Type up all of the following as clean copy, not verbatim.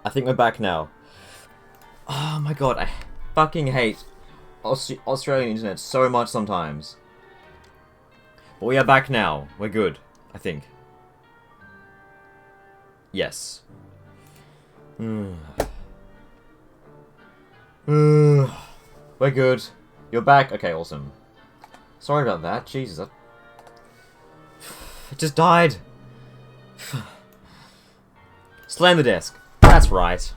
I think we're back now. Oh my god, I fucking hate Australian internet so much sometimes. But we are back now. We're good, I think. Yes. We're good. You're back? Okay, awesome. Sorry about that. Jesus, it just died. Slam the desk. That's right.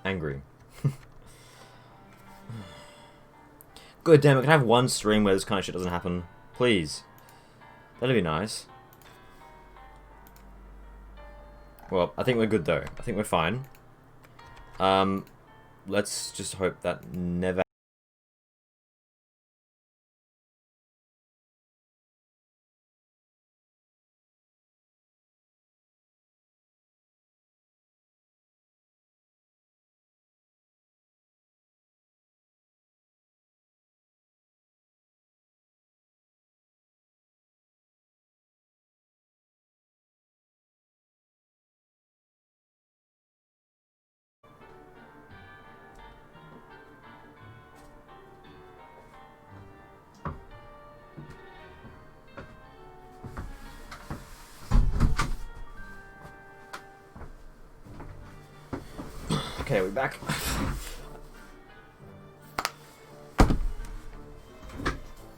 Angry. Good damn it, can I have one stream where this kind of shit doesn't happen? Please. That'd be nice. Well, I think we're good though. I think we're fine. Let's just hope that never... Okay, we're back. I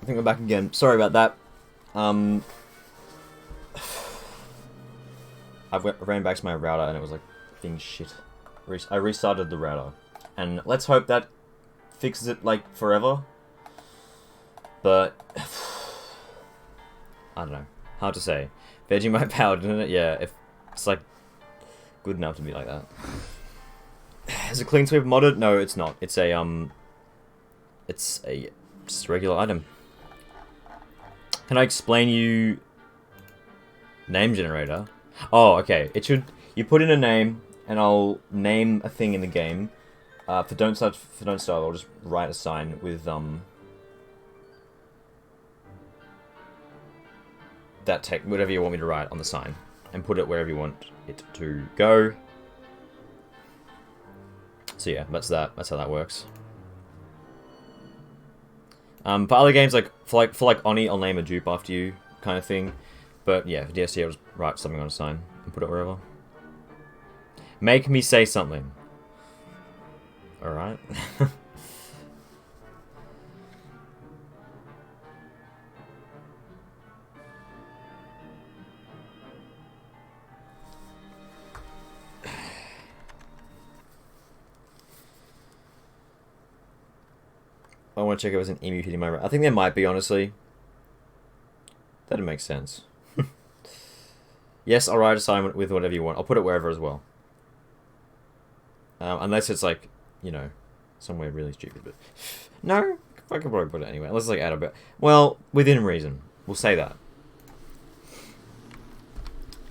think we're back again. Sorry about that. I ran back to my router and it was like being shit. I restarted the router. And let's hope that fixes it like forever. But I don't know. Hard to say. Vegemite powered, isn't it? Yeah, if it's like good enough to be like that. Is a clean sweep modded? No, it's not. It's a just a regular item. Can I explain you name generator? Oh, okay. It should, you put in a name and I'll name a thing in the game. For don't start, I'll just write a sign with that text, whatever you want me to write on the sign, and put it wherever you want it to go. So yeah, that's that. That's how that works. For other games, like for Oni, I'll name a dupe after you, kind of thing. But yeah, for DSC, I'll just write something on a sign and put it wherever. Make me say something. All right. I want to check if there's an emu hitting my... I think there might be, honestly. That'd make sense. Yes, I'll write a sign with whatever you want. I'll put it wherever as well. Unless it's like, you know, somewhere really stupid. But no, I could probably put it anywhere. Unless it's like out of it. Well, within reason. We'll say that.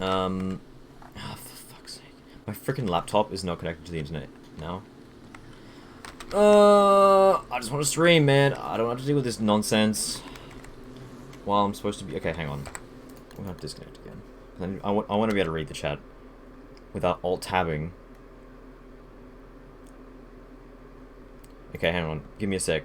Oh, for fuck's sake. My freaking laptop is not connected to the internet now. I just want to stream, man. I don't have to deal with this nonsense while I'm supposed to be... Okay, hang on. I'm gonna have to disconnect again. I want to be able to read the chat without alt-tabbing. Okay, hang on. Give me a sec.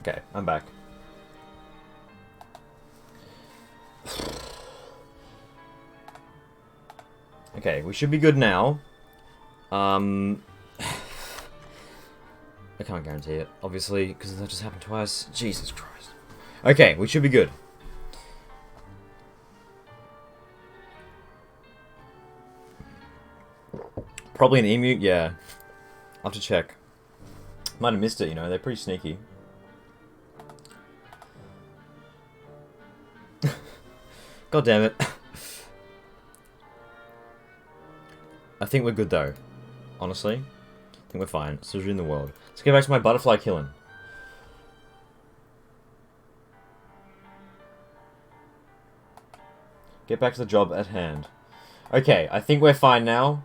Okay, I'm back. Okay, we should be good now. I can't guarantee it, obviously, because that just happened twice. Jesus Christ. Okay, we should be good. Probably an emu, yeah. I'll have to check. Might have missed it, you know, they're pretty sneaky. God damn it. I think we're good though. Honestly. I think we're fine. So we're in the world. Let's get back to my butterfly killing. Get back to the job at hand. Okay, I think we're fine now.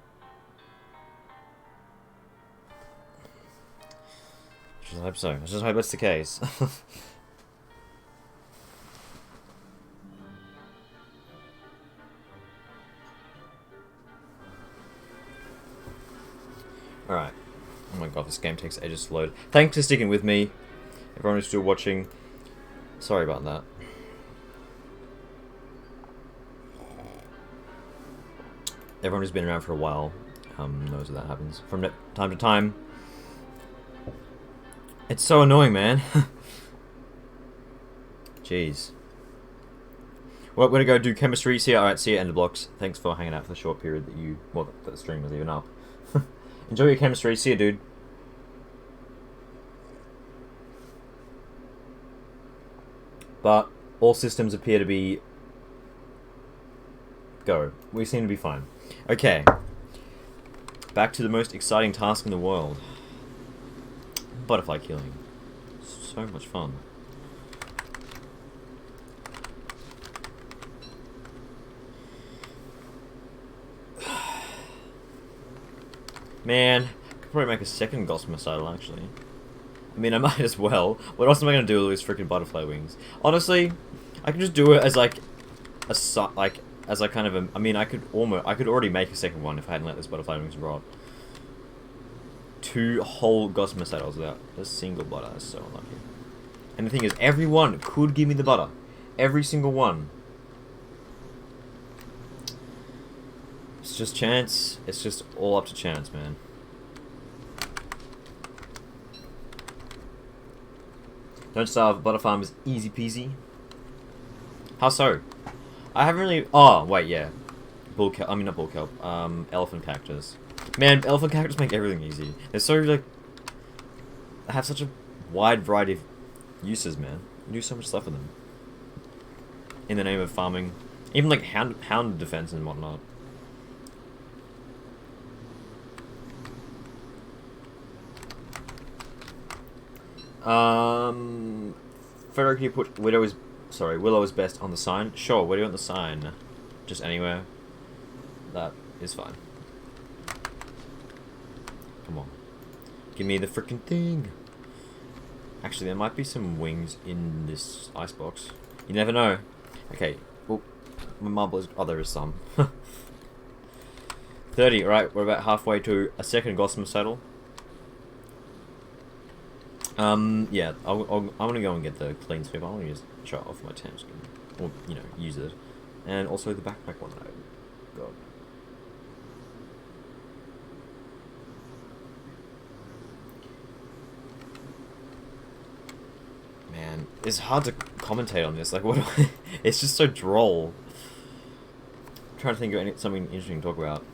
I just hope so. I just hope that's the case. Alright. Oh my god, this game takes ages to load. Thanks for sticking with me. Everyone who's still watching. Sorry about that. Everyone who's been around for a while knows that happens. From time to time. It's so annoying, man. Jeez. Well, we're gonna go do chemistry. See you. Alright, see you, Ender Blocks. Thanks for hanging out for the short period that you... Well, that the stream was even up. Enjoy your chemistry. See you, dude. But all systems appear to be... Go. We seem to be fine. Okay. Back to the most exciting task in the world. Butterfly killing. So much fun. Man, I could probably make a second gossamer saddle, actually. I mean, I might as well. What else am I gonna do with these freaking butterfly wings? Honestly, I could just do it as like as like kind of a. I mean, I could already make a second one if I hadn't let this butterfly wings rot. 2 whole gossamer saddles without a single butter. That's so unlucky. And the thing is, everyone could give me the butter. Every single one. It's just chance. It's just all up to chance, man. Don't starve. Butter farm is easy peasy. How so? I haven't really... Oh, wait, yeah. Bull kelp. I mean, not bull kelp. Elephant cactus. Man, elephant cactus make everything easy. They're so, like... They have such a wide variety of uses, man. You do so much stuff with them. In the name of farming. Even, like, hound defense and whatnot. Freddo, can you put Willow is best on the sign? Sure, where do you want the sign? Just anywhere. That is fine. Come on. Give me the freaking thing. Actually, there might be some wings in this icebox. You never know. Okay. Oh, my marble is... Oh, there is some. 30, right, we're about halfway to a second gossamer saddle. Yeah, I'm gonna go and get the clean sweep. I want to just shut off my tam skin. Or, you know, use it. And also the backpack one that I got. Man, it's hard to commentate on this. Like, what do I... It's just so droll. I'm trying to think of something interesting to talk about.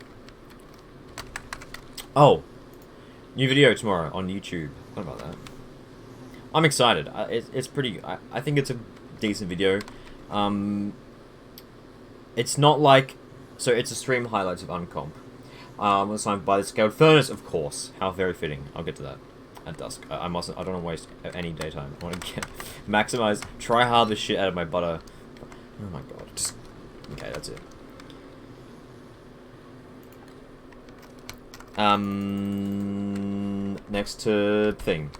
Oh! New video tomorrow on YouTube. What about that? I'm excited. It's pretty... I think it's a decent video. It's not like... So it's a stream highlights of Uncomp. Was signed by the Scaled Furnace, of course. How very fitting. I'll get to that at dusk. I don't want to waste any daytime. I want to maximize... Try hard the shit out of my butter. Oh my god. Just... Okay, that's it. Next to thing.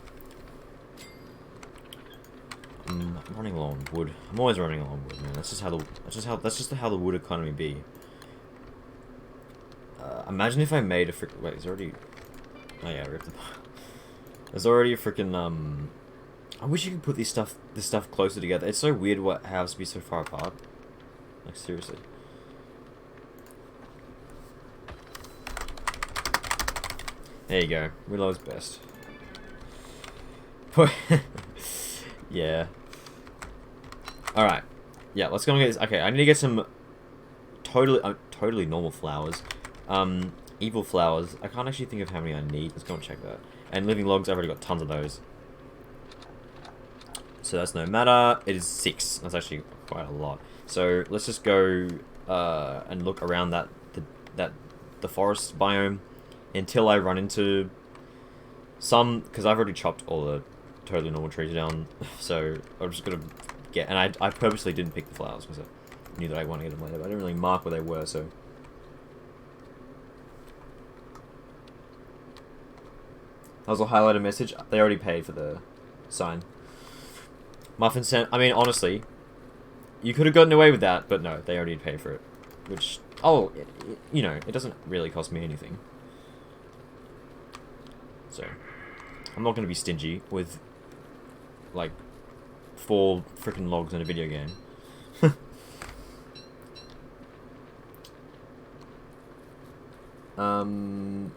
I'm running low on wood. I'm always running low on wood, man. That's just how the wood economy be. Imagine if I made a freaking... Wait, is already... Oh yeah, I ripped the... There's already a freaking I wish you could put this stuff closer together. It's so weird how it's to be so far apart. Like, seriously. There you go. Willow's best. Yeah. Alright. Yeah, let's go and get this. Okay, I need to get some totally normal flowers. Evil flowers. I can't actually think of how many I need. Let's go and check that. And living logs, I've already got tons of those. So that's no matter. It is 6. That's actually quite a lot. So let's just go and look around the forest biome until I run into some, because I've already chopped all the totally normal trees down. So I'm just gonna get, and I purposely didn't pick the flowers because I knew that I wanted to get them later, but I didn't really mark where they were. So that was a highlighted message. They already paid for the sign. Muffin sent. I mean, honestly, you could have gotten away with that, but no, they already paid for it. Which, you know, it doesn't really cost me anything. So, I'm not going to be stingy with, like, 4 freaking logs in a video game. I'm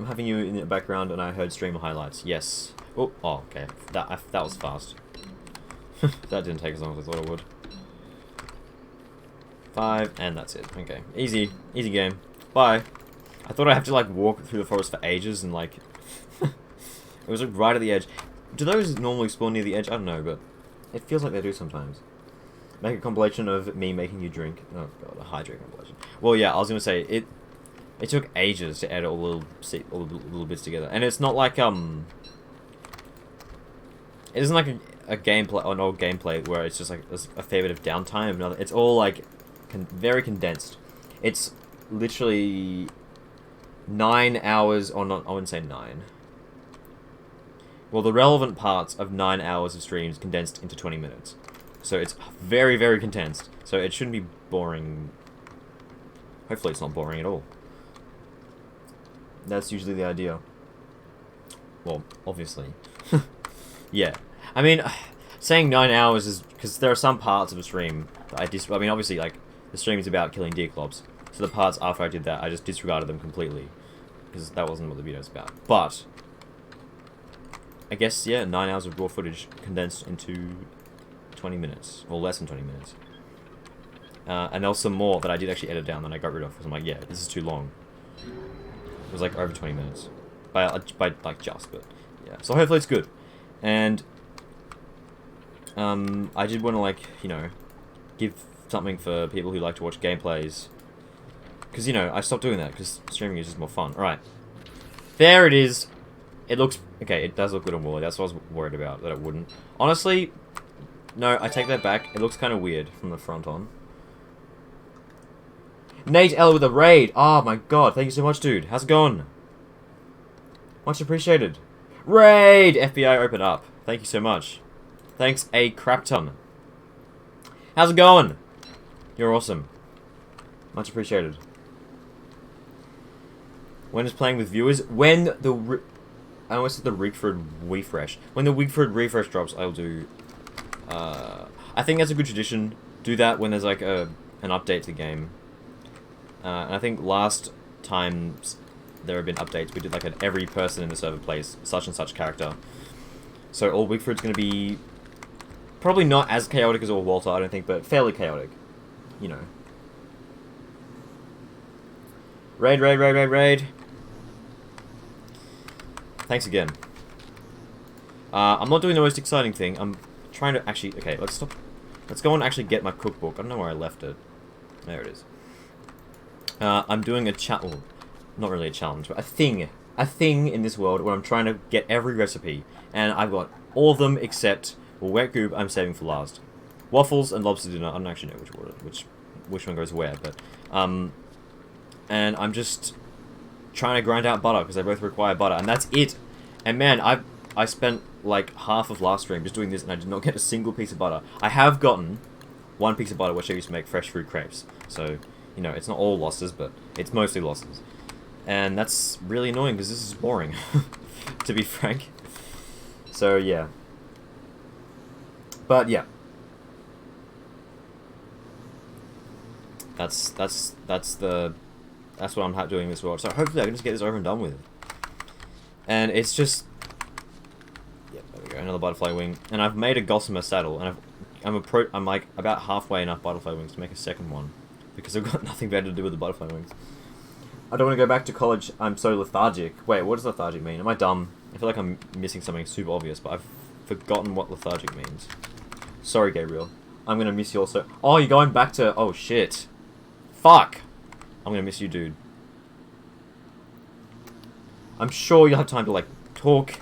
having you in the background, and I heard stream highlights. Yes. Oh, okay. That was fast. That didn't take as long as I thought it would. 5, and that's it. Okay. Easy game. Bye. I thought I'd have to, like, walk through the forest for ages, and, like... it was, like, right at the edge. Do those normally spawn near the edge? I don't know, but it feels like they do sometimes. Make a compilation of me making you drink. Oh, God, a hydrate compilation. Well, yeah, I was gonna say, it took ages to add all the little bits together. And it's not like, it isn't like a gameplay, an old gameplay where it's just like a fair bit of downtime. It's all like very condensed. It's literally 9 hours, or not, I wouldn't say 9. Well, the relevant parts of 9 hours of streams condensed into 20 minutes. So it's very, very condensed. So it shouldn't be boring. Hopefully it's not boring at all. That's usually the idea. Well, obviously. Yeah. I mean, saying 9 hours is... because there are some parts of a stream that I mean, obviously, like, the stream is about killing Deerclops. So the parts after I did that, I just disregarded them completely. Because that wasn't what the video was about. But... I guess, yeah, 9 hours of raw footage condensed into 20 minutes. Or less than 20 minutes. And there was some more that I did actually edit down that I got rid of. Because I'm like, yeah, this is too long. It was like over 20 minutes. By like, just, but... yeah. So hopefully it's good. And... I did want to, like, you know, give something for people who like to watch gameplays. Because, you know, I stopped doing that because streaming is just more fun. Alright. There it is. It looks... okay, it does look good on Wally. That's what I was worried about, that it wouldn't. Honestly, no, I take that back. It looks kind of weird from the front on. Nate L with a raid. Oh my god, thank you so much, dude. How's it going? Much appreciated. Raid! FBI, open up. Thank you so much. Thanks a crap ton. How's it going? You're awesome. Much appreciated. When is playing with viewers? When the... I almost said the Wigford refresh. When the Wigford refresh drops, I'll do... I think that's a good tradition. Do that when there's like an update to the game. And I think last times there have been updates, we did like an every person in the server plays such and such character. So all Wigford's going to be... probably not as chaotic as all Walter, I don't think, but fairly chaotic. You know. Raid, raid, raid, raid, raid. Thanks again. I'm not doing the most exciting thing. I'm trying to actually... okay, let's stop. Let's go and actually get my cookbook. I don't know where I left it. There it is. I'm doing a challenge. Not really a challenge, but a thing. A thing in this world where I'm trying to get every recipe. And I've got all of them except... well, wet goop I'm saving for last. Waffles and lobster dinner. I don't actually know which one goes where, but... and I'm just... trying to grind out butter because they both require butter, and that's it. And man, I spent like half of last stream just doing this, and I did not get a single piece of butter. I have gotten one piece of butter, which I used to make fresh fruit crepes. So you know, it's not all losses, but it's mostly losses, and that's really annoying because this is boring, to be frank. So yeah, But yeah. That's what I'm doing this world. So hopefully I can just get this over and done with. And it's just... Yep, there we go, another butterfly wing. And I've made a gossamer saddle, and I'm like about halfway enough butterfly wings to make a second one. Because I've got nothing better to do with the butterfly wings. I don't want to go back to college, I'm so lethargic. Wait, what does lethargic mean? Am I dumb? I feel like I'm missing something super obvious, but I've forgotten what lethargic means. Sorry, Gabriel. I'm gonna miss you also. Oh, you're going back to... Oh, shit. Fuck! I'm gonna miss you, dude. I'm sure you'll have time to, like, talk.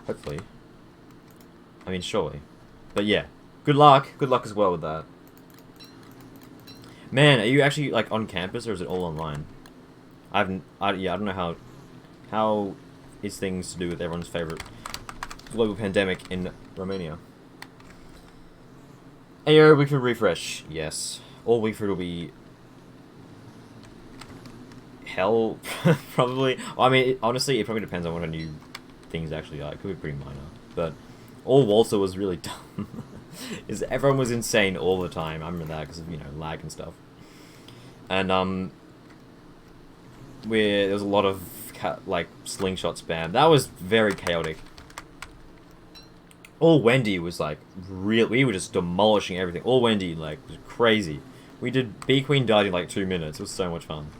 Hopefully. I mean, surely. But yeah. Good luck. Good luck as well with that. Man, are you actually, like, on campus, or is it all online? I don't know how is things to do with everyone's favourite global pandemic in Romania. Ayo, Wigford refresh. Yes. All Wigford will be... hell, probably. I mean, honestly, it probably depends on what a new things actually are. It could be pretty minor. But all Walter was really dumb. Everyone was insane all the time. I remember that because of, you know, lag and stuff. And, there was a lot of, like, slingshot spam. That was very chaotic. All Wendy was, like, we were just demolishing everything. All Wendy, like, was crazy. We did... Bee Queen died in, like, 2 minutes. It was so much fun.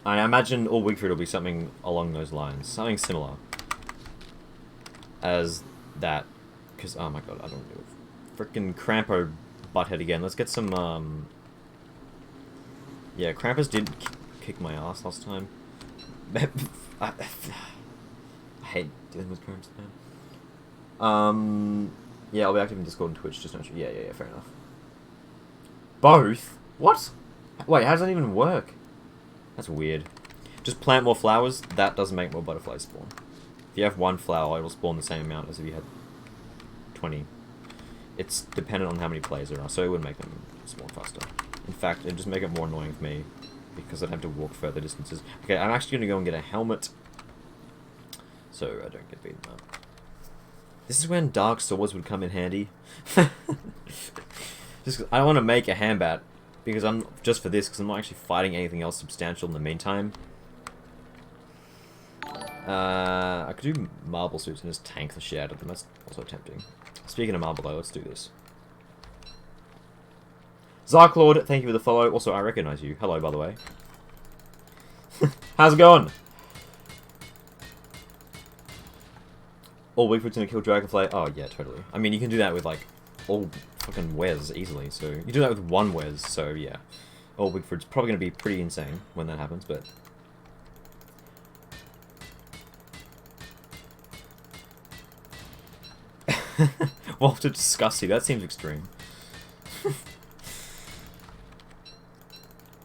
I imagine all Wigford will be something along those lines. Something similar. As that. Because, oh my god, I don't know. Frickin' Crampo butthead again. Let's get some, yeah, Krampus did kick my ass last time. I hate dealing with Krampus, man. Yeah, I'll be active in Discord and Twitch, just not sure. Yeah, fair enough. Both? What? Wait, how does that even work? That's weird. Just plant more flowers, that doesn't make more butterflies spawn. If you have one flower, it'll spawn the same amount as if you had 20. It's dependent on how many players there are, so it would make them spawn faster. In fact, it'd just make it more annoying for me, because I'd have to walk further distances. Okay, I'm actually going to go and get a helmet, so I don't get beaten up. This is when dark swords would come in handy. Just, I don't want to make a handbat, because just for this, because I'm not actually fighting anything else substantial in the meantime. I could do marble suits and just tank the shit out of them. That's also tempting. Speaking of marble, though, let's do this. Zarklord, thank you for the follow. Also, I recognize you. Hello, by the way. How's it going? All Wigford's gonna kill Dragonfly. Oh, yeah, totally. I mean, you can do that with, like, all fucking Wes easily. So, you do that with one Wes, so yeah. All Wigford's probably gonna be pretty insane when that happens, but... Walter Disgusting, that seems extreme.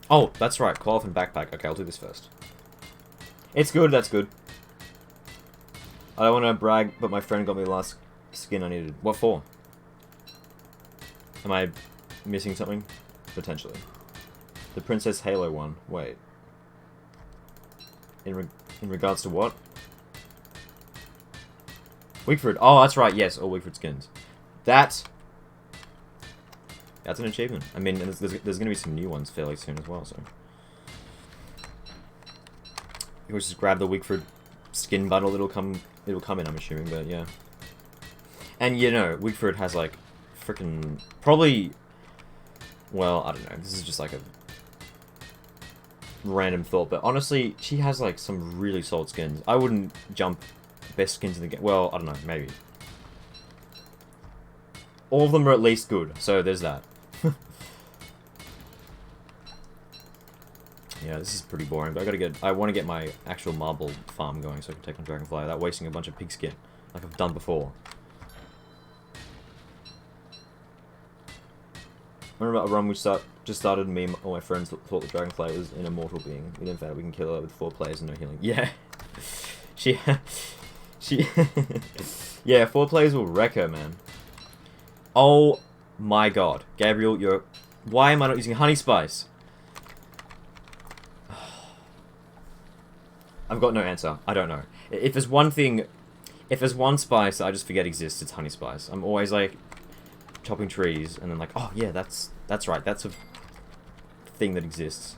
Oh, that's right, Cloth and Backpack. Okay, I'll do this first. It's good, that's good. I don't want to brag, but my friend got me the last skin I needed. What for? Am I missing something? Potentially. The Princess Halo one. Wait. In regards to what? Wigford. Oh, that's right. Yes, all Wigford skins. That's an achievement. I mean, there's going to be some new ones fairly soon as well, so... You just grab the Wigford skin bundle, it'll come in, I'm assuming, but yeah. And, you know, Wigford has, like, frickin' probably... Well, I don't know, this is just, like, a random thought, but honestly, she has, like, some really solid skins. I wouldn't jump best skins in the game. Well, I don't know, maybe. All of them are at least good, so there's that. Yeah, this is pretty boring, but I want to get my actual marble farm going so I can take on Dragonfly without wasting a bunch of pigskin, like I've done before. I remember a run we just started, me and all my friends thought the Dragonfly was an immortal being. We didn't find out we can kill her with 4 players and no healing. Yeah. she... Yeah, 4 players will wreck her, man. Oh my god. Gabriel, you're... Why am I not using honey spice? I've got no answer. I don't know. If there's one thing... If there's one spice that I just forget exists, it's honey spice. I'm always like chopping trees and then like, oh yeah, that's right, that's a thing that exists.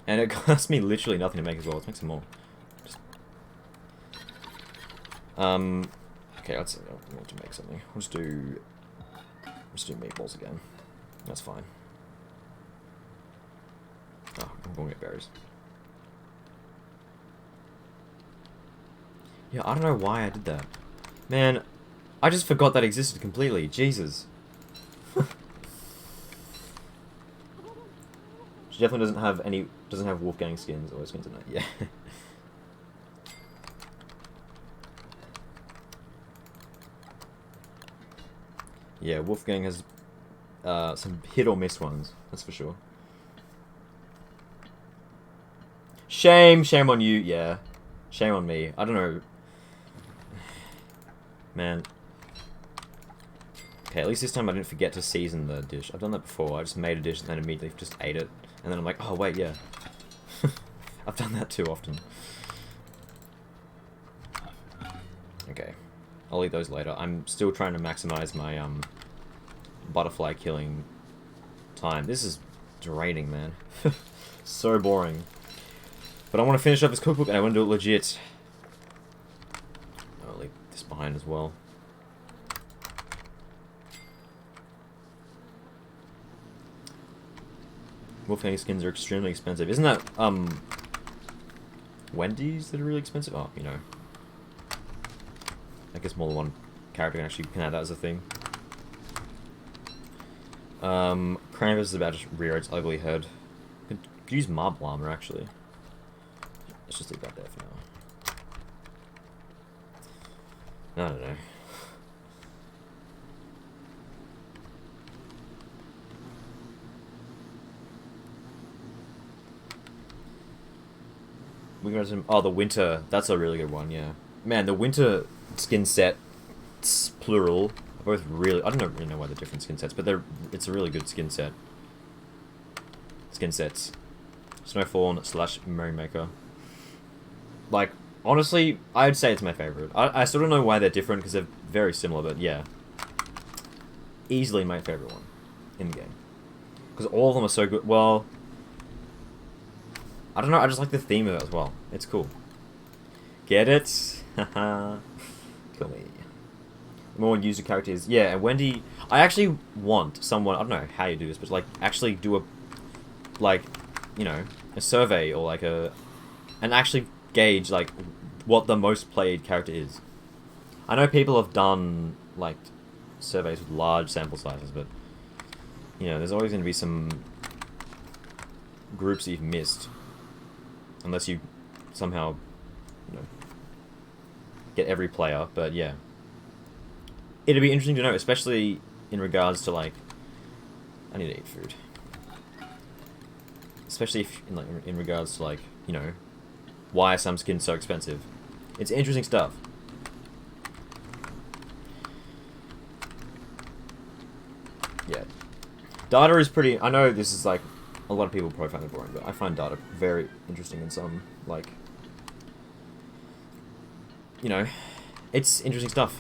And it costs me literally nothing to make as well. Let's make some more. Just... Okay, let's I want to make something. Let's do meatballs again. That's fine. Oh, I'm going to get berries. Yeah, I don't know why I did that. Man, I just forgot that existed completely. Jesus. She definitely doesn't have Wolfgang skins or skins in it. Yeah. Yeah, Wolfgang has some hit or miss ones, that's for sure. Shame on you, yeah. Shame on me. I don't know. Man. Okay, at least this time I didn't forget to season the dish. I've done that before. I just made a dish and then immediately just ate it. And then I'm like, oh wait, yeah. I've done that too often. Okay. I'll eat those later. I'm still trying to maximize my butterfly killing time. This is draining, man. So boring. But I want to finish up this cookbook and I want to do it legit. I'll leave this behind as well. Wolfgang skins are extremely expensive. Isn't that, Wendy's that are really expensive? Oh, you know. I guess more than one character can have that as a thing. Krampus is about to rear its ugly head. Could use marble armor, actually. Let's just leave that there for now. I don't know. We got some. Oh, the winter. That's a really good one. Yeah, man. The winter skin set, plural, are both really. I don't really know why they're different skin sets, but it's a really good skin set. Skin sets. Snowfawn / Merrymaker. Like, honestly, I'd say it's my favorite. I still don't know why they're different because they're very similar, but yeah, easily my favorite one in the game because all of them are so good. Well. I don't know, I just like the theme of it as well. It's cool. Get it? Haha. Kill me. More user characters. Yeah, and Wendy... I actually want someone... I don't know how you do this, but like, actually do a... Like, you know, a survey or like a... And actually gauge, like, what the most played character is. I know people have done, like, surveys with large sample sizes, but... You know, there's always going to be some... groups that you've missed. Unless you somehow, you know, get every player, but yeah. It'd be interesting to know, especially in regards to, like... I need to eat food. Especially if, in regards to, like, you know, why are some skins so expensive? It's interesting stuff. Yeah. Data is pretty... I know this is, like... A lot of people probably find it boring, but I find data very interesting in some, like... You know, it's interesting stuff.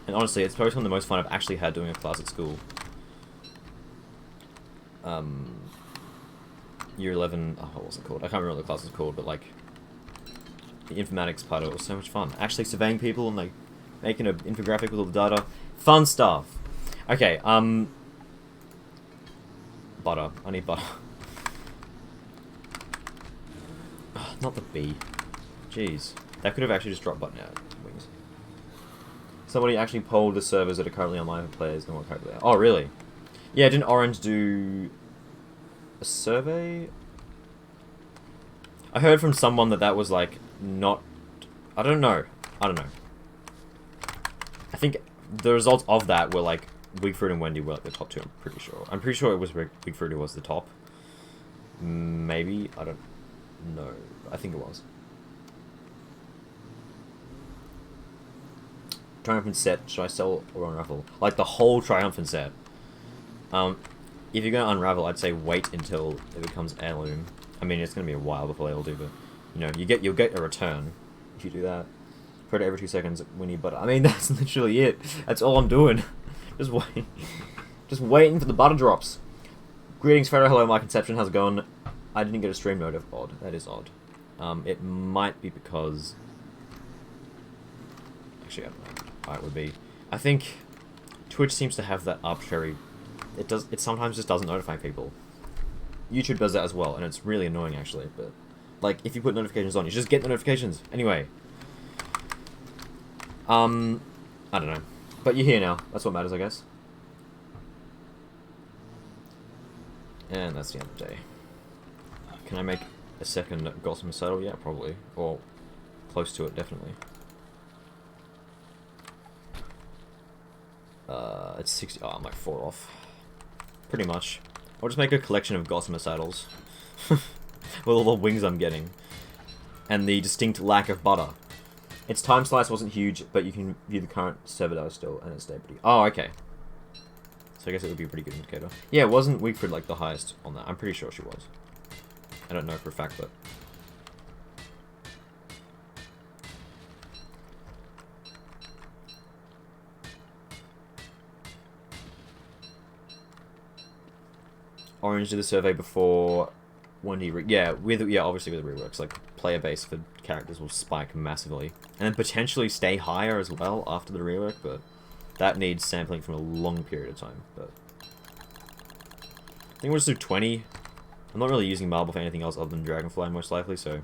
And honestly, it's probably some of the most fun I've actually had doing a class at school. Year 11... Oh, what was it called? I can't remember what the class was called, but, like... The informatics part of it was so much fun. Actually surveying people and, like, making an infographic with all the data. Fun stuff! Okay, butter. I need butter. Oh, not the bee. Jeez. That could have actually just dropped button out. Wings. Somebody actually polled the servers that are currently online for players and what character they are. Oh, really? Yeah, didn't Orange do a survey? I heard from someone that was, like, not... I don't know. I think the results of that were, like, Wigfruit and Wendy were like the top two, I'm pretty sure. I'm pretty sure it was Wigfruit who was the top. Maybe? I don't know. I think it was. Triumphant set, should I sell or unravel? Like the whole Triumphant set. If you're gonna unravel, I'd say wait until it becomes heirloom. I mean, it's gonna be a while before they all do, but you know, you'll get a return. if you do that. Freddo every 2 seconds when you butter. I mean, that's literally it. That's all I'm doing. Just wait. Just waiting for the butter drops. Greetings, Freddo. Hello, my conception. How's it going? I didn't get a stream note. Odd. That is odd. It might be because... Actually, I don't know why it would be. I think Twitch seems to have that arbitrary... It sometimes just doesn't notify people. YouTube does that as well, and it's really annoying, actually. But, like, if you put notifications on, you just get the notifications. Anyway. I don't know. But you're here now. That's what matters, I guess. And that's the end of the day. Can I make a second Gossamer Saddle? Yeah, probably. Or close to it, definitely. It's 60... Oh, I'm like 4 off. Pretty much. I'll just make a collection of Gossamer Saddles. With all the wings I'm getting. And the distinct lack of butter. Its time slice wasn't huge, but you can view the current server data still, and its stability. Oh, okay. So I guess it would be a pretty good indicator. Yeah, wasn't Wigfrid like the highest on that? I'm pretty sure she was. I don't know for a fact, but... Orange did the survey before... yeah, obviously with the reworks, like, player base for characters will spike massively. And then potentially stay higher as well after the rework, but that needs sampling from a long period of time, but... I think we'll just do 20. I'm not really using marble for anything else other than Dragonfly, most likely, so...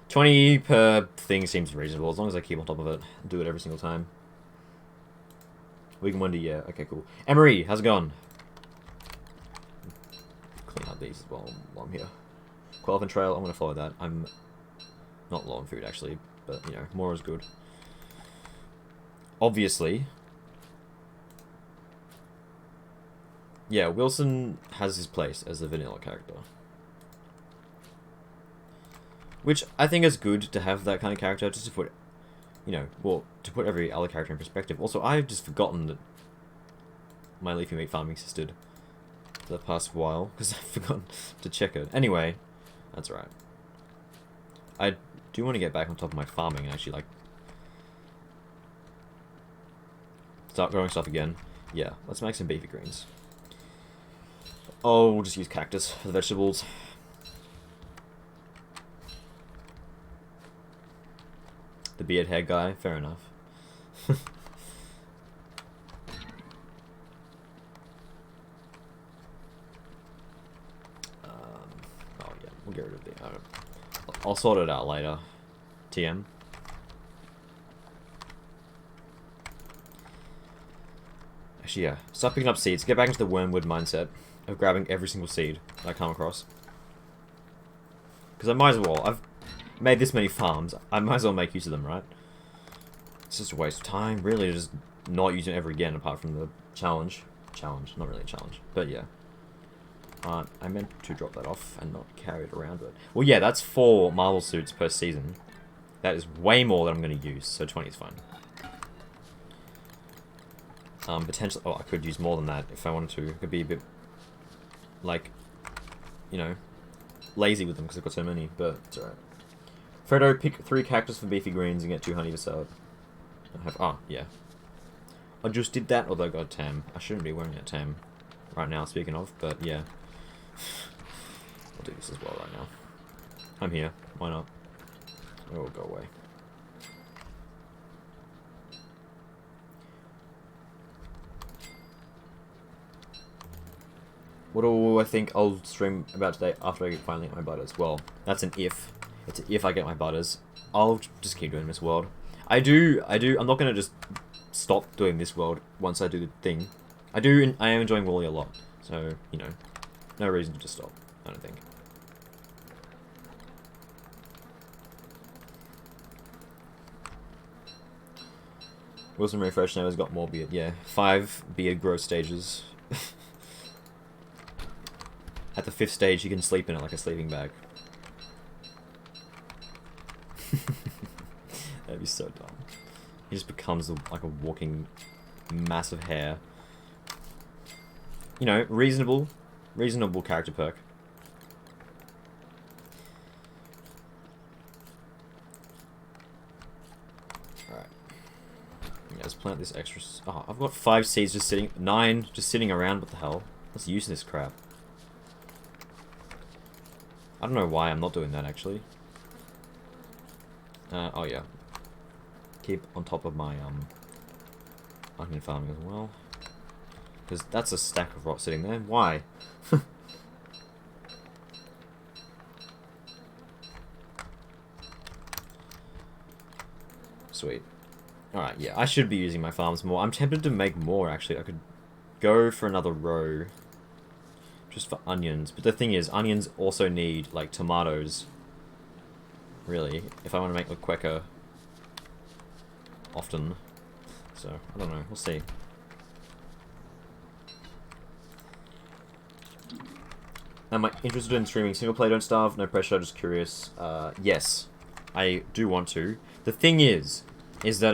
20 per thing seems reasonable, as long as I keep on top of it. Do it every single time. Week 1D, yeah, okay, cool. Emery, how's it going? Clean up these as well while I'm here. Quelvin Trail, I'm going to follow that. I'm not low on food, actually, but, you know, more is good. Obviously. Yeah, Wilson has his place as a vanilla character. Which I think is good to have that kind of character, just to put, you know, well, to put every other character in perspective. Also, I've just forgotten that my leafy meat farming existed for the past while, because I've forgotten to check it. Anyway, that's alright. I do want to get back on top of my farming and actually, like, start growing stuff again. Yeah, let's make some beefy greens. Oh, we'll just use cactus for the vegetables. The beard hair guy, fair enough. Oh yeah, we'll get rid of the... I'll sort it out later. TM. Actually, yeah. Start picking up seeds. Get back into the wormwood mindset of grabbing every single seed I come across. Because I might as well. I've made this many farms. I might as well make use of them, right? It's just a waste of time, really, to just not use it ever again, apart from the challenge. Challenge. Not really a challenge. But yeah. I meant to drop that off and not carry it around, but... Well, yeah, that's 4 marble suits per season. That is way more than I'm going to use, so 20 is fine. Potentially... Oh, I could use more than that if I wanted to. It could be a bit... Like... You know... Lazy with them, because I've got so many, but it's alright. Freddo, pick 3 cactus for beefy greens and get 2 honey for salad. I have... Oh, yeah. I just did that, although I got a tam. I shouldn't be wearing a tam right now, speaking of, but yeah. I'll do this as well right now. I'm here. Why not? It will go away. What do I think I'll stream about today after I finally get my butters? Well, that's an if. It's an if I get my butters. I'll just keep doing this world. I'm not gonna just stop doing this world once I do the thing. I am enjoying Wally a lot. So, you know, no reason to just stop, I don't think. Wilson Refresh now has got more beard. Yeah, 5 beard growth stages. At the 5th stage, you can sleep in it like a sleeping bag. That'd be so dumb. He just becomes like a walking mass of hair. You know, reasonable character perk. Alright. Yeah, let's plant this extra... Oh, I've got 5 seeds just sitting... 9 just sitting around. What the hell? Let's use this crap. I don't know why I'm not doing that, actually. Oh, yeah. Keep on top of my, onion farming as well. Because that's a stack of rot sitting there. Why? Sweet. Alright, yeah, I should be using my farms more. I'm tempted to make more, actually. I could go for another row. Just for onions. But the thing is, onions also need, like, tomatoes. Really. If I want to make the quicker often. So, I don't know. We'll see. Am I interested in streaming single player Don't Starve? No pressure, just curious. Yes. I do want to. The thing is that,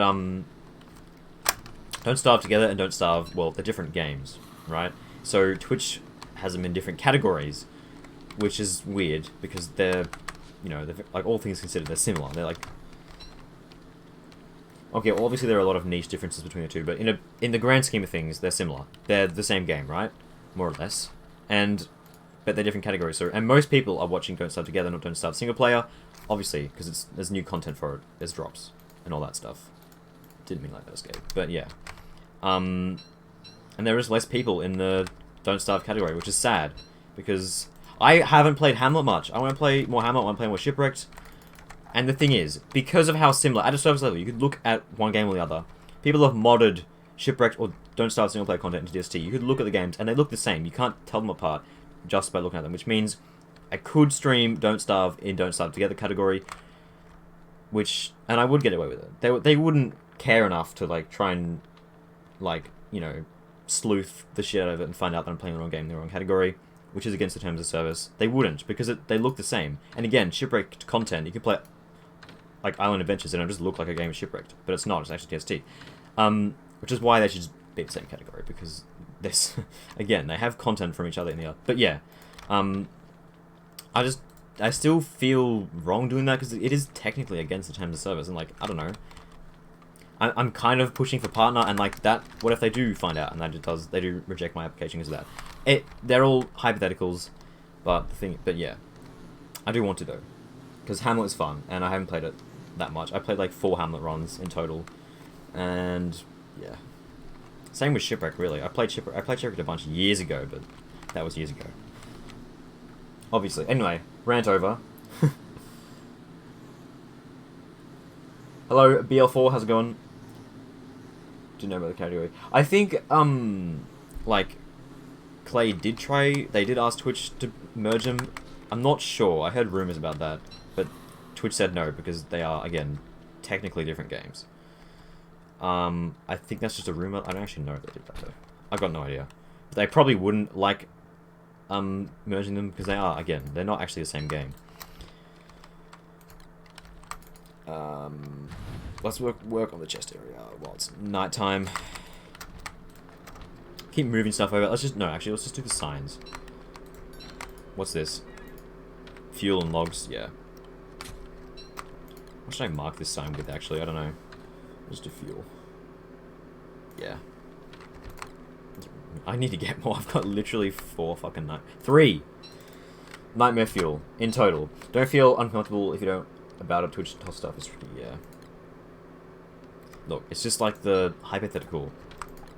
Don't Starve Together and Don't Starve, well, they're different games, right? So, Twitch has them in different categories, which is weird, because they're, you know, they're, like, all things considered, they're similar. They're, like... Okay, well, obviously there are a lot of niche differences between the two, but in the grand scheme of things, they're similar. They're the same game, right? More or less. But they're different categories. So, and most people are watching Don't Starve Together, not Don't Starve Single Player, obviously, because there's new content for it. There's drops and all that stuff. Didn't mean like that, Escape. But yeah. And there is less people in the Don't Starve category, which is sad, because I haven't played Hamlet much. I want to play more Hamlet, I want to play more Shipwrecked. And the thing is, because of how similar, at a surface level, you could look at one game or the other. People have modded Shipwrecked or Don't Starve single player content into DST. You could look at the games, and they look the same. You can't tell them apart just by looking at them, which means I could stream Don't Starve in Don't Starve Together category, and I would get away with it. They wouldn't care enough to, like, try and, like, you know, sleuth the shit out of it and find out that I'm playing the wrong game in the wrong category, which is against the terms of service. They wouldn't, because they look the same. And again, Shipwrecked content, you can play, like, Island Adventures, and it'll just look like a game of Shipwrecked, but it's not, it's actually TST. Which is why they should be the same category, because this, again, they have content from each other in the other. But yeah, I still feel wrong doing that, because it is technically against the terms of service, and, like, I don't know. I'm kind of pushing for partner, and, like, that, what if they do find out, and they do reject my application because of that? They're all hypotheticals, but yeah. I do want to, though. Because Hamlet is fun, and I haven't played it that much. I played, like, 4 Hamlet runs in total, and, yeah. Same with Shipwreck, really. I played Shipwreck a bunch years ago, but that was years ago. Obviously. Anyway, rant over. Hello, BL4, how's it going? Do you know about the category? I think, like, Clay they did ask Twitch to merge them. I'm not sure, I heard rumors about that, but Twitch said no, because they are, again, technically different games. I think that's just a rumor. I don't actually know if they did that, though. I've got no idea. They probably wouldn't like, merging them, because they are, again, they're not actually the same game. Let's work on the chest area while it's nighttime. Keep moving stuff over. Let's just do the signs. What's this? Fuel and logs, yeah. What should I mark this sign with, actually? I don't know. Just do fuel. Yeah. I need to get more. I've got literally 3 nightmare fuel in total. Don't feel uncomfortable if you don't about it. Twitch stuff is tricky, yeah. Look, it's just like the hypothetical,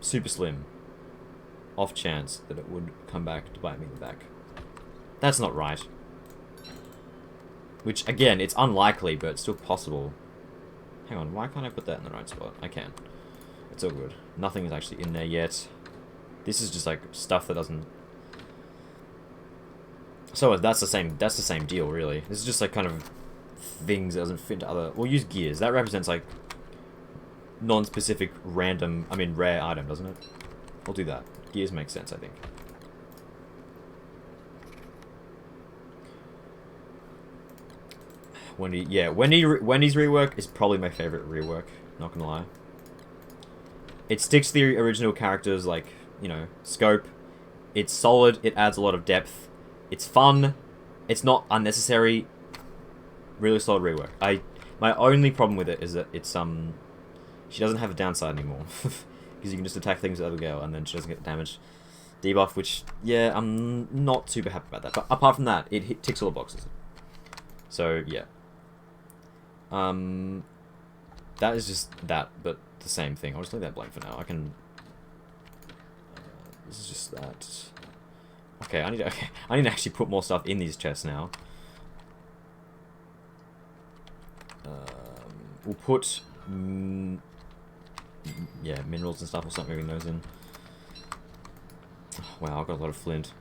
super slim, off chance that it would come back to bite me in the back. That's not right. Which, again, it's unlikely, but it's still possible. Hang on, why can't I put that in the right spot? I can. It's all good. Nothing is actually in there yet. This is just, like, stuff that doesn't... So that's the same deal, really. This is just, like, kind of things that doesn't fit into other... We'll use gears. That represents, like, non-specific, random, rare item, doesn't it? We'll do that. Gears make sense, I think. Wendy's rework is probably my favorite rework, not gonna lie. It sticks to the original characters, like, you know, scope. It's solid, it adds a lot of depth. It's fun, it's not unnecessary. Really solid rework. My only problem with it is that it's, She doesn't have a downside anymore. Because you can just attack things with other go, and then she doesn't get damaged. Debuff, which, yeah, I'm not super happy about that. But apart from that, it ticks all the boxes. So, yeah. That is just that, but the same thing. I'll just leave that blank for now. I can... this is just that. Okay, I need to actually put more stuff in these chests now. We'll put... yeah, minerals and stuff. We'll start moving those in. Oh, wow, I've got a lot of flint.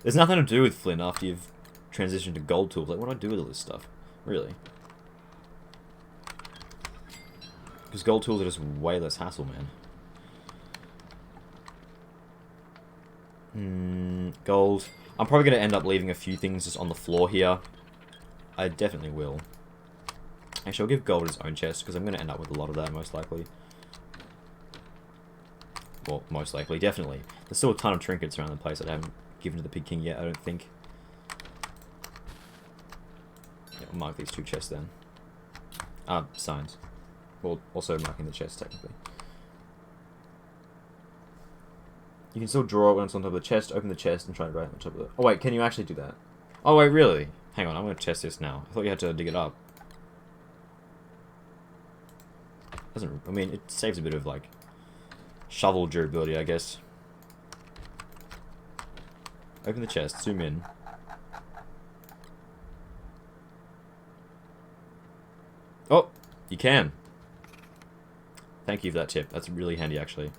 There's nothing to do with flint after you've transitioned to gold tools. Like, what do I do with all this stuff? Really? Because gold tools are just way less hassle, man. Gold. I'm probably going to end up leaving a few things just on the floor here. I definitely will. Actually, I'll give gold its own chest, because I'm going to end up with a lot of that, most likely. Well, most likely, definitely. There's still a ton of trinkets around the place that I haven't given to the Pig King yet, I don't think. Yeah, I'll mark these 2 chests then. Signs. Well, also marking the chest, technically. You can still draw it when it's on top of the chest, open the chest, and try to write on top of it. Oh, wait, can you actually do that? Oh, wait, really? Hang on, I'm going to test this now. I thought you had to dig it up. Doesn't... I mean, it saves a bit of, like, shovel durability, I guess. Open the chest, zoom in. Oh, you can. Thank you for that tip. That's really handy, actually.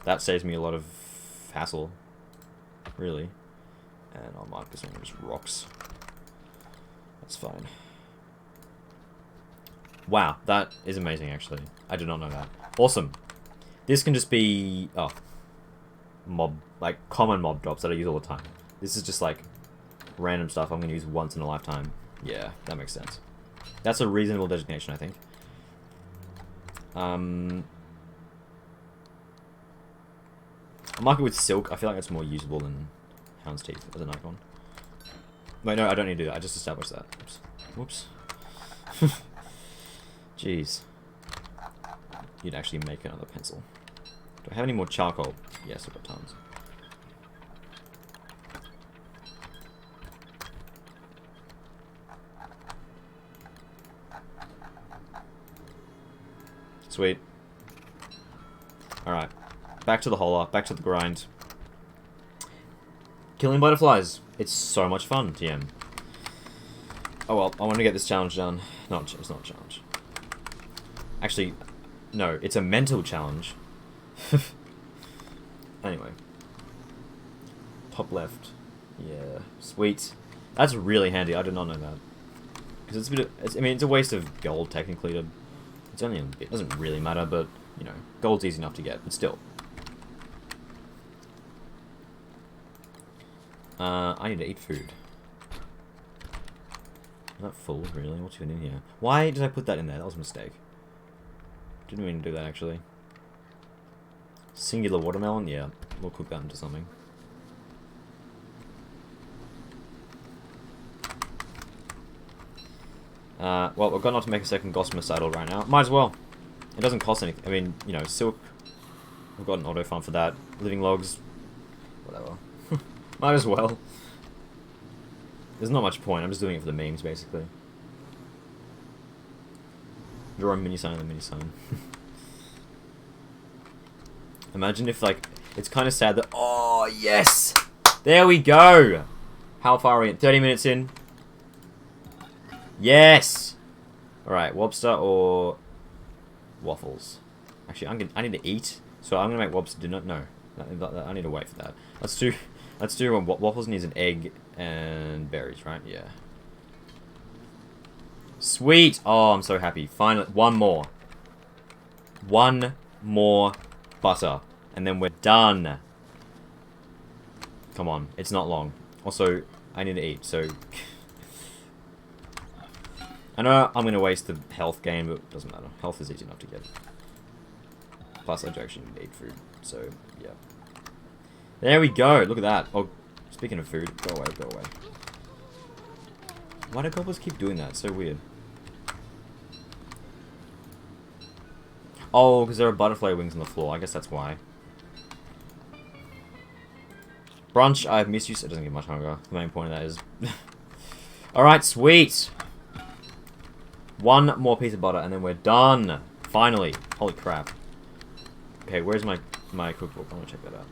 That saves me a lot of hassle. Really. And I'll mark this one as rocks. That's fine. Wow, that is amazing, actually. I did not know that. Awesome. This can just be... oh. Mob... like, common mob drops that I use all the time. This is just, like, random stuff I'm going to use once in a lifetime. Yeah, that makes sense. That's a reasonable designation, I think. I'll mark it with silk. I feel like that's more usable than Hound's Teeth as an icon. Wait, no, I don't need to do that. I just established that. Oops. Whoops. Jeez. You'd actually make another pencil. Do I have any more charcoal? Yes, I've got tons. Sweet. Alright. Back to the holler. Back to the grind. Killing butterflies. It's so much fun, TM. Oh well, I want to get this challenge done. No, it's not a challenge. Actually, no, it's a mental challenge. Anyway. Top left. Yeah, sweet. That's really handy. I did not know that. Because it's a bit of, I mean, it's a waste of gold, technically. It's only a bit. It doesn't really matter, but, you know, gold's easy enough to get, but still. I need to eat food. Is that full, really? What's even in here? Why did I put that in there? That was a mistake. Didn't mean to do that, actually. Singular watermelon? Yeah, we'll cook that into something. Well, we've got not to make a second gossamer saddle right now. Might as well. It doesn't cost anything. I mean, you know, silk. We've got an auto farm for that. Living logs. Whatever. Might as well. There's not much point. I'm just doing it for the memes, basically. Draw a mini sign and a mini sign. Imagine if, like, it's kind of sad that... oh, yes! There we go! How far are we in? 30 minutes in. Yes! Alright, lobster or waffles? Actually, I need to eat, so I'm going to make lobster dinner. No, I need to wait for that. Let's do waffles needs an egg and berries, right? Yeah. Sweet! Oh, I'm so happy. Finally, one more. One more butter. And then we're done. Come on, it's not long. Also, I need to eat, so... I know I'm going to waste the health gain, but it doesn't matter. Health is easy enough to get. Plus, I do actually need to eat food, so, yeah. There we go! Look at that. Oh, speaking of food, go away, go away. Why do goblins keep doing that? It's so weird. Oh, because there are butterfly wings on the floor. I guess that's why. Brunch, I've missed you, so it doesn't give much hunger. The main point of that is... Alright, sweet! One more piece of butter, and then we're done! Finally! Holy crap. Okay, where's my cookbook? I want to check that out.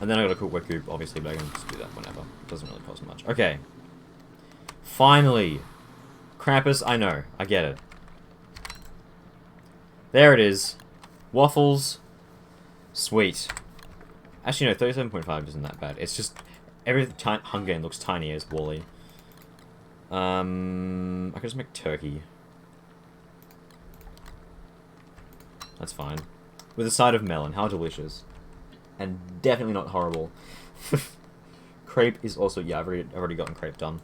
And then I gotta cook wet goop, obviously, but I can just do that whenever. It doesn't really cost much. Okay. Finally! Krampus, I know. I get it. There it is. Waffles. Sweet. Actually, no, 37.5 isn't that bad. It's just... every Hunger Game looks tiny as Wally. I could just make turkey. That's fine. With a side of melon. How delicious. And definitely not horrible. Crepe is also... yeah, I've already gotten crepe done.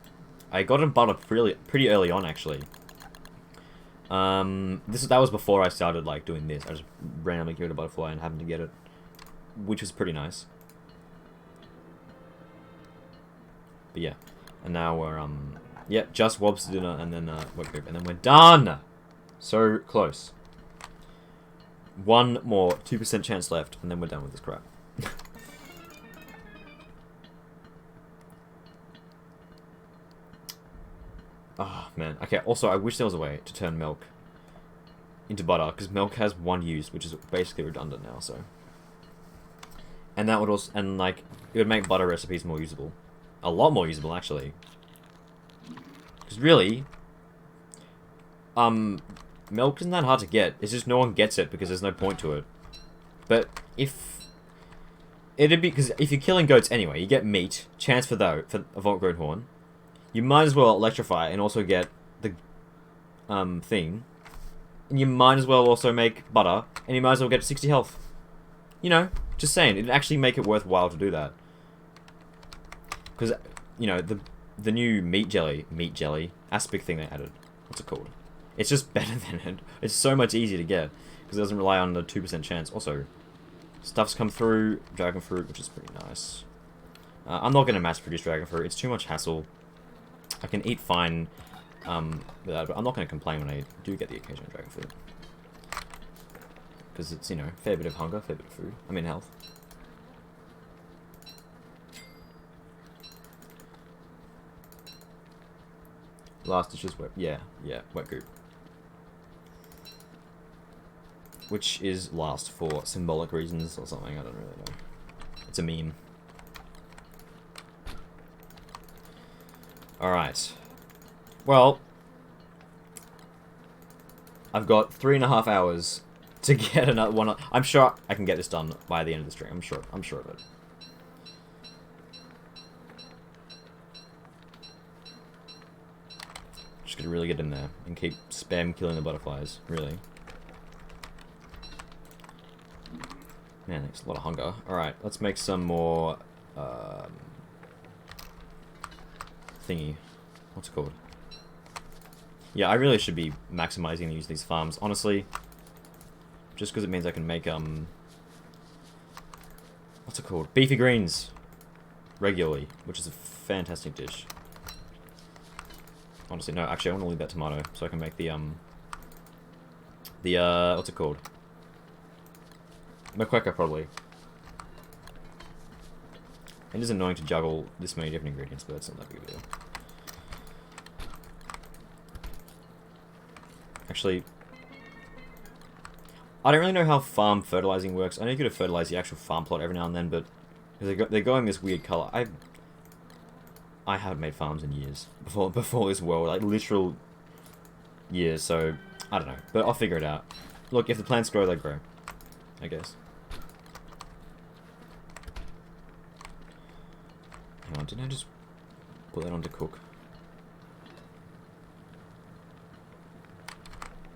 I got in butter pretty early on, actually. That was before I started, like, doing this. I just randomly killed a butterfly and happened to get it. Which was pretty nice. But yeah. And now we're, yeah, just Wobb's dinner and then, wet goop. And then we're done! So close. One more 2% chance left, and then we're done with this crap. Oh, man. Okay, also, I wish there was a way to turn milk into butter, because milk has one use, which is basically redundant now, so... and that would also... and, like, it would make butter recipes more usable. A lot more usable, actually. Because, really... milk isn't that hard to get. It's just no one gets it, because there's no point to it. But, if... it'd be... because if you're killing goats anyway, you get meat, chance for a Voltgrown Horn. You might as well electrify and also get the thing. And you might as well also make butter, and you might as well get 60 health. You know, just saying, it'd actually make it worthwhile to do that. Because, you know, the new meat jelly aspic thing they added. What's it called? It's just better than it. It's so much easier to get, because it doesn't rely on the 2% chance. Also, stuff's come through, dragon fruit, which is pretty nice. I'm not going to mass produce dragon fruit, it's too much hassle. I can eat fine without it, but I'm not going to complain when I do get the occasional dragon fruit. Because it's, you know, fair bit of hunger, fair bit of food. I mean health. Last dish is wet. Yeah, wet goop. Which is last for symbolic reasons or something, I don't really know. It's a meme. Alright. Well, I've got 3.5 hours to get another one. I'm sure I can get this done by the end of the stream. I'm sure of it. Just gonna really get in there and keep spam killing the butterflies, really. Man, there's a lot of hunger. Alright, let's make some more thingy. What's it called? Yeah, I really should be maximizing the use of these farms, honestly. Just because it means I can make, what's it called? Beefy greens! Regularly, which is a fantastic dish. Honestly, no, actually I want to leave that tomato, so I can make the, what's it called? Moqueca, probably. It is annoying to juggle this many different ingredients, but it's not that big of a deal. Actually, I don't really know how farm fertilizing works. I know you could fertilize the actual farm plot every now and then, but they're going this weird color. I haven't made farms in years before this world, like literal years. So I don't know, but I'll figure it out. Look, if the plants grow, they grow, I guess. Hang on, didn't I just put that on to cook?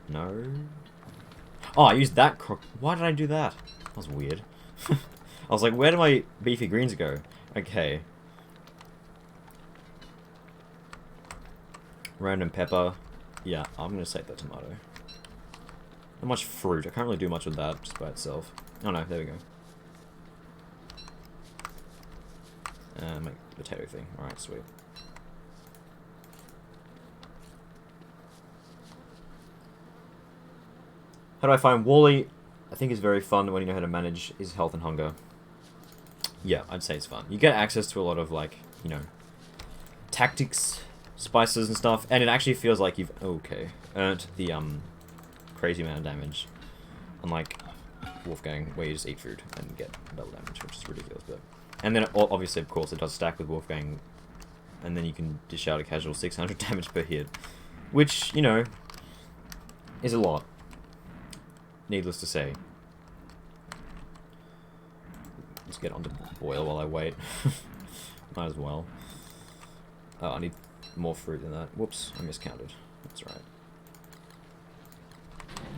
No. Oh, I used that crook. Why did I do that? That was weird. I was like, where do my beefy greens go? Okay. Random pepper. Yeah, I'm gonna save that tomato. Not much fruit. I can't really do much with that just by itself. Oh no, there we go. Make the potato thing. Alright, sweet. How do I find Wally? I think it's very fun when you know how to manage his health and hunger. Yeah, I'd say it's fun. You get access to a lot of, like, you know, tactics, spices and stuff, and it actually feels like you've, earned the, crazy amount of damage. Unlike Wolfgang, where you just eat food and get double damage, which is ridiculous, but... And then, obviously, of course, it does stack with Wolfgang, and then you can dish out a casual 600 damage per hit, which, you know, is a lot. Needless to say. Let's get on to boil while I wait. Might as well. Oh, I need more fruit than that. Whoops, I miscounted. That's right.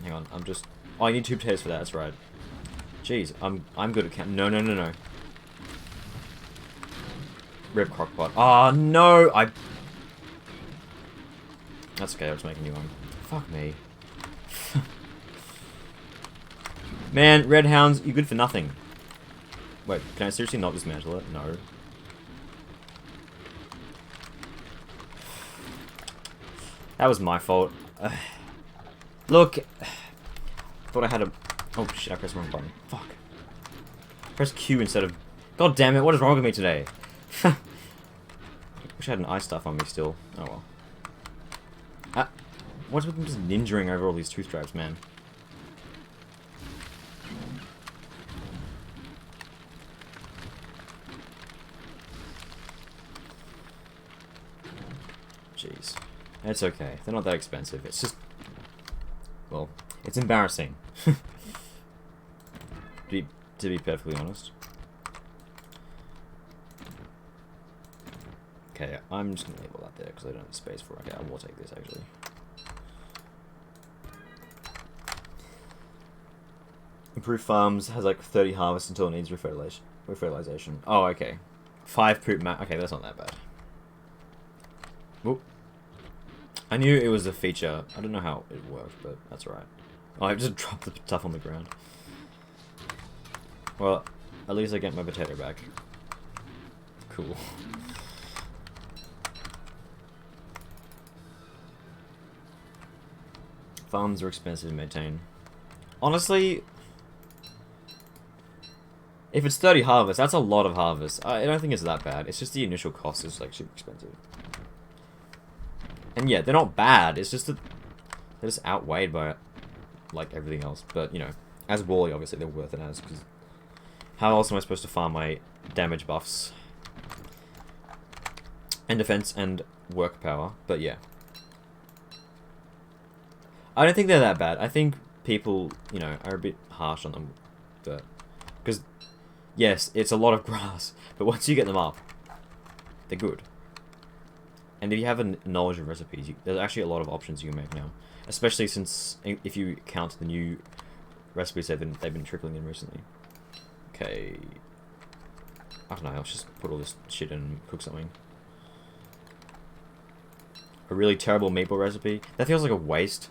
Hang on, I'm just... Oh, I need 2 potatoes for that, that's right. Jeez, I'm good at count... No. Rib crockpot. Oh, no! That's okay, I'll just make a new one. Fuck me. Man, red hounds, you're good for nothing. Wait, can I seriously not dismantle it? No. That was my fault. Look! Thought I had a... Oh shit, I pressed the wrong button. Fuck. Press Q instead of... God damn it, what is wrong with me today? Wish I had an ice stuff on me still. Oh well. What's with them just ninjaing over all these tooth straps, man? Jeez. It's okay. They're not that expensive. It's just... Well, it's embarrassing. to be perfectly honest. Okay, I'm just gonna label that there because I don't have space for it. Okay, I will take this actually. Improved farms has like 30 harvests until it needs refertilization. Oh, okay. 5 poop okay, that's not that bad. Whoop. I knew it was a feature. I don't know how it worked, but that's alright. Oh, I just dropped the stuff on the ground. Well, at least I get my potato back. Cool. Farms are expensive to maintain. Honestly, if it's 30 harvests, that's a lot of harvests. I don't think it's that bad. It's just the initial cost is like super expensive. And yeah, they're not bad. It's just that they're just outweighed by like everything else. But you know, as Wally, obviously they're worth it as, because how else am I supposed to farm my damage buffs and defense and work power? But yeah, I don't think they're that bad. I think people, you know, are a bit harsh on them, but because yes, it's a lot of grass, but once you get them up, they're good. And if you have a knowledge of recipes, there's actually a lot of options you can make now. Especially since, if you count the new recipes they've been trickling in recently. Okay. I don't know, I'll just put all this shit in and cook something. A really terrible meatball recipe? That feels like a waste.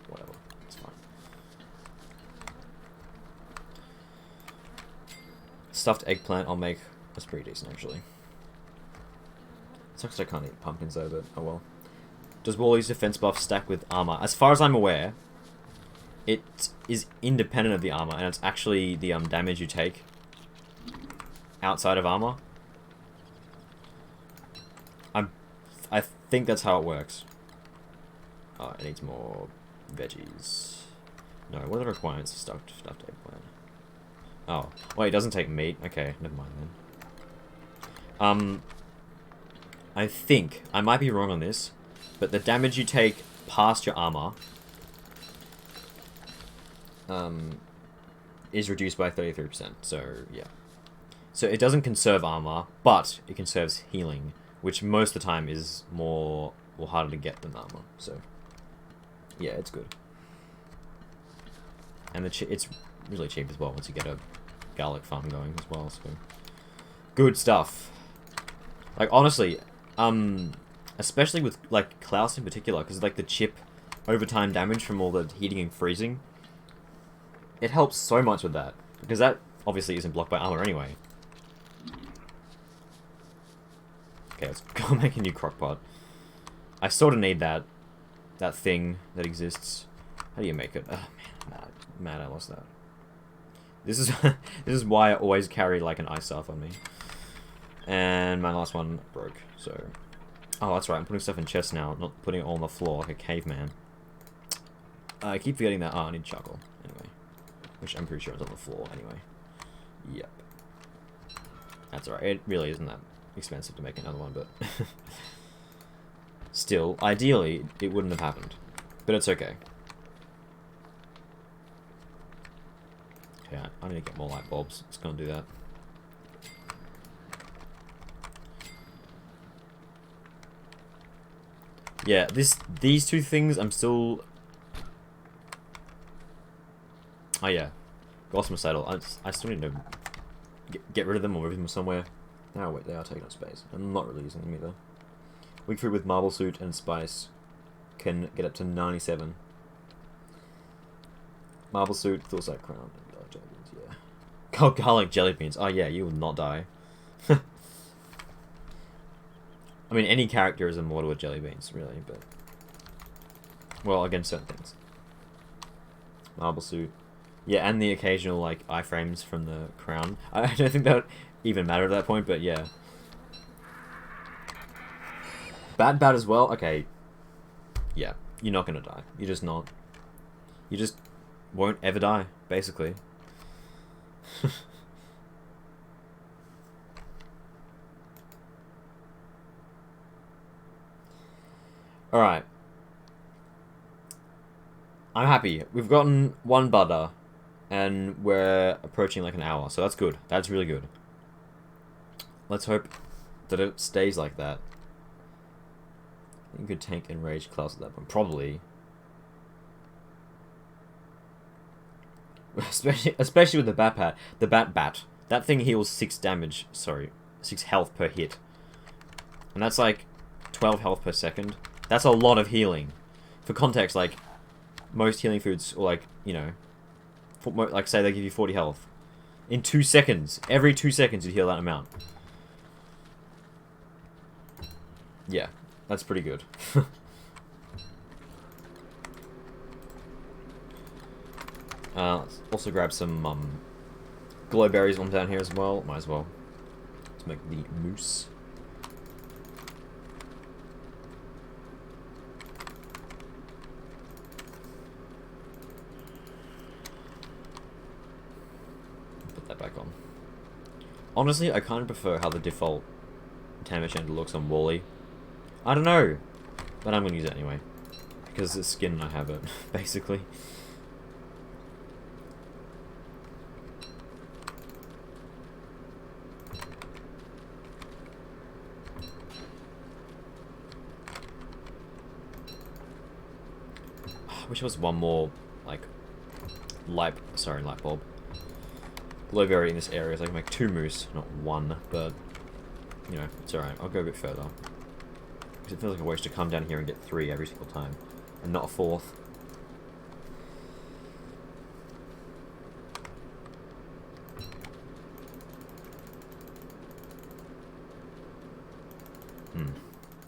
Whatever, it's fine. Stuffed eggplant I'll make. That's pretty decent, actually. Sucks I can't eat pumpkins though, but oh well. Does Wally's defense buff stack with armor? As far as I'm aware, it is independent of the armor, and it's actually the damage you take outside of armor. I think that's how it works. Oh, it needs more veggies. No, what are the requirements of stuffed eggplant? Oh, wait, it doesn't take meat. Okay, never mind then. I think, I might be wrong on this, but the damage you take past your armor is reduced by 33%, so yeah. So it doesn't conserve armor, but it conserves healing, which most of the time is more, or harder to get than armor, so yeah, it's good. And it's really cheap as well once you get a garlic farm going as well, so good stuff. Like, honestly, especially with, like, Klaus in particular, because, like, the chip overtime damage from all the heating and freezing, it helps so much with that, because that obviously isn't blocked by armor anyway. Okay, let's go make a new crockpot. I sort of need that that thing that exists. How do you make it? Oh man, mad I lost that. This is this is why I always carry like an ice staff on me. And my last one broke. So, oh that's right. I'm putting stuff in chests now, not putting it all on the floor like a caveman. I keep forgetting that. Oh, I need charcoal anyway, which I'm pretty sure is on the floor anyway. Yep. That's alright. It really isn't that expensive to make another one, but still, ideally, it wouldn't have happened. But it's okay. Okay, I need to get more light bulbs. Just gonna do that. Yeah, these two things I'm still... Oh yeah, Gossamer Saddle. I still need to get rid of them or move them somewhere. Oh wait, they are taking up space. I'm not really using them either. Weak fruit with marble suit and spice can get up to 97. Marble suit, Thorsight crown, and garlic jelly beans, yeah. Oh, garlic jelly beans. Oh yeah, you will not die. I mean, any character is immortal with jelly beans, really, but... Well, against certain things. Marble suit. Yeah, and the occasional, like, iframes from the crown. I don't think that would even matter at that point, but yeah. Bat as well? Okay. Yeah, you're not gonna die. You're just not. You just won't ever die, basically. Alright. I'm happy. We've gotten one butter, and we're approaching like an hour, so that's good. That's really good. Let's hope that it stays like that. You could tank and rage class at that point. Probably. Especially with the bat. The bat. That thing heals 6 damage. Sorry. 6 health per hit. And that's like 12 health per second. That's a lot of healing. For context, like, most healing foods, or like, you know, like say they give you 40 health. In 2 seconds. Every 2 seconds you heal that amount. Yeah. That's pretty good. Let's also grab some glow berries on down here as well. Might as well. Let's make the mousse. Put that back on. Honestly, I kind of prefer how the default Tamashanda looks on Wally. I don't know, but I'm going to use it anyway, because the skin I have it, basically. I wish there was one more, like, light bulb. Glowberry in this area, so I can make 2 moose, not 1, but, you know, it's alright, I'll go a bit further. It feels like a waste to come down here and get 3 every single time, and not a 4th.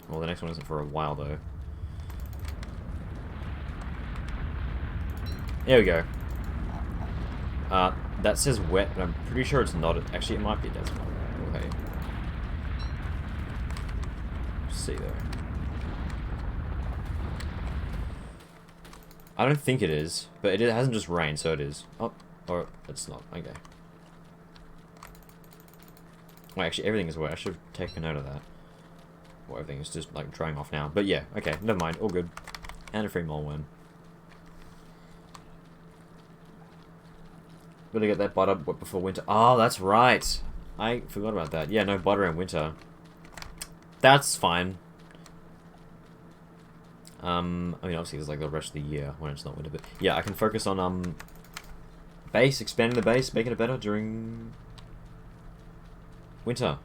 Well, the next one isn't for a while, though. There we go. That says wet, but I'm pretty sure it's not. Actually, it might be a desert. Okay. See there. I don't think it is, but it hasn't just rained, so it is. Oh, or it's not. Okay. Well, actually, everything is wet. I should have taken note of that. Well, everything is just like drying off now. But yeah, okay, never mind. All good. And a free mole worm. Gotta get that butter before winter. Oh, that's right. I forgot about that. Yeah, no butter in winter. That's fine. I mean, obviously, there's like the rest of the year when it's not winter, but yeah, I can focus on base, expanding the base, making it better during winter.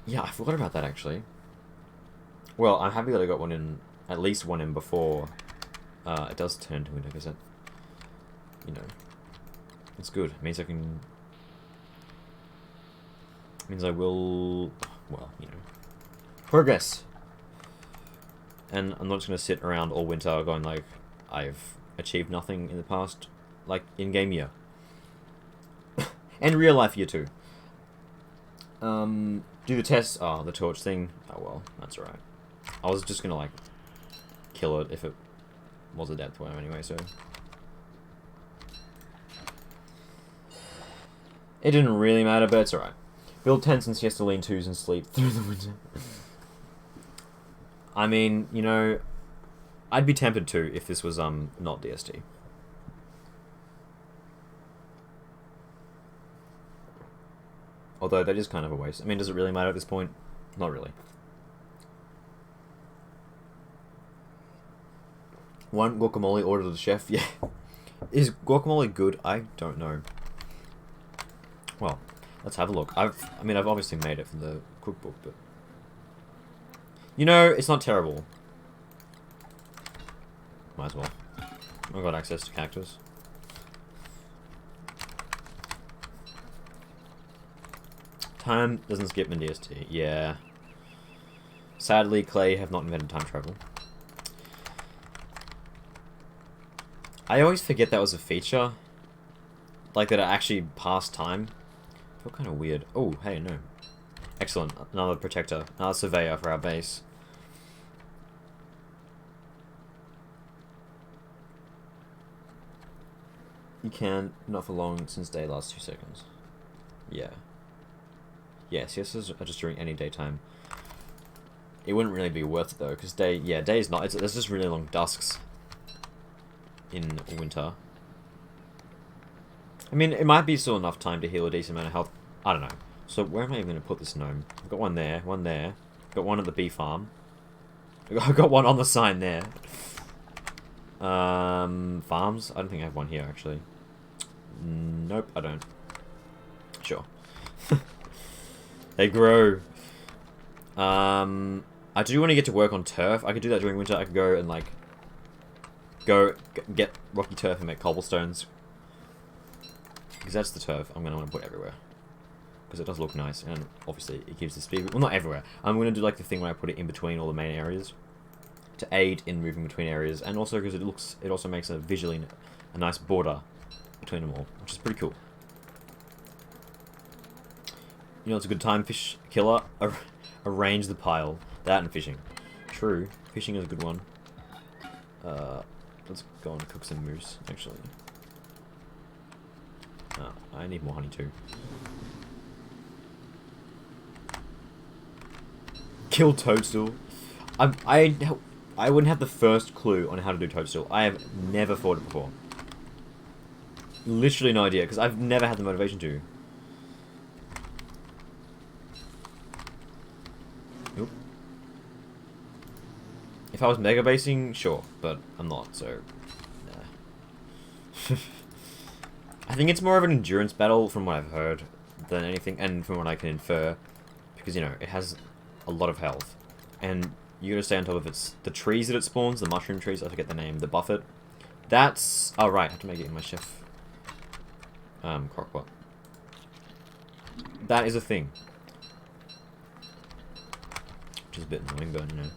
Yeah, I forgot about that actually. Well, I'm happy that I got one in, at least one in before it does turn to winter, because that, you know, it's good. It means I can. It means I will. Well, you know, Progress. And I'm not just going to sit around all winter going like, I've achieved nothing in the past, like, in-game year. And real life year too. Do the test. Oh, the torch thing. Oh well, that's alright. I was just going to, like, kill it if it was a depth worm anyway, so... It didn't really matter, but it's alright. Build tents and siesta lean twos and sleep through the winter. I mean, you know, I'd be tempted to if this was not DST. Although that is kind of a waste. I mean, does it really matter at this point? Not really. One guacamole order to the chef. Yeah. Is guacamole good? I don't know. Well, let's have a look. I've obviously made it from the cookbook, but... You know, it's not terrible. Might as well. I've got access to cactus. Time doesn't skip in DST. Yeah. Sadly, Clay have not invented time travel. I always forget that was a feature. Like, that it actually passed time. I feel kind of weird. Oh, hey, no. Excellent. Another protector. Another surveyor for our base. You can, not for long, since day lasts 2 seconds. Yeah. Yeah, siestas are just during any daytime. It wouldn't really be worth it though, because day is not. There's just really long dusks in winter. I mean, it might be still enough time to heal a decent amount of health. I don't know. So where am I even going to put this gnome? I've got one there, one there. Got one at the bee farm. I've got one on the sign there. Farms? I don't think I have one here, actually. Nope, I don't. Sure. They grow. I do want to get to work on turf. I could do that during winter. I could go and, like, get rocky turf and make cobblestones. Because that's the turf I'm going to want to put everywhere. Because it does look nice, and obviously it gives the speed. Well, not everywhere. I'm going to do, like, the thing where I put it in between all the main areas. To aid in moving between areas, and also because it also makes a visually a nice border between them all, which is pretty cool. You know, it's a good time, fish killer. Arrange the pile. That and fishing. True, fishing is a good one. Let's go and cook some moose. Actually, I need more honey too. Kill toadstool. I wouldn't have the first clue on how to do toadstool. I have never fought it before. Literally no idea, because I've never had the motivation to. Nope. If I was mega basing, sure, but I'm not, so... Nah. I think it's more of an endurance battle from what I've heard than anything, and from what I can infer. Because, you know, it has a lot of health. And... you gotta stay on top of the trees that it spawns, the mushroom trees, I forget the name, the buffet. That's... oh, right, I have to make it in my chef... crockpot. That is a thing. Which is a bit annoying, but, you know.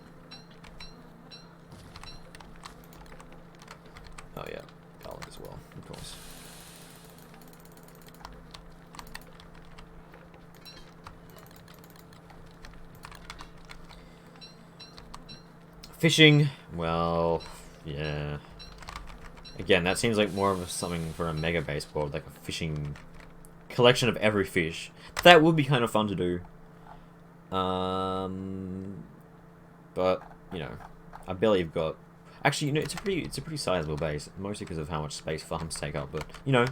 Oh, yeah. Garlic as well, of course. Fishing, well, yeah. Again, that seems like more of something for a mega base board, like a fishing collection of every fish. That would be kind of fun to do. But you know, I barely have got. Actually, you know, it's a pretty sizable base, mostly because of how much space farms take up. But you know,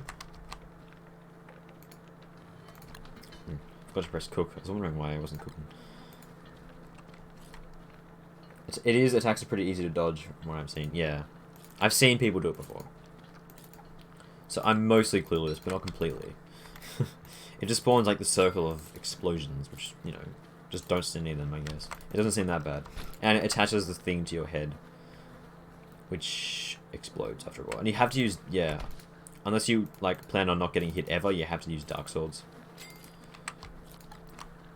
forgot to press cook. I was wondering why I wasn't cooking. Attacks are pretty easy to dodge from what I've seen. Yeah. I've seen people do it before. So I'm mostly clueless, but not completely. It just spawns like the circle of explosions, which, you know, just don't stand near them, I guess. It doesn't seem that bad. And it attaches the thing to your head, which explodes after a while. And you have to use, yeah, unless you, like, plan on not getting hit ever, you have to use dark swords.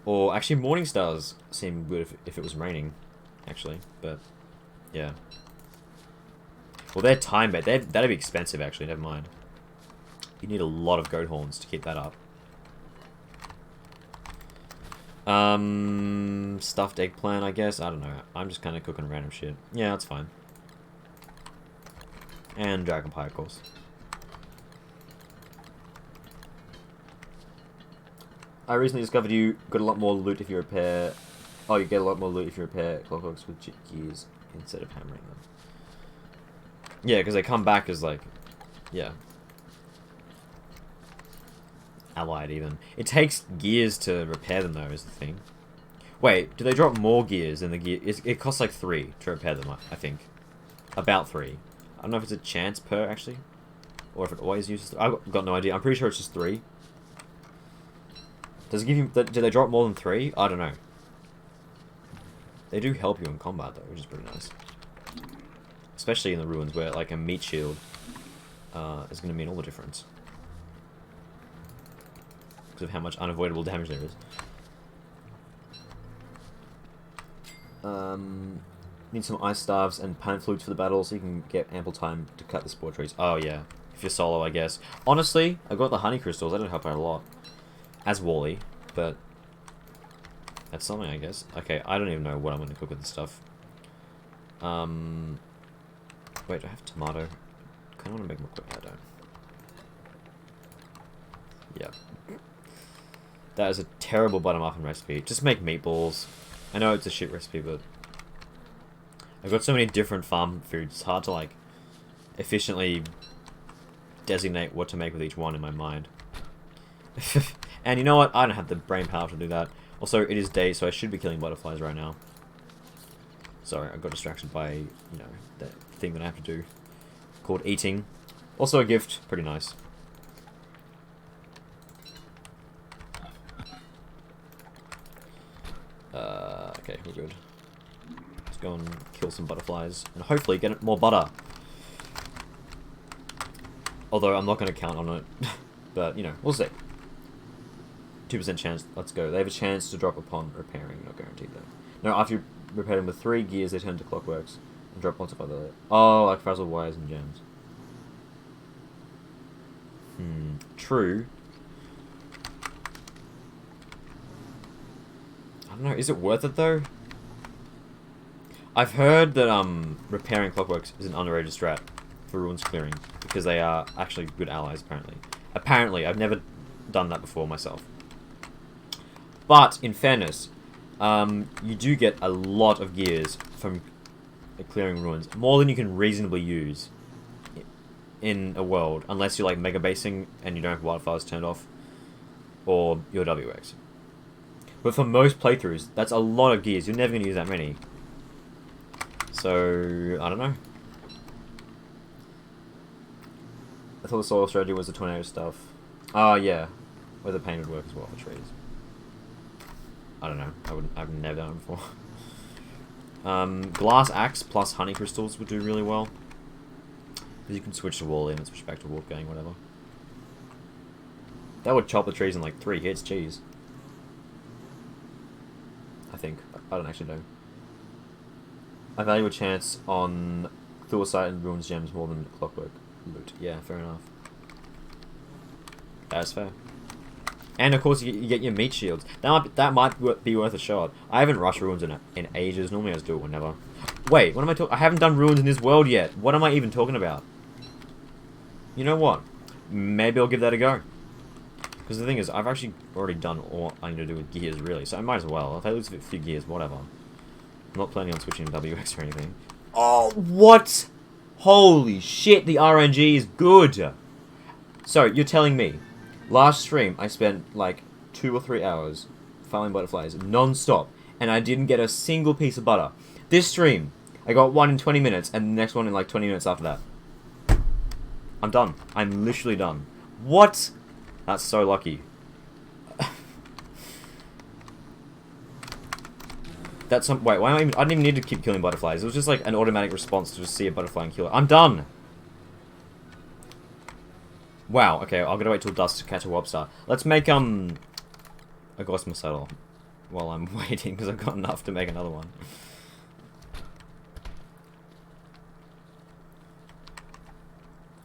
Or actually, morning stars seem good if it was raining, actually. But yeah. Well, they're time-based. That'd be expensive, actually. Never mind. You need a lot of goat horns to keep that up. Stuffed eggplant, I guess. I don't know. I'm just kind of cooking random shit. Yeah, that's fine. And dragon pie, of course. I recently discovered you got a lot more loot if you repair... Oh, you get a lot more loot if you repair clockworks with gears instead of hammering them. Yeah, because they come back as, like... Yeah. Allied, even. It takes gears to repair them, though, is the thing. Wait, do they drop more gears than the gear... It costs, like, 3 to repair them, I think. About 3. I don't know if it's a chance per, actually. Or if it always uses... I've got no idea. I'm pretty sure it's just 3. Does it give you... Do they drop more than 3? I don't know. They do help you in combat, though, which is pretty nice. Especially in the ruins, where, like, a meat shield is going to mean all the difference. Because of how much unavoidable damage there is. Need some ice staves and plant flutes for the battle, so you can get ample time to cut the spore trees. Oh, yeah. If you're solo, I guess. Honestly, I got the honey crystals. That didn't help out a lot. As Wally, but that's something, I guess. Okay, I don't even know what I'm going to cook with this stuff. Wait, do I have tomato? I kind of want to make more quick. I don't. Yeah. That is a terrible bottom muffin recipe. Just make meatballs. I know it's a shit recipe, but I've got so many different farm foods. It's hard to, like, efficiently designate what to make with each one in my mind. And you know what? I don't have the brain power to do that. Also, it is day, so I should be killing butterflies right now. Sorry, I got distracted by, you know, that thing that I have to do. Called eating. Also a gift. Pretty nice. Okay, we're good. Let's go and kill some butterflies. And hopefully get more butter. Although, I'm not going to count on it. But, you know, we'll see. 2% chance. Let's go. They have a chance to drop upon repairing. Not guaranteed, though. No, after you repair them with 3 gears, they turn to clockworks. And drop lots of other... Oh, like frazzled wires and gems. True. I don't know, is it worth it, though? I've heard that, repairing clockworks is an underrated strat for ruins clearing. Because they are actually good allies, apparently. Apparently, I've never done that before myself. But, in fairness, you do get a lot of gears from clearing ruins. More than you can reasonably use in a world. Unless you're, like, mega basing and you don't have wildfires turned off. Or your WX. But for most playthroughs, that's a lot of gears. You're never going to use that many. So, I don't know. I thought the soil strategy was the tornado stuff. Oh, yeah. Where the paint would work as well for trees. I don't know. I've never done it before. Glass axe plus honey crystals would do really well. Because you can switch to wall in and switch back to wolf gang, whatever. That would chop the trees in like 3 hits, jeez. I think. I don't actually know. I value a chance on Thursite and Ruins gems more than clockwork loot. Yeah, fair enough. That's fair. And of course, you get your meat shields. That might be worth a shot. I haven't rushed ruins in ages. Normally, I just do it whenever. Wait, what am I talking? I haven't done ruins in this world yet. What am I even talking about? You know what? Maybe I'll give that a go. Because the thing is, I've actually already done all I need to do with gears, really. So I might as well. If I lose a few gears, whatever. I'm not planning on switching to WX or anything. Oh, what? Holy shit, the RNG is good. So, you're telling me, last stream, I spent like 2 or 3 hours farming butterflies non-stop, and I didn't get a single piece of butter. This stream, I got one in 20 minutes, and the next one in like 20 minutes after that. I'm done. I'm literally done. What? That's so lucky. That's some... Wait, why am I even... I didn't even need to keep killing butterflies. It was just like an automatic response to just see a butterfly and kill it. I'm done! Wow, okay, I'll gotta wait till dusk to catch a lobster. Let's make, a gossamer saddle. while I'm waiting, because I've got enough to make another one.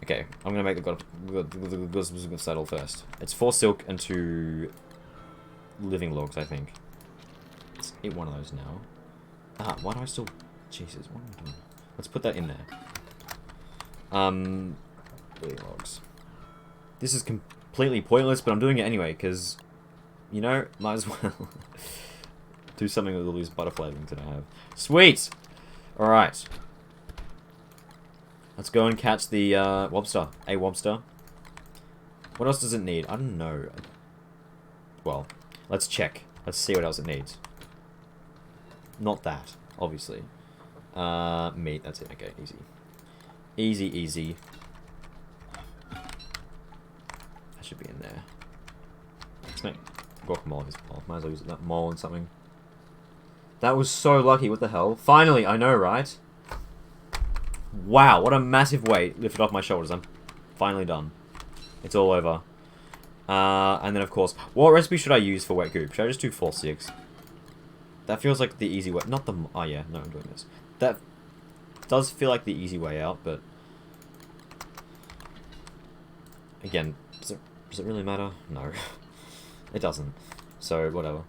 Okay, I'm gonna make the saddle first. It's 4 silk and 2 living logs, I think. Let's eat one of those now. Ah, why do I still... Jesus, what am I doing? Let's put that in there. Living logs. This is completely pointless, but I'm doing it anyway, because, you know, might as well do something with all these butterfly wings that I have. Sweet! Alright. Let's go and catch the lobster. A lobster. What else does it need? I don't know. Well, let's check. Let's see what else it needs. Not that, obviously. Meat, that's it. Okay, easy. Easy, easy. That should be in there. Let's make guacamole as well. Might as well use that mole and something. That was so lucky, what the hell? Finally, I know, right? Wow, what a massive weight lifted off my shoulders. I'm finally done. It's all over. And then, of course, what recipe should I use for wet goop? Should I just do 4-6? That feels like the easy way. Not the... Oh, yeah. No, I'm doing this. That does feel like the easy way out, but... Again, does it really matter? No. It doesn't. So, whatever.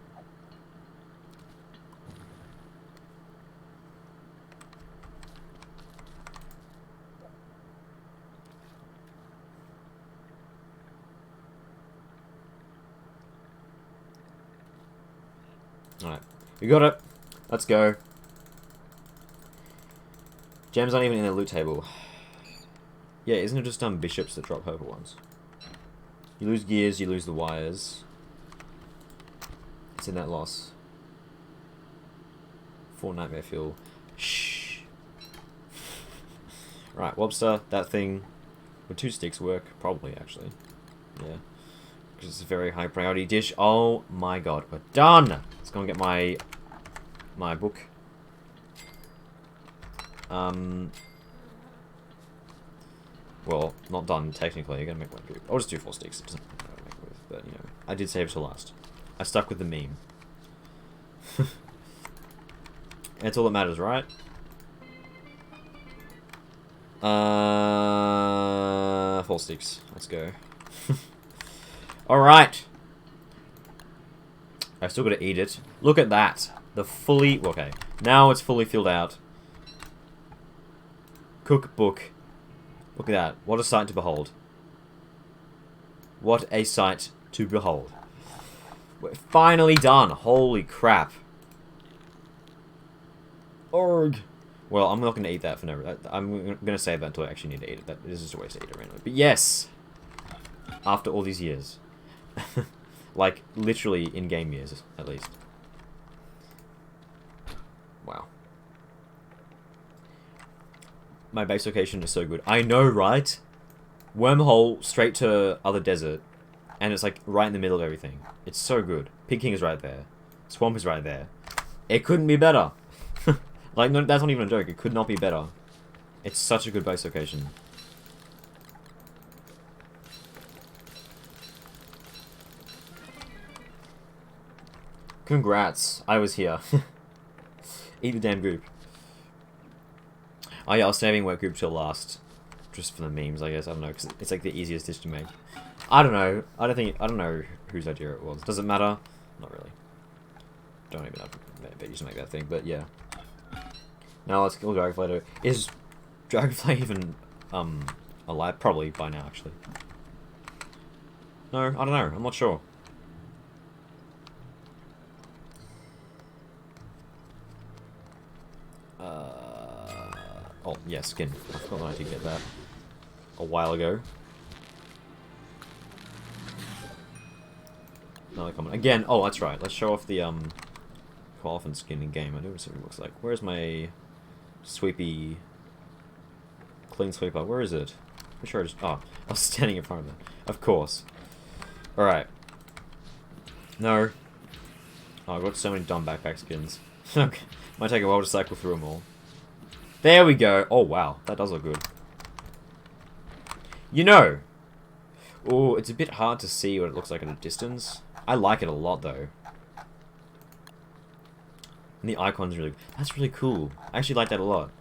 Alright. We got it. Let's go. Gems aren't even in the loot table. Yeah, isn't it just bishops that drop purple ones? You lose gears, you lose the wires. It's in that loss. 4 nightmare fuel. Shh. Right, lobster, that thing. Would 2 sticks work? Probably, actually. Yeah. Because it's a very high priority dish. Oh my god, we're done! Let's go and get my book. Well, not done technically. You're gonna make one group. I'll just do 4 sticks. It doesn't matter what I make it with, but you know, I did save it to last. I stuck with the meme. That's all that matters, right? 4 sticks. Let's go. Alright. I've still got to eat it. Look at that. The fully... Okay. Now it's fully filled out. Cookbook. Look at that. What a sight to behold. What a sight to behold. We're finally done. Holy crap. Org. Well, I'm not going to eat that for no... I'm going to save that until I actually need to eat it. That is just a waste to eat it randomly. But yes! After all these years. Like, literally in-game years, at least. Wow. My base location is so good. I know, right? Wormhole straight to other desert. And it's like right in the middle of everything. It's so good. Pig King is right there. Swamp is right there. It couldn't be better. Like, no, that's not even a joke. It could not be better. It's such a good base location. Congrats. I was here. Eat the damn goop. Oh yeah, I was saving wet goop till last. Just for the memes, I guess. I don't know, because it's like the easiest dish to make. I don't know. I don't know whose idea it was. Does it matter? Not really. Don't even know if I used to make that thing, but yeah. Now let's kill Dragonfly. Is Dragonfly even alive? Probably by now, actually. No, I don't know. I'm not sure. Oh, yeah, skin. I forgot I did get that a while ago. Another comment. Again, oh, that's right. Let's show off the, Koalefant skin in game. I know what it looks like. Where's my sweepy... Clean sweeper? Where is it? I'm sure I just... Oh, I was standing in front of it. Of course. Alright. No. Oh, I've got so many dumb backpack skins. Okay. Might take a while to cycle through them all. There we go. Oh, wow. That does look good. You know. Oh, it's a bit hard to see what it looks like at a distance. I like it a lot, though. And the icon's really... That's really cool. I actually like that a lot.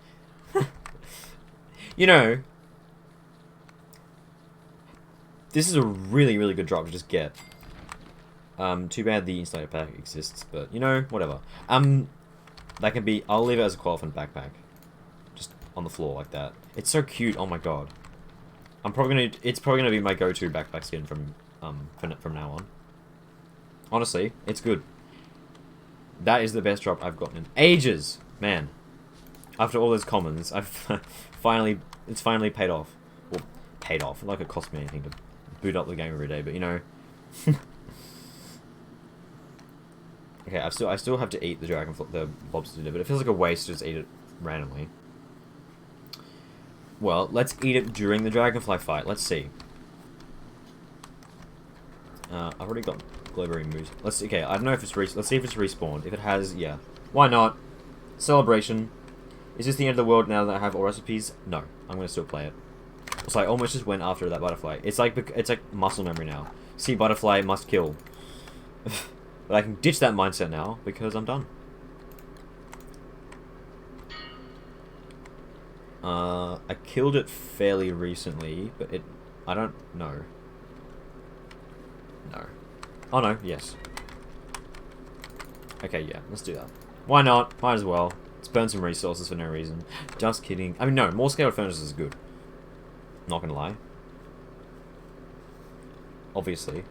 You know... This is a really, really good drop to just get. Too bad the insulator pack exists, but, you know, whatever. That can be... I'll leave it as a qualified backpack. Just on the floor like that. It's so cute, oh my god. I'm probably gonna... It's probably gonna be my go-to backpack skin from now on. Honestly, it's good. That is the best drop I've gotten in ages! Man. After all those commons, I've finally... It's finally paid off. Well, paid off. Not like it cost me anything to boot up the game every day, but you know... Okay, I still have to eat the lobster dinner, but it feels like a waste to just eat it randomly. Well, let's eat it during the dragonfly fight. Let's see. I've already got glowberry mousse. Let's see. Okay, I don't know if it's let's see if it's respawned. If it has, yeah. Why not? Celebration. Is this the end of the world now that I have all recipes? No, I'm gonna still play it. So I almost just went after that butterfly. It's like muscle memory now. See butterfly, must kill. But I can ditch that mindset now because I'm done. I killed it fairly recently, but I don't know. No. Oh no, yes. Okay, yeah, let's do that. Why not? Might as well. Let's burn some resources for no reason. Just kidding. I mean, no, more scaled furnaces is good. Not gonna lie. Obviously.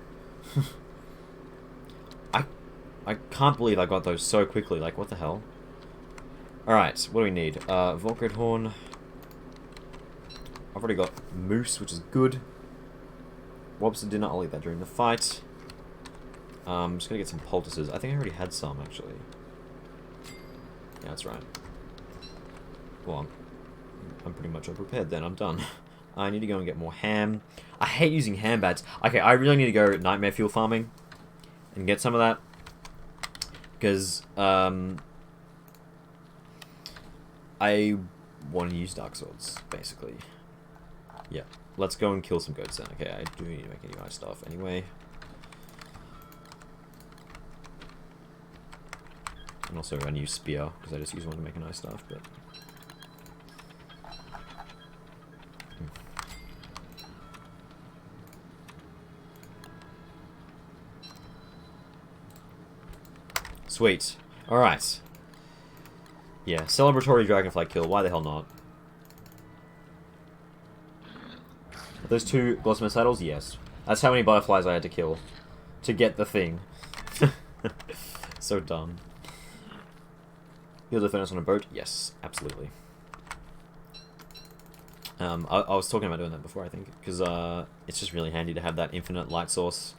I can't believe I got those so quickly. Like, what the hell? Alright, what do we need? Volkred horn. I've already got moose, which is good. Lobster dinner, I'll eat that during the fight. I'm just gonna get some poultices. I think I already had some, actually. Yeah, that's right. Well, I'm pretty much all prepared then. I'm done. I need to go and get more ham. I hate using ham bats. Okay, I really need to go nightmare fuel farming and get some of that. Because, I want to use dark swords, basically. Yeah, let's go and kill some goats then. Okay, I do need to make any nice stuff anyway. And also a new spear, because I just use one to make a nice stuff, but... Sweet. Alright. Yeah, celebratory dragonfly kill. Why the hell not? Are those 2 blossom saddles? Yes. That's how many butterflies I had to kill to get the thing. So dumb. Build a furnace on a boat? Yes, absolutely. I was talking about doing that before, I think, because it's just really handy to have that infinite light source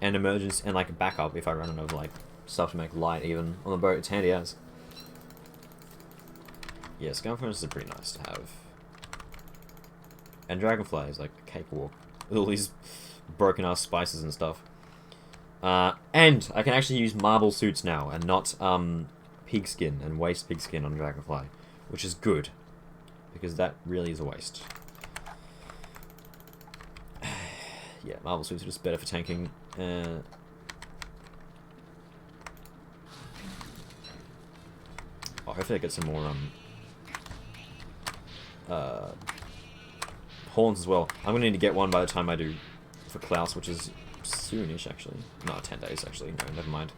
and emergence and like a backup if I run out of like stuff to make light even on the boat. It's handy as. Yeah, scum furnaces are pretty nice to have. And dragonfly is like a cakewalk with all these broken ass spices and stuff. And I can actually use marble suits now and not pigskin and waste pigskin on dragonfly, which is good because that really is a waste. Yeah, marble suits are just better for tanking. Oh, hopefully I get some more horns as well. I'm gonna need to get one by the time I do for Klaus, which is soonish actually. No, 10 days actually. No, never mind.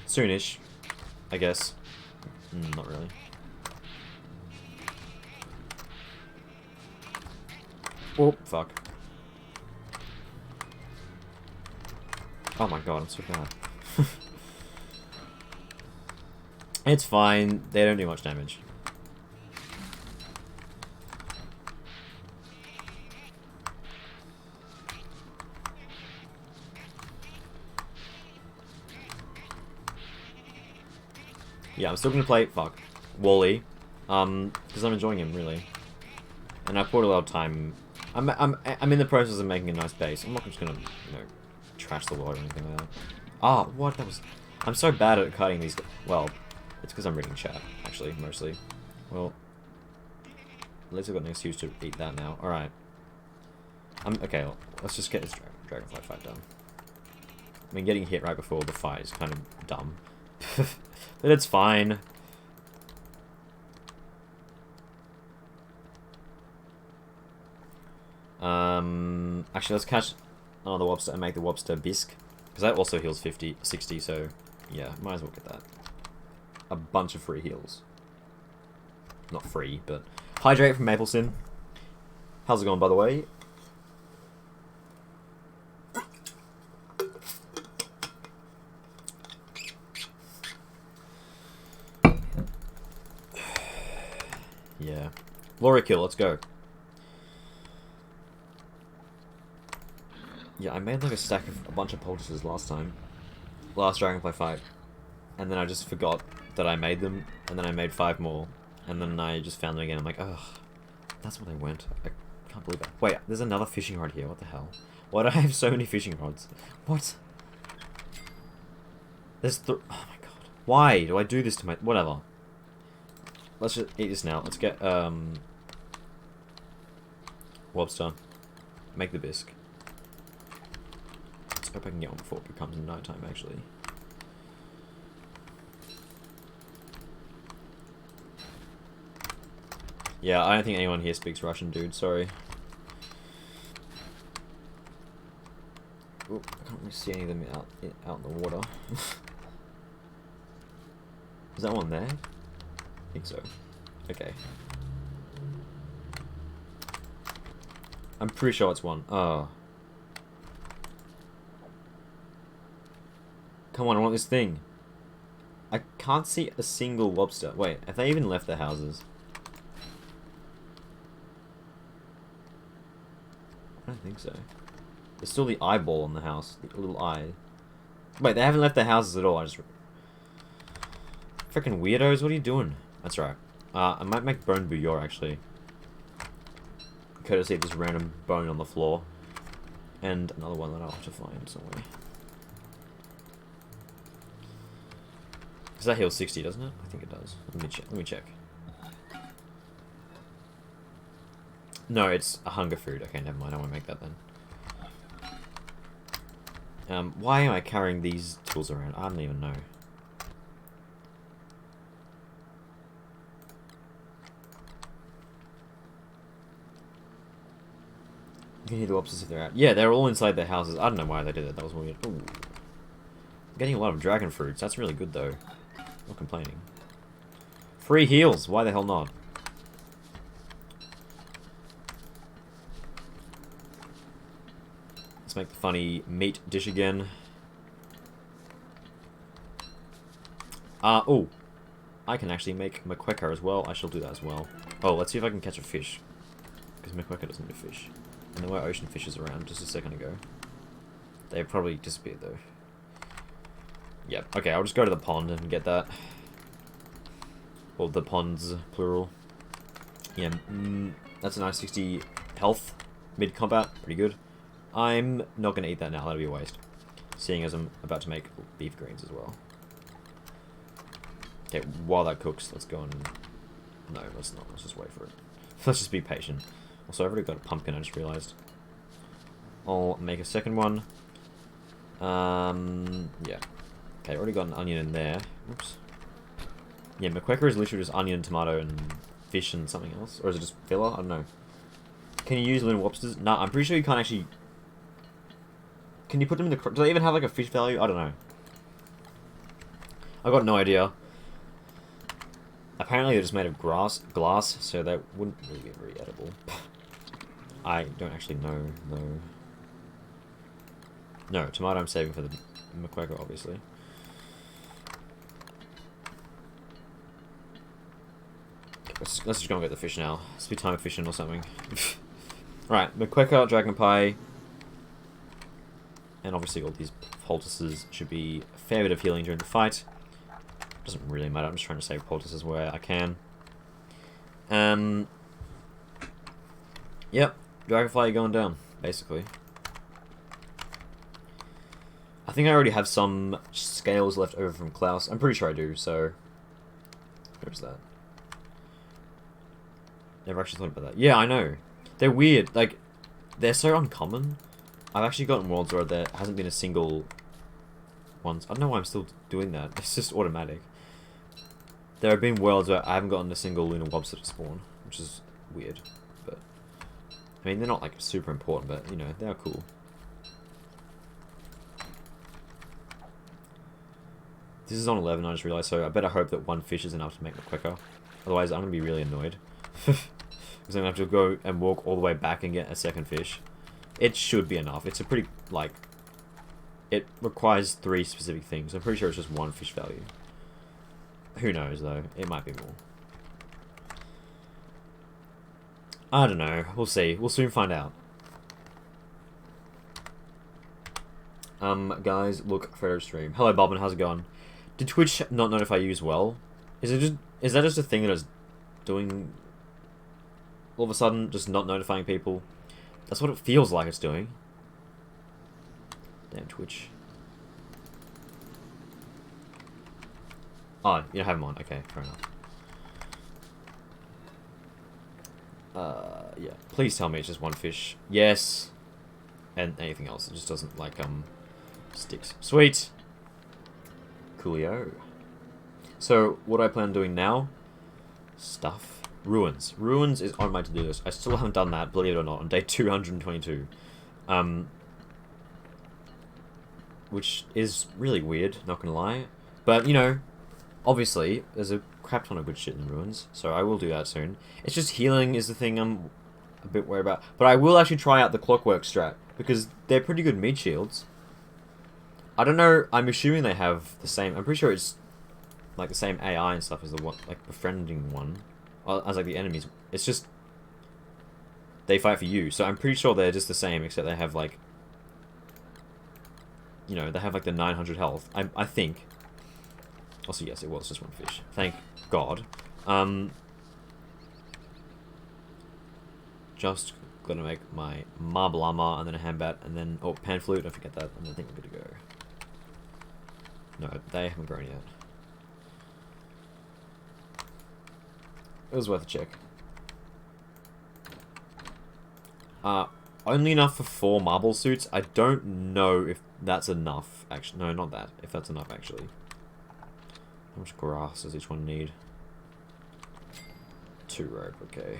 Soonish, I guess. Not really. Oh, fuck. Oh my god, I'm so bad. It's fine, they don't do much damage. Yeah, I'm still gonna play, Wally, because I'm enjoying him, really. And I put a lot of time... I'm in the process of making a nice base. I'm not just gonna, you know, trash the world or anything like that. Ah, what? That was... I'm so bad at cutting these... Well, it's because I'm reading chat, actually, mostly. Well, at least I've got an excuse to eat that now. Alright. Okay, well, let's just get this dragonfly fight done. I mean, getting hit right before the fight is kind of dumb. But it's fine. Actually, let's catch another Wobster and make the Wobster Bisque. Because that also heals 60, so yeah, might as well get that. A bunch of free heals. Not free, but... Hydrate from Mapleson. How's it going, by the way? Yeah. Glory kill, let's go. Yeah, I made like a stack of a bunch of poultices last time. Last Dragonfly fight. And then I just forgot that I made them. And then I made 5 more. And then I just found them again. I'm like, ugh. That's where they went. I can't believe that. Wait, there's another fishing rod here. What the hell? Why do I have so many fishing rods? What? There's oh my god. Why do I do this to my... Whatever. Let's just eat this now. Let's get, Lobster. Make the bisque. Let's hope I can get one before it becomes nighttime, actually. Yeah, I don't think anyone here speaks Russian, dude. Sorry. Ooh, I can't really see any of them out in the water. Is that one there? I think so. Okay. I'm pretty sure it's one. Oh. Come on, I want this thing. I can't see a single lobster. Wait, have they even left their houses? I don't think so. There's still the eyeball on the house. The little eye. Wait, they haven't left their houses at all. I just... Freaking weirdos, what are you doing? That's right. I might make bone bouillon, actually. Courtesy of this random bone on the floor. And another one that I'll have to find somewhere. Because that heals 60, doesn't it? I think it does. Let me check. No, it's a hunger food. Okay, never mind. I won't make that then. Why am I carrying these tools around? I don't even know. You can hear the lobsters if they're out. Yeah, they're all inside their houses. I don't know why they did that. That was weird. Ooh. I'm getting a lot of dragon fruits. That's really good, though. Not complaining. Free heals. Why the hell not? Let's make the funny meat dish again. Oh. I can actually make Maqueka as well. I shall do that as well. Oh, let's see if I can catch a fish. Because Maqueka doesn't do fish. And there were ocean fishes around just a second ago. They've probably disappeared though. Yep. Okay, I'll just go to the pond and get that. Or the ponds, plural. Yeah, that's a nice 60 health mid-combat. Pretty good. I'm not going to eat that now. That'll be a waste. Seeing as I'm about to make beef greens as well. Okay, while that cooks, let's go and... No, let's not. Let's just wait for it. Let's just be patient. Also, I've already got a pumpkin, I just realised. I'll make a second one. Yeah. Okay, already got an onion in there. Oops. Yeah, Maqueka is literally just onion, tomato, and fish and something else. Or is it just filler? I don't know. Can you use little lobsters? No, I'm pretty sure you can't actually... Can you put them in the... Do they even have like a fish value? I don't know. I've got no idea. Apparently they're just made of glass, so they wouldn't really be very edible. I don't actually know, though. No, tomato I'm saving for the Maqueka, obviously. Let's just go and get the fish now. It's be time of fishing or something. Right, Maqueka, Dragon Pie. And obviously all these poultices should be a fair bit of healing during the fight. Doesn't really matter, I'm just trying to save poultices where I can. Yep, Dragonfly going down, basically. I think I already have some scales left over from Klaus. I'm pretty sure I do, so... Where's that? Never actually thought about that. Yeah, I know. They're weird, like, they're so uncommon. I've actually gotten worlds where there hasn't been a single ones. I don't know why I'm still doing that. It's just automatic. There have been worlds where I haven't gotten a single lunar lobster to spawn, which is weird. But I mean, they're not like super important, but you know, they are cool. This is on 11, I just realized, so I better hope that one fish is enough to make it quicker. Otherwise, I'm going to be really annoyed. Because I'm going to have to go and walk all the way back and get a second fish. It should be enough. It's a pretty, like... It requires 3 specific things. I'm pretty sure it's just 1 fish value. Who knows, though? It might be more. I don't know. We'll see. We'll soon find out. Guys, look, Freddo stream. Hello, Bobbin. How's it going? Did Twitch not notify you as well? Is that just a thing that is doing all of a sudden, just not notifying people? That's what it feels like it's doing. Damn Twitch. Oh, you don't have them on. Okay, fair enough. Yeah. Please tell me it's just 1 fish. Yes. And anything else. It just doesn't, like, sticks. Sweet! Coolio. So, what do I plan on doing now? Stuff. Ruins. Ruins is on my to-do list. I still haven't done that, believe it or not, on day 222. Which is really weird, not gonna lie. But, you know, obviously, there's a crap ton of good shit in the ruins, so I will do that soon. It's just healing is the thing I'm a bit worried about. But I will actually try out the clockwork strat, because they're pretty good meat shields. I don't know, I'm assuming they have the same, I'm pretty sure it's like the same AI and stuff as the one, like befriending one. As like the enemies. It's just, they fight for you, so I'm pretty sure they're just the same, except they have like, you know, they have like the 900 health, I think. Also, yes, it was just 1 fish. Thank God. Just gonna make my marble armor, and then a handbat, and then, oh, pan flute, don't forget that, and I think we're good to go. No, they haven't grown yet. It was worth a check. Only enough for 4 marble suits. I don't know if that's enough, actually. No, not that. If that's enough, actually. How much grass does each one need? 2 rope, okay.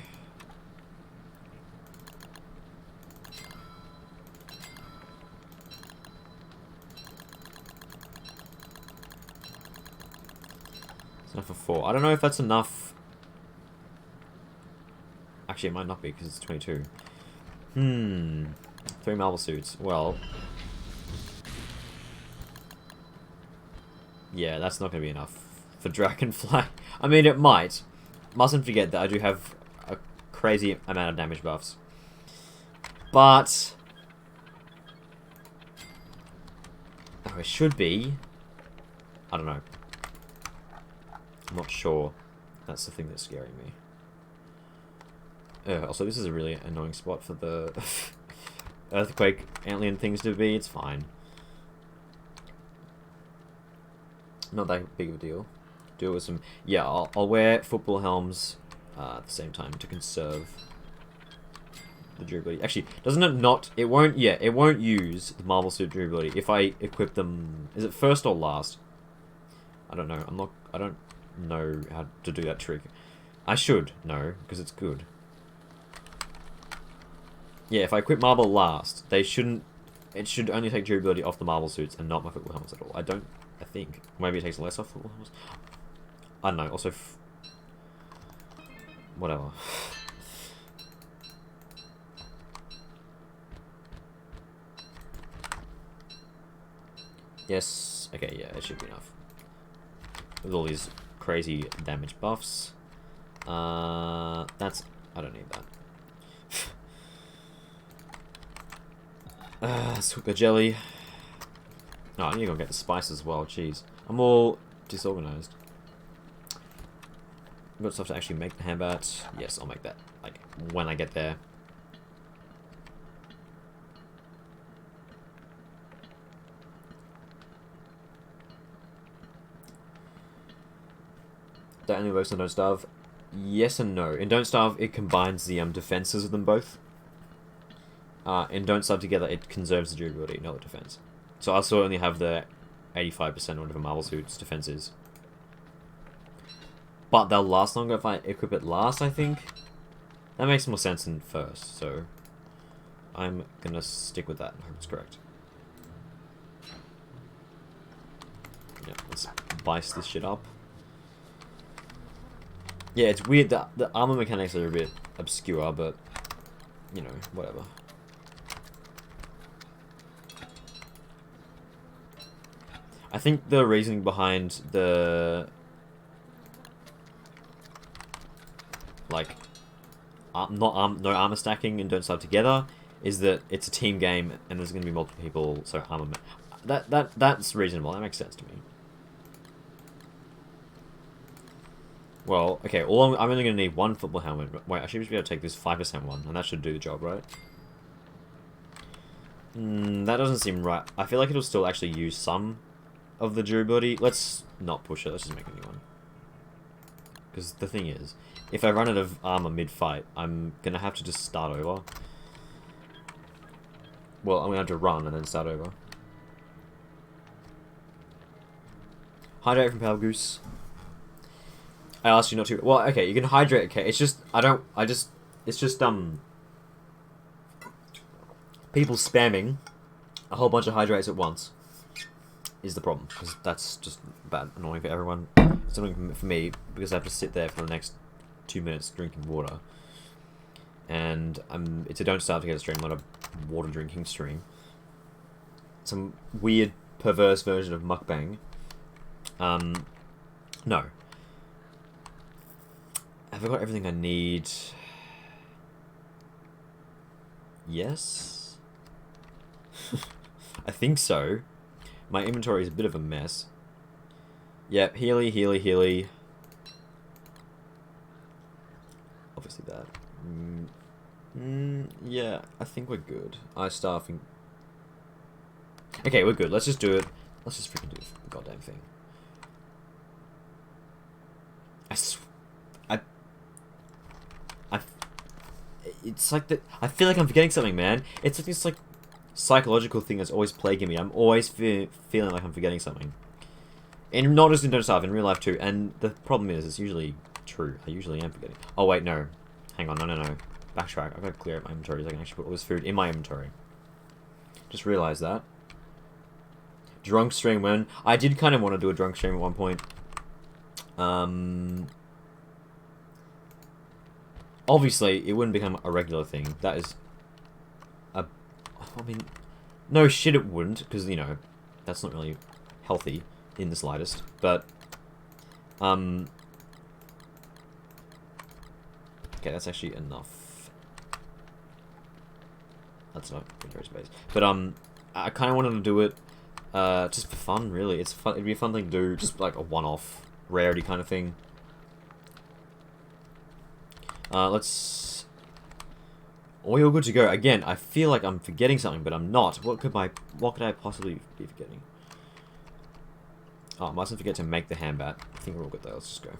It's enough for 4. I don't know if that's enough. Actually, it might not be, because it's 22. 3 marble suits. Well... yeah, that's not going to be enough for Dragonfly. I mean, it might. Mustn't forget that I do have a crazy amount of damage buffs. But... oh, it should be. I don't know. I'm not sure. That's the thing that's scaring me. Also, this is a really annoying spot for the earthquake alien things to be. It's fine. Not that big of a deal. Do it with some... yeah, I'll wear football helms at the same time to conserve the durability. Actually, doesn't it not... it won't... yeah, it won't use the marble suit durability if I equip them... is it first or last? I don't know. I'm not... I don't know how to do that trick. I should know, because it's good. Yeah, if I equip marble last, they shouldn't... it should only take durability off the marble suits and not my football helmets at all. I don't... I think. Maybe it takes less off football helmets. I don't know. Also... whatever. Yes. Okay, yeah, it should be enough. With all these crazy damage buffs. That's... I don't need that. Let's cook the jelly. No, I need to go get the spice as well, jeez. I'm all disorganized. I've got stuff to actually make the handbat. Yes, I'll make that, like, when I get there. That only works on Don't Starve. Yes and no. In Don't Starve, it combines the defenses of them both. In Don't Starve together, it conserves the durability, not the defense. So I'll still only have the 85% or whatever Marble Suit's defense is. But they'll last longer if I equip it last, I think. That makes more sense than first, so I'm gonna stick with that and hope it's correct. Yeah, let's bice this shit up. Yeah, it's weird that the armor mechanics are a bit obscure, but you know, whatever. I think the reasoning behind the like no armor stacking and don't start together is that it's a team game and there's going to be multiple people, so armor that's reasonable. That makes sense to me. Well, okay, I'm only going to need one football helmet. Wait, I should be able to take this 5% one, and that should do the job, right? That doesn't seem right. I feel like it'll still actually use some of the durability. Let's not push it, let's just make a new one. Because the thing is, if I run out of armor mid-fight, I'm going to have to just start over. Well, I'm going to have to run and then start over. Hydrate from Pale Goose. I asked you not to. Well, okay, you can hydrate. Okay, it's just it's just people spamming a whole bunch of hydrates at once is the problem, because that's just bad, annoying for everyone. It's annoying for me because I have to sit there for the next 2 minutes drinking water, and it's a don't starve to get a stream, not a water drinking stream. Some weird perverse version of mukbang. No. Have I got everything I need? Yes? I think so. My inventory is a bit of a mess. Yep, Healy. Obviously that. Yeah, I think we're good. Starving. Okay, we're good. Let's just do it. Let's just freaking do the goddamn thing. It's like that. I feel like I'm forgetting something, man. It's like this like psychological thing that's always plaguing me. I'm always feeling like I'm forgetting something, and not just in Don't Starve, in real life too. And the problem is, it's usually true. I usually am forgetting. Oh wait, no. Hang on, no. Backtrack. I've got to clear out my inventory so I can actually put all this food in my inventory. Just realised that. Drunk stream when I did kind of want to do a drunk stream at one point. Obviously, it wouldn't become a regular thing. That is I mean, no shit it wouldn't, because, you know, that's not really healthy in the slightest. But, okay, that's actually enough. That's enough inventory space. But, I kind of wanted to do it, just for fun, really. It's fun. It'd be a fun thing to do, just like a one-off rarity kind of thing. Let's... Oh, you're good to go. Again, I feel like I'm forgetting something, but I'm not. What could I possibly be forgetting? Oh, I mustn't forget to make the hand bat. I think we're all good there. Let's just go.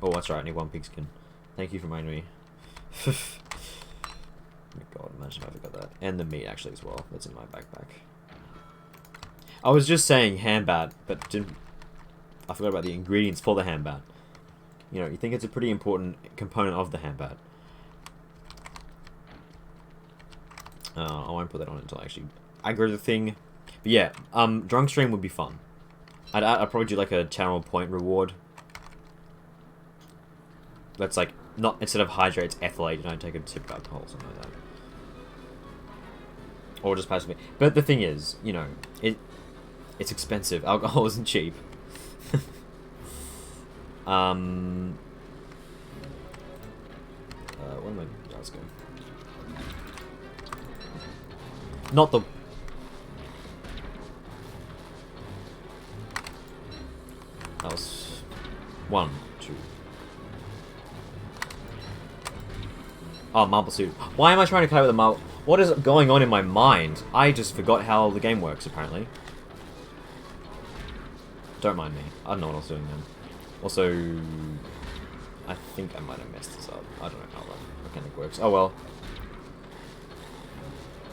Oh, that's right. I need one pigskin. Thank you for reminding me. Oh my god, imagine if I forgot that. And the meat, actually, as well. That's in my backpack. I was just saying hand bat, but didn't... I forgot about the ingredients for the hand bat. You know, you think it's a pretty important component of the hand bat. I won't put that on until I actually aggro the thing. But yeah, drunk stream would be fun. I'd probably do like a channel point reward. That's like, not, instead of hydrates, ethylate, and I take a sip of alcohol, something like that. Or just passively. But the thing is, you know, it's expensive. Alcohol isn't cheap. Where my dials go? Not the... That was... 1, 2... Oh, marble suit. Why am I trying to play with the marble? What is going on in my mind? I just forgot how the game works, apparently. Don't mind me. I don't know what I was doing then. Also, I think I might have messed this up. I don't know how that mechanic works. Oh well.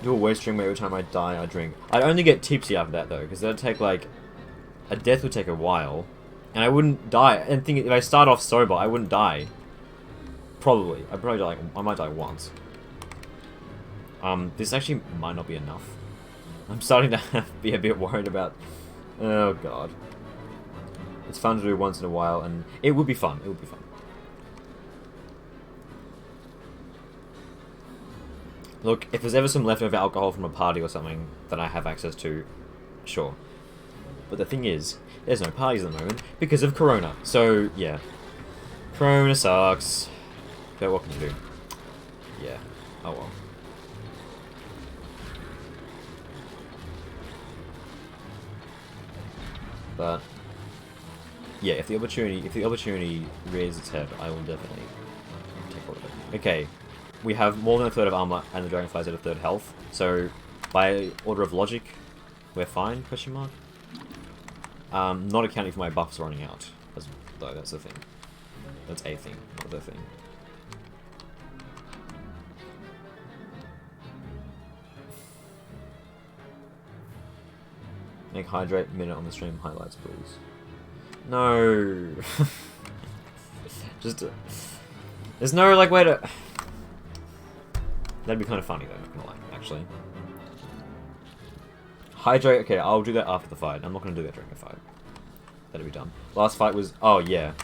Do a waste drink every time I die, I drink. I'd only get tipsy after that, though, because that'd take, like... A death would take a while. And I wouldn't die. And think if I start off sober, I wouldn't die. Probably. I'd probably die, like... I might die once. This actually might not be enough. I'm starting to be a bit worried about... Oh, God. It's fun to do once in a while, and it would be fun. It would be fun. Look, if there's ever some leftover alcohol from a party or something that I have access to, sure. But the thing is, there's no parties at the moment because of Corona. So, yeah. Corona sucks. But what can you do? Yeah. Oh well. But yeah, if the opportunity rears its head, I will definitely take hold of it. Okay, we have more than a third of armor, and the dragonfly's at a third health. So, by order of logic, we're fine? Question mark. Not accounting for my buffs running out, though. That's the thing. That's a thing, not the thing. Make hydrate minute on the stream highlights, please. No. Just there's no like way to. That'd be kind of funny though. Not gonna lie, actually. Hydrate. Okay, I'll do that after the fight. I'm not gonna do that during the fight. That'd be dumb. Last fight was. Oh yeah.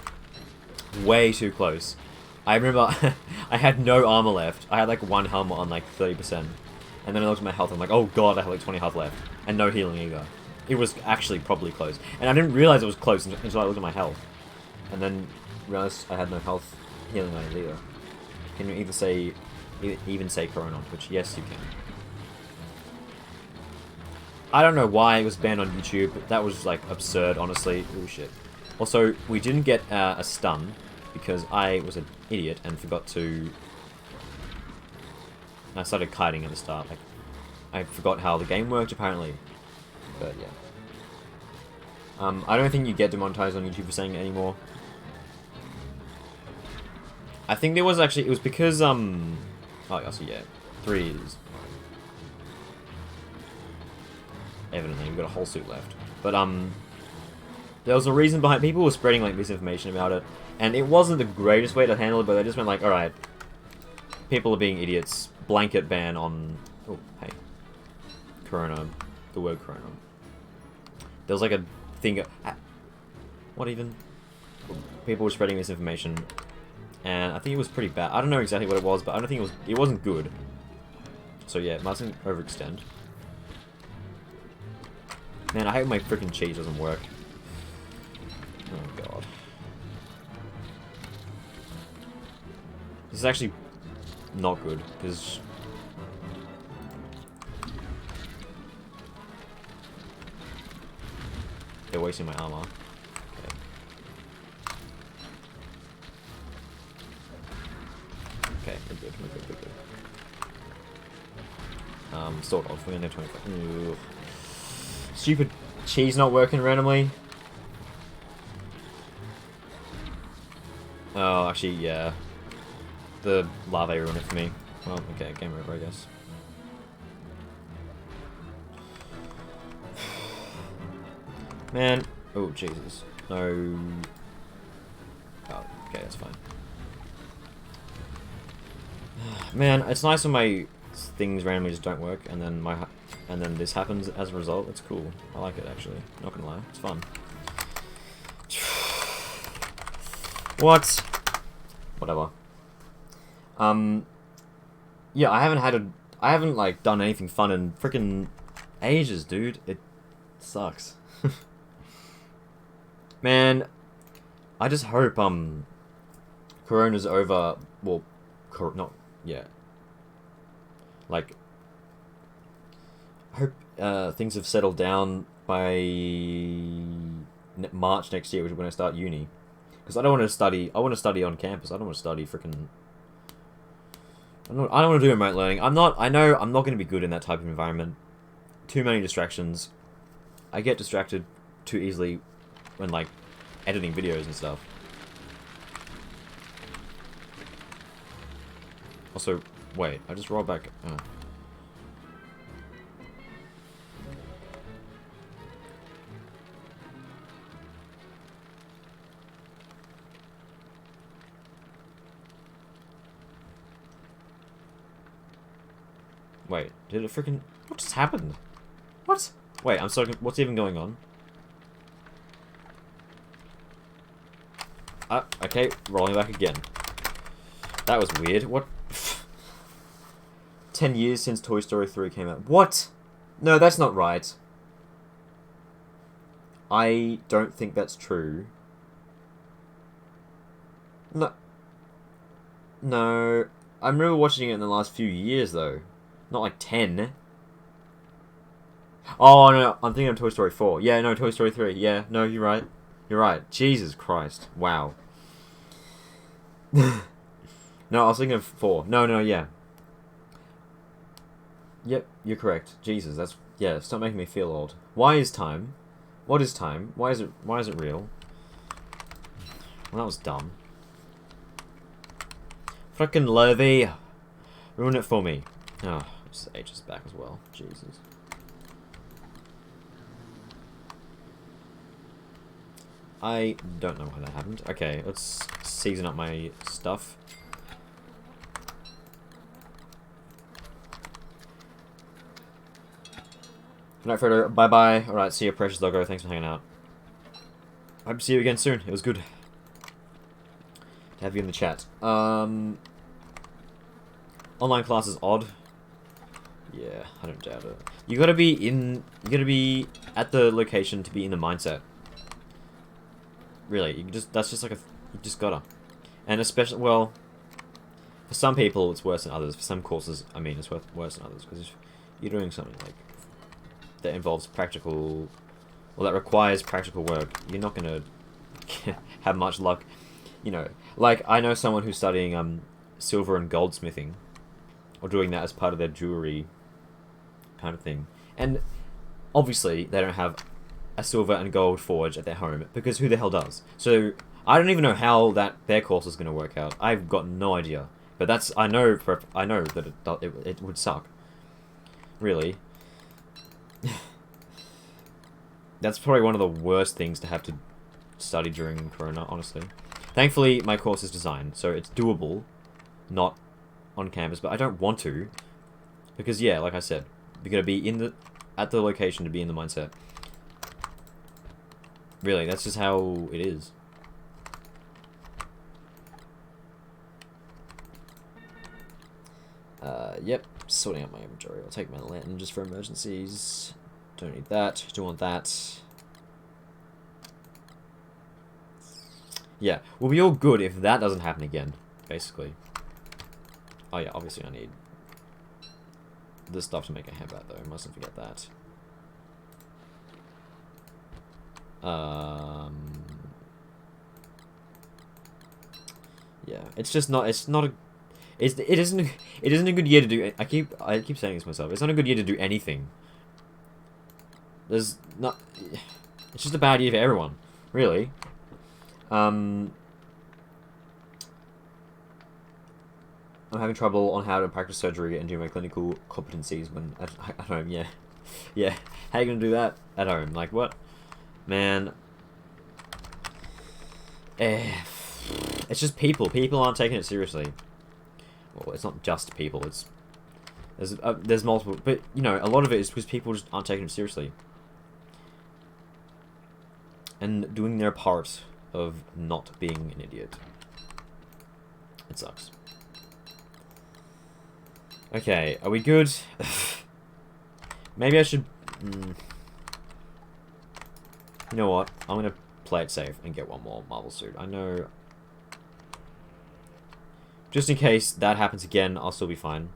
Way too close. I remember I had no armor left. I had like one helmet on like 30%, and then I looked at my health. I'm like, oh god, I have like 20 health left, and no healing either. It was actually probably close. And I didn't realize it was close until I looked at my health. And then realized I had no health healing on it either. Can you even say Corona on Twitch? Yes, you can. I don't know why it was banned on YouTube. That was like absurd, honestly. Oh shit. Also, we didn't get a stun because I was an idiot and forgot to... I started kiting at the start. Like, I forgot how the game worked apparently. But yeah. I don't think you get demonetized on YouTube for saying it anymore. I think there was actually... It was because, Oh, also, yeah. 3 is... Evidently, we've got a whole suit left. But, there was a reason behind... People were spreading, like, misinformation about it. And it wasn't the greatest way to handle it, but they just went like, alright. People are being idiots. Blanket ban on... Oh, hey. Corona. The word Corona. There was like a thing... What even? People were spreading misinformation. And I think it was pretty bad. I don't know exactly what it was, but I don't think it wasn't good. So yeah, mustn't overextend. Man, I hope my freaking cheese doesn't work. Oh god. This is actually not good, because... They're wasting my armor. Okay. Okay, we're good, we're good, we're good. Sort of. We're gonna have 25. Ugh. Stupid cheese not working randomly. Oh, actually, yeah. The lava ruined it for me. Well, okay, game over, I guess. Man. Oh, Jesus. No. Oh, okay, that's fine. Man, it's nice when my things randomly just don't work, and then this happens as a result. It's cool. I like it, actually. Not gonna lie. It's fun. What? Whatever. Yeah, I haven't, like, done anything fun in freaking ages, dude. It sucks. Man, I just hope, Corona's over, well, not yet. Like, I hope, things have settled down by March next year, which is when I start uni. Because I don't want to study, I want to study on campus, I don't want to study freaking... I don't want to do remote learning. I know I'm not going to be good in that type of environment. Too many distractions. I get distracted too easily when, like, editing videos and stuff. Also, wait, I just rolled back. Wait, did it freaking... What just happened? What? Wait, I'm sorry, what's even going on? Okay, rolling back again. That was weird. What? 10 years since Toy Story 3 came out. What? No, that's not right. I don't think that's true. No. No. I remember watching it in the last few years, though. Not like 10. Oh, no, I'm thinking of Toy Story 4. Yeah, no, Toy Story 3. Yeah, no, you're right. You're right. Jesus Christ. Wow. No, I was thinking of 4. No, yeah. Yep, you're correct. Jesus, that's... Yeah, stop making me feel old. Why is time? What is time? Why is it real? Well, that was dumb. Frickin' Levy. Ruin it for me. Oh, this H is back as well. Jesus. I don't know why that happened. Okay, let's season up my stuff. Good night, Freddo. Bye-bye. Alright, see you, precious doggo. Thanks for hanging out. I hope to see you again soon. It was good to have you in the chat. Online class is odd. Yeah, I don't doubt it. You gotta be at the location to be in the mindset. Really, that's just like you just gotta. And especially, well, for some people it's worse than others. For some courses, I mean, it's worse than others, because if you're doing something like that involves practical, well, that requires practical work, you're not gonna have much luck. You know, like, I know someone who's studying silver and goldsmithing, or doing that as part of their jewelry kind of thing, and obviously they don't have a silver and gold forge at their home, because who the hell does? So I don't even know how their course is going to work out. I've got no idea, but I know that it would suck. Really. That's probably one of the worst things to have to study during Corona, honestly. Thankfully, my course is design, so it's doable, not on campus, but I don't want to, because yeah, like I said, you're gonna be at the location to be in the mindset. Really, that's just how it is. Yep, sorting out my inventory. I'll take my lantern just for emergencies. Don't need that. Don't want that. Yeah, we'll be all good if that doesn't happen again, basically. Oh yeah, obviously I need this stuff to make a handbag, though. I mustn't forget that. Yeah, it's just not. It's not a. It isn't a good year to do. I keep saying this myself. It's not a good year to do anything. There's not. It's just a bad year for everyone, really. I'm having trouble on how to practice surgery and do my clinical competencies when at home. Yeah, yeah. How are you gonna do that at home? Like what, man? It's just people. People aren't taking it seriously. Well, it's not just people. There's multiple, but you know, a lot of it is because people just aren't taking it seriously and doing their part of not being an idiot. It sucks. Okay, are we good? Maybe I should... You know what? I'm gonna play it safe and get one more Marvel suit. I know... Just in case that happens again, I'll still be fine.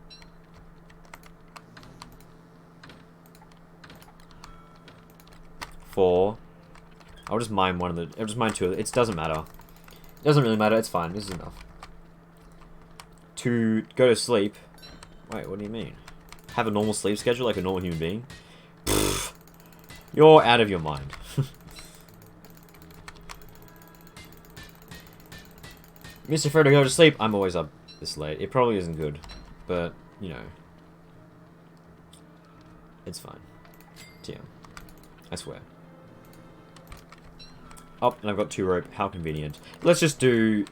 Four. I'll just mine one of the... I'll just mine two of the... It doesn't matter. It doesn't really matter, it's fine. This is enough. To go to sleep... Wait, what do you mean? Have a normal sleep schedule like a normal human being? Pfft. You're out of your mind. Mr. Freddo, go to sleep. I'm always up this late. It probably isn't good, but, you know. It's fine. TM. I swear. Oh, and I've got 2 rope. How convenient. Let's just do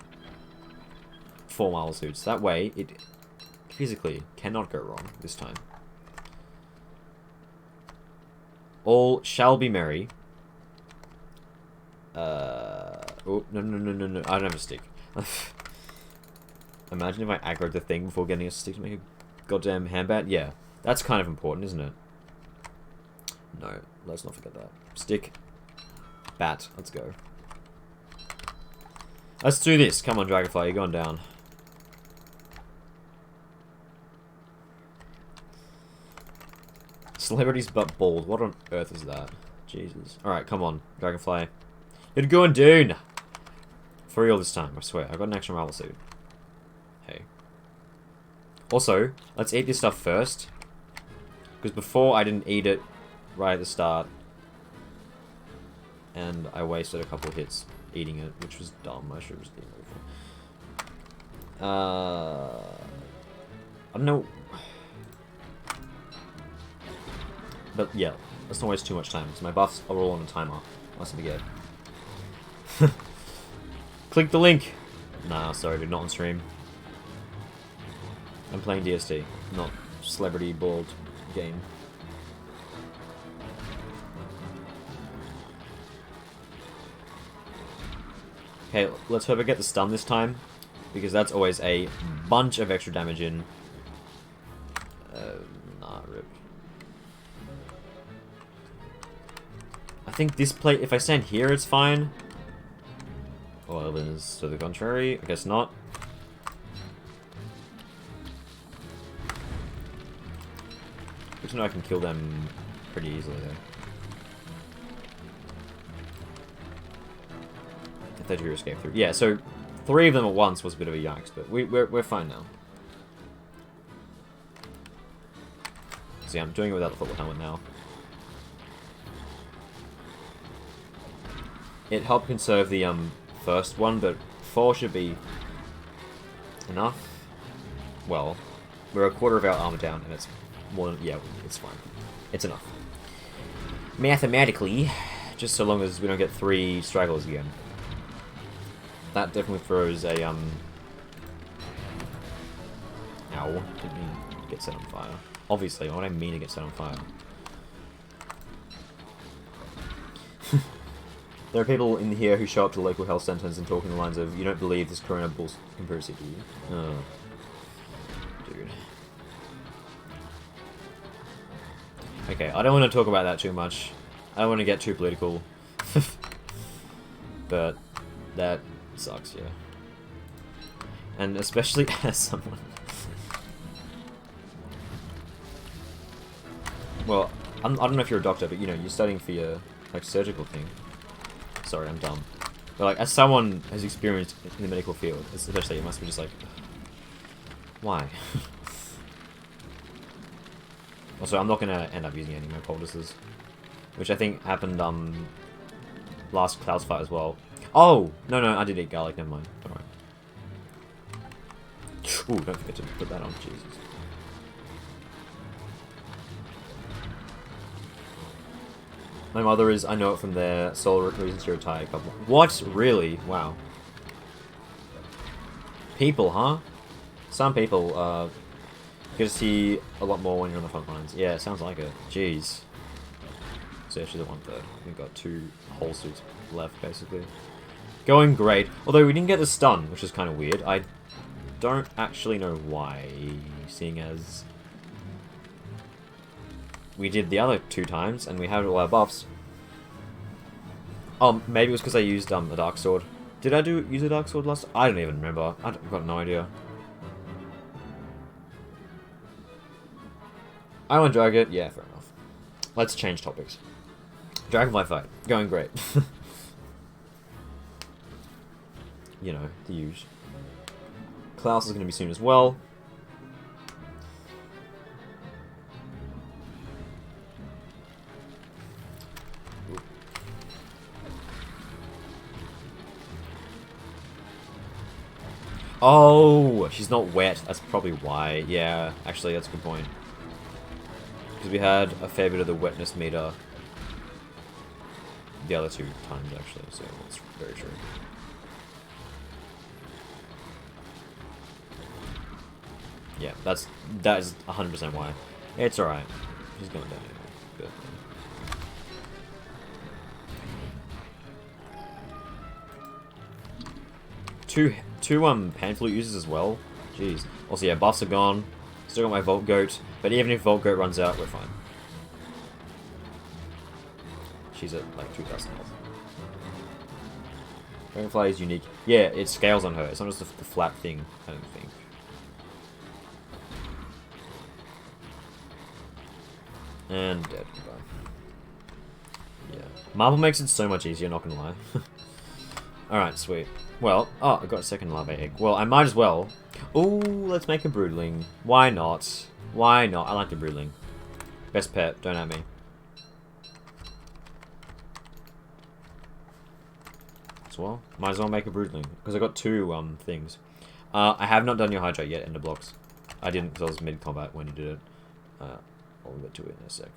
4 Marvel suits. That way, it physically cannot go wrong this time. All shall be merry. Oh, no. I don't have a stick. Imagine if I aggroed the thing before getting a stick to make a goddamn handbat. Yeah, that's kind of important, isn't it? No, let's not forget that. Stick. Bat. Let's go. Let's do this. Come on, Dragonfly. You're going down. Celebrities but bald. What on earth is that? Jesus. Alright, come on, Dragonfly. You're going down! For real this time, I swear. I got an extra marble suit. Hey. Also, let's eat this stuff first. Because before I didn't eat it right at the start. And I wasted a couple of hits eating it, which was dumb. I should have just eaten it before. I don't know. But yeah, let's not waste too much time, because my buffs are all on a timer. Must forget. Click the link! Nah, sorry dude, not on stream. I'm playing DST, not Celebrity Bald game. Okay, let's hope I get the stun this time, because that's always a bunch of extra damage in. Nah, rip. I think this plate, if I stand here, it's fine. Or evidence to the contrary. I guess not. Good to know I can kill them pretty easily, though. If they do escape through. Yeah, so 3 of them at once was a bit of a yikes, but we're fine now. So yeah, I'm doing it without the football helmet now. It helped conserve the first one, but 4 should be enough. Well, we're a quarter of our armor down, and it's more than, yeah, it's fine. It's enough. Mathematically, just so long as we don't get 3 stragglers again. That definitely throws a ow, didn't mean to get set on fire. Obviously, what do I mean to get set on fire? There are people in here who show up to local health centers and talk in the lines of, "You don't believe this corona bullshit conspiracy, do you?" Oh. Dude. Okay, I don't want to talk about that too much. I don't want to get too political. But that sucks, yeah. And especially as someone... Well, I don't know if you're a doctor, but you know, you're studying for your, like, surgical thing. Sorry, I'm dumb. But like, as someone has experienced in the medical field, especially, it must be just like, why? Also, I'm not gonna end up using any more poultices, which I think happened last Cloud's fight as well. Oh no, I did eat garlic. Never mind. All right. Ooh, don't forget to put that on. Jesus. My mother is, I know it from their sole reasons to retire couple. What? Really? Wow. People, huh? Some people, you get to see a lot more when you're on the front lines. Yeah, it sounds like it. Jeez. So yeah, she's at 1/3. We've got 2 whole suits left, basically. Going great. Although we didn't get the stun, which is kind of weird. I don't actually know why, seeing as... we did the other 2 times, and we had all our buffs. Oh, maybe it was because I used a Dark Sword. Did I use a Dark Sword last time? I don't even remember. I've got no idea. I want to drag it? Yeah, fair enough. Let's change topics. Dragonfly fight. Going great. You know, the usual. Klaus is going to be soon as well. Oh, she's not wet. That's probably why. Yeah, actually, that's a good point. Because we had a fair bit of the wetness meter the other 2 times, actually, so that's very true. Yeah, that is 100% why. It's alright. She's going down anyway. Good. two pan flute users as well. Jeez. Also, yeah, buffs are gone. Still got my Volt Goat, but even if Volt Goat runs out, we're fine. She's at like 2,000 health. Dragonfly is unique. Yeah, it scales on her. It's not just the flat thing, I don't think. And dead. Goodbye. Yeah. Marble makes it so much easier, not gonna lie. Alright, sweet. Well, oh, I got a second larva egg. Well, I might as well. Ooh, let's make a broodling. Why not? Why not? I like the broodling. Best pet, don't at me. As well, might as well make a broodling. Because I got two things. I have not done your Hydra yet, Ender Blocks. I didn't because I was mid-combat when you did it. I'll get to it in a sec.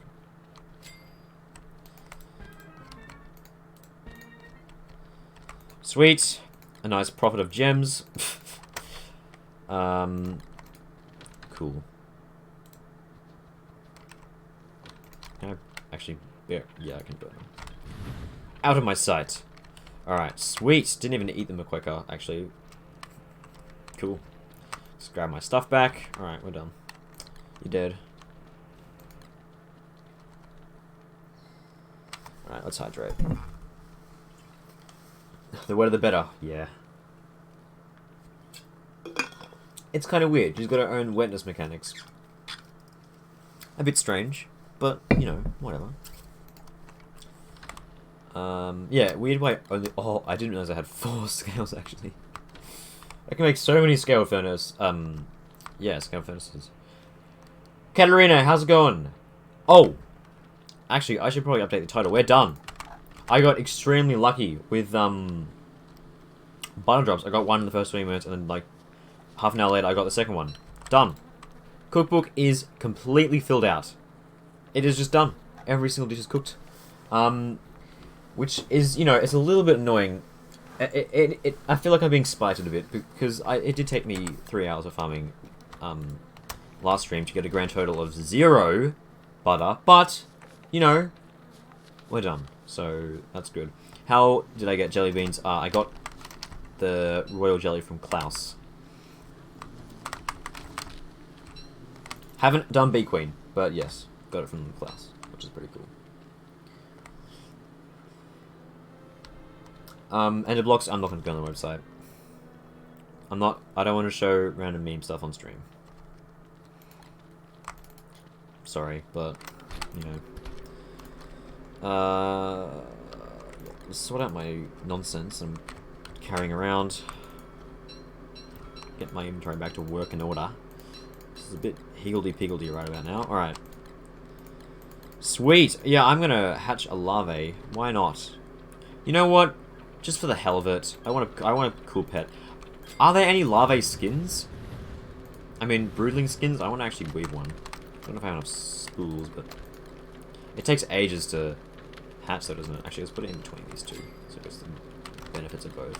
Sweet. A nice profit of gems. Cool. Can I actually... Yeah, I can burn them. Out of my sight. Alright, sweet. Didn't even eat them quicker, actually. Cool. Just grab my stuff back. Alright, we're done. You're dead. Alright, let's hydrate. The wetter the better. Yeah. It's kind of weird. She's got her own wetness mechanics. A bit strange, but, you know, whatever. Yeah, weird way only... Oh, I didn't realize I had 4 scales, actually. I can make so many scaled furnace. Yeah, scaled furnaces. Katarina, how's it going? Oh! Actually, I should probably update the title. We're done. I got extremely lucky with, butter drops. I got one in the first 20 minutes, and then, like, half an hour later, I got the second one. Done. Cookbook is completely filled out. It is just done. Every single dish is cooked. Which is, you know, it's a little bit annoying. I feel like I'm being spited a bit, because it did take me 3 hours of farming, last stream to get a grand total of 0 butter, but, you know, we're done. So, that's good. How did I get jelly beans? I got the royal jelly from Klaus. Haven't done Bee Queen, but yes, got it from Klaus, which is pretty cool. Ender blocks, I'm not going to go on the website. I don't want to show random meme stuff on stream. Sorry, but, you know. Sort out my nonsense I'm carrying around. Get my inventory back to work in order. This is a bit higgledy-piggledy right about now. Alright. Sweet! Yeah, I'm gonna hatch a larvae. Why not? You know what? Just for the hell of it. I want a cool pet. Are there any larvae skins? I mean, broodling skins? I want to actually weave one. I don't know if I have enough spools, but... It takes ages to hatch, though, doesn't it? Actually, let's put it in between these two. So it's the benefits of both.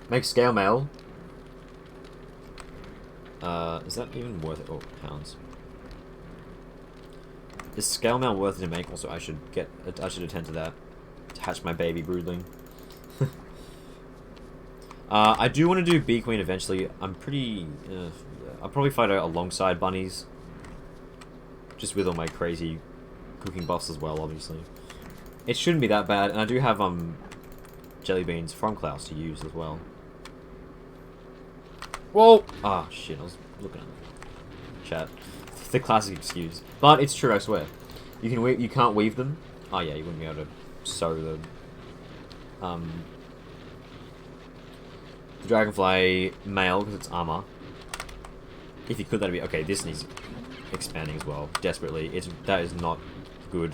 Make scale mail. Is that even worth it? Oh, pounds. Is scale mail worth it to make? Also, I should attend to that. To hatch my baby broodling. I do want to do Bee Queen eventually. I'm pretty... I'll probably fight her alongside bunnies. Just with all my crazy cooking buffs as well, obviously. It shouldn't be that bad, and I do have jelly beans from Klaus to use as well. Whoa! Ah, shit, I was looking at the chat. The classic excuse. But it's true, I swear. You can't weave them. Oh yeah, you wouldn't be able to sew the dragonfly mail because it's armor. If you could, that'd be okay. This needs expanding as well, desperately. That is not good.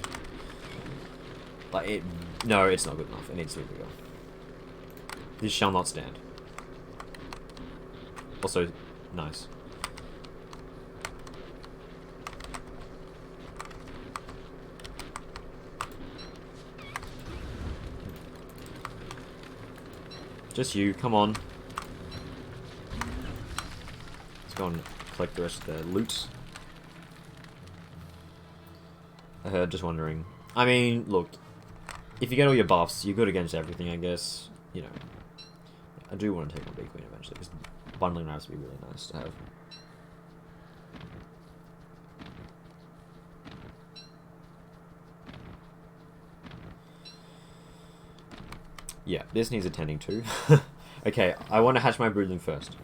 Like no, it's not good enough. It needs to be bigger. This shall not stand. Also, nice. Just you, come on. Let's go and collect the rest of the loot. Just wondering. I mean, look, if you get all your buffs, you're good against everything, I guess. You know, I do want to take on Bee Queen eventually, because bundling knives would be really nice to have. Yeah, this needs attending to. Okay, I want to hatch my broodling first.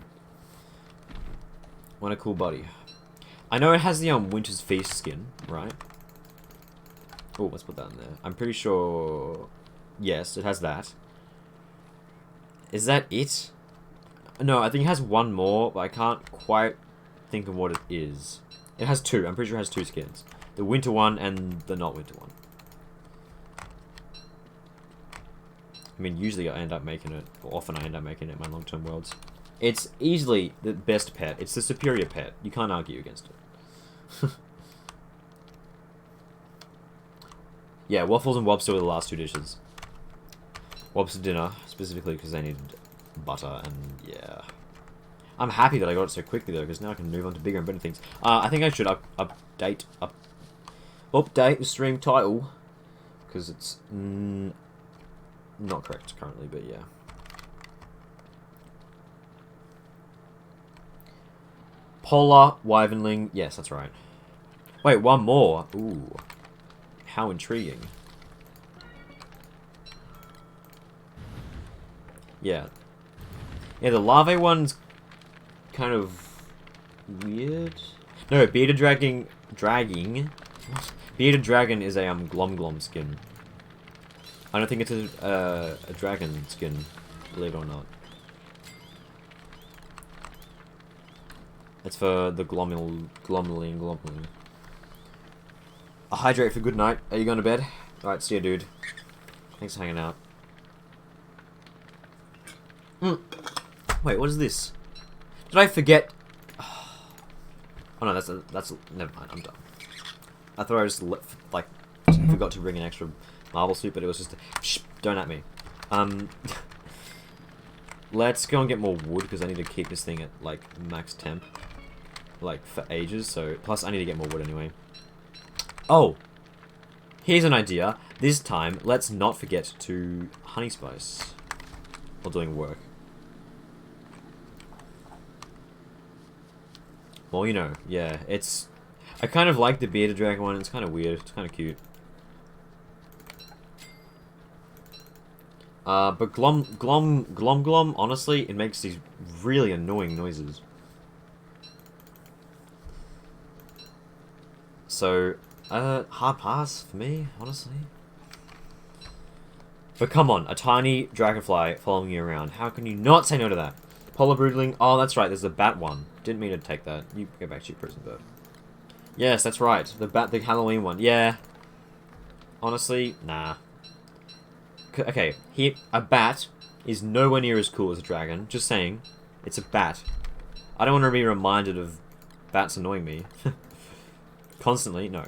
Want a cool body. I know it has the Winter's Feast skin, right? Oh, let's put that in there. I'm pretty sure... Yes, it has that. Is that it? No, I think it has one more, but I can't quite think of what it is. It has two. I'm pretty sure it has two skins. The winter one and the not winter one. I mean, usually I end up making it, or often I end up making it in my long-term worlds. It's easily the best pet. It's the superior pet. You can't argue against it. Yeah, waffles and wobster were the last two dishes. Wobster dinner, specifically because they needed butter, and yeah. I'm happy that I got it so quickly, though, because now I can move on to bigger and better things. I think I should update the stream title, because it's not correct currently, but yeah. Polar Wyvernling. Yes, that's right. Wait, one more. Ooh. How intriguing. Yeah. Yeah, the larvae one's kind of weird. No, bearded dragging. What? Bearded dragon is a glom glom skin. I don't think it's a dragon skin, believe it or not. It's for the glomling. A hydrate for good night. Are you going to bed? Alright, see ya, dude. Thanks for hanging out. Wait, what is this? Did I forget? Oh no, that's never mind. I'm done. I thought I just like forgot to bring an extra marble suit, but it was just shh, don't at me. Let's go and get more wood because I need to keep this thing at like max temp, like for ages. So plus I need to get more wood anyway. Oh, here's an idea. This time, let's not forget to honey spice while doing work. Well, you know, yeah, it's... I kind of like the bearded dragon one. It's kind of weird. It's kind of cute. But glom, honestly, it makes these really annoying noises. So, hard pass for me, honestly. But come on, a tiny dragonfly following you around. How can you not say no to that? Polar broodling. Oh, that's right. There's a bat one. Didn't mean to take that. You go back to your prison bird. Yes, that's right. The Halloween one. Yeah. Honestly, nah. Okay, here a bat is nowhere near as cool as a dragon. Just saying, it's a bat. I don't want to be reminded of bats annoying me constantly. No.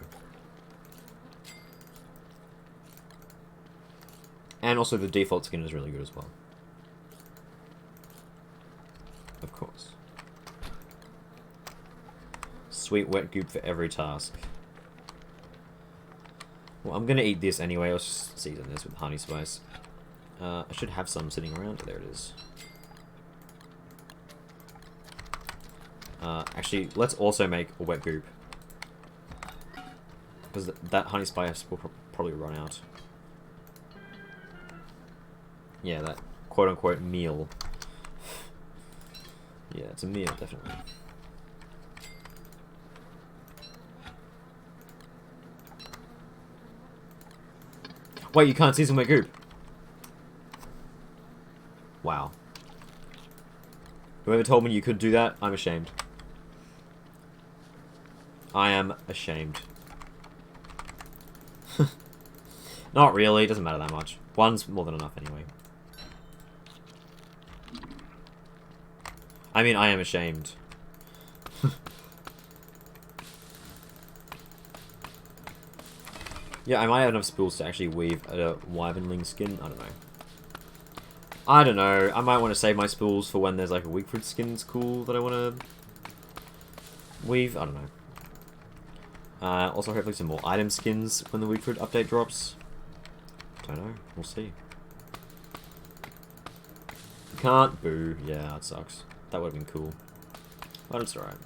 And also the default skin is really good as well. Of course. Sweet wet goop for every task. Well, I'm gonna eat this anyway. I'll just season this with honey spice. I should have some sitting around. There it is. Actually, let's also make a wet goop. Because that honey spice will probably run out. Yeah, that quote-unquote meal. Yeah, it's a meal, definitely. Wait, you can't season my goop? Wow. Whoever told me you could do that, I'm ashamed. I am ashamed. Not really, it doesn't matter that much. One's more than enough anyway. I mean, I am ashamed. Yeah, I might have enough spools to actually weave a wyvernling skin. I don't know. I don't know. I might want to save my spools for when there's like a Wigford skin's cool that I want to weave. I don't know. Also, hopefully some more item skins when the Weekfoot update drops. Don't know. We'll see. Can't. Boo. Yeah, that sucks. That would have been cool. But it's alright.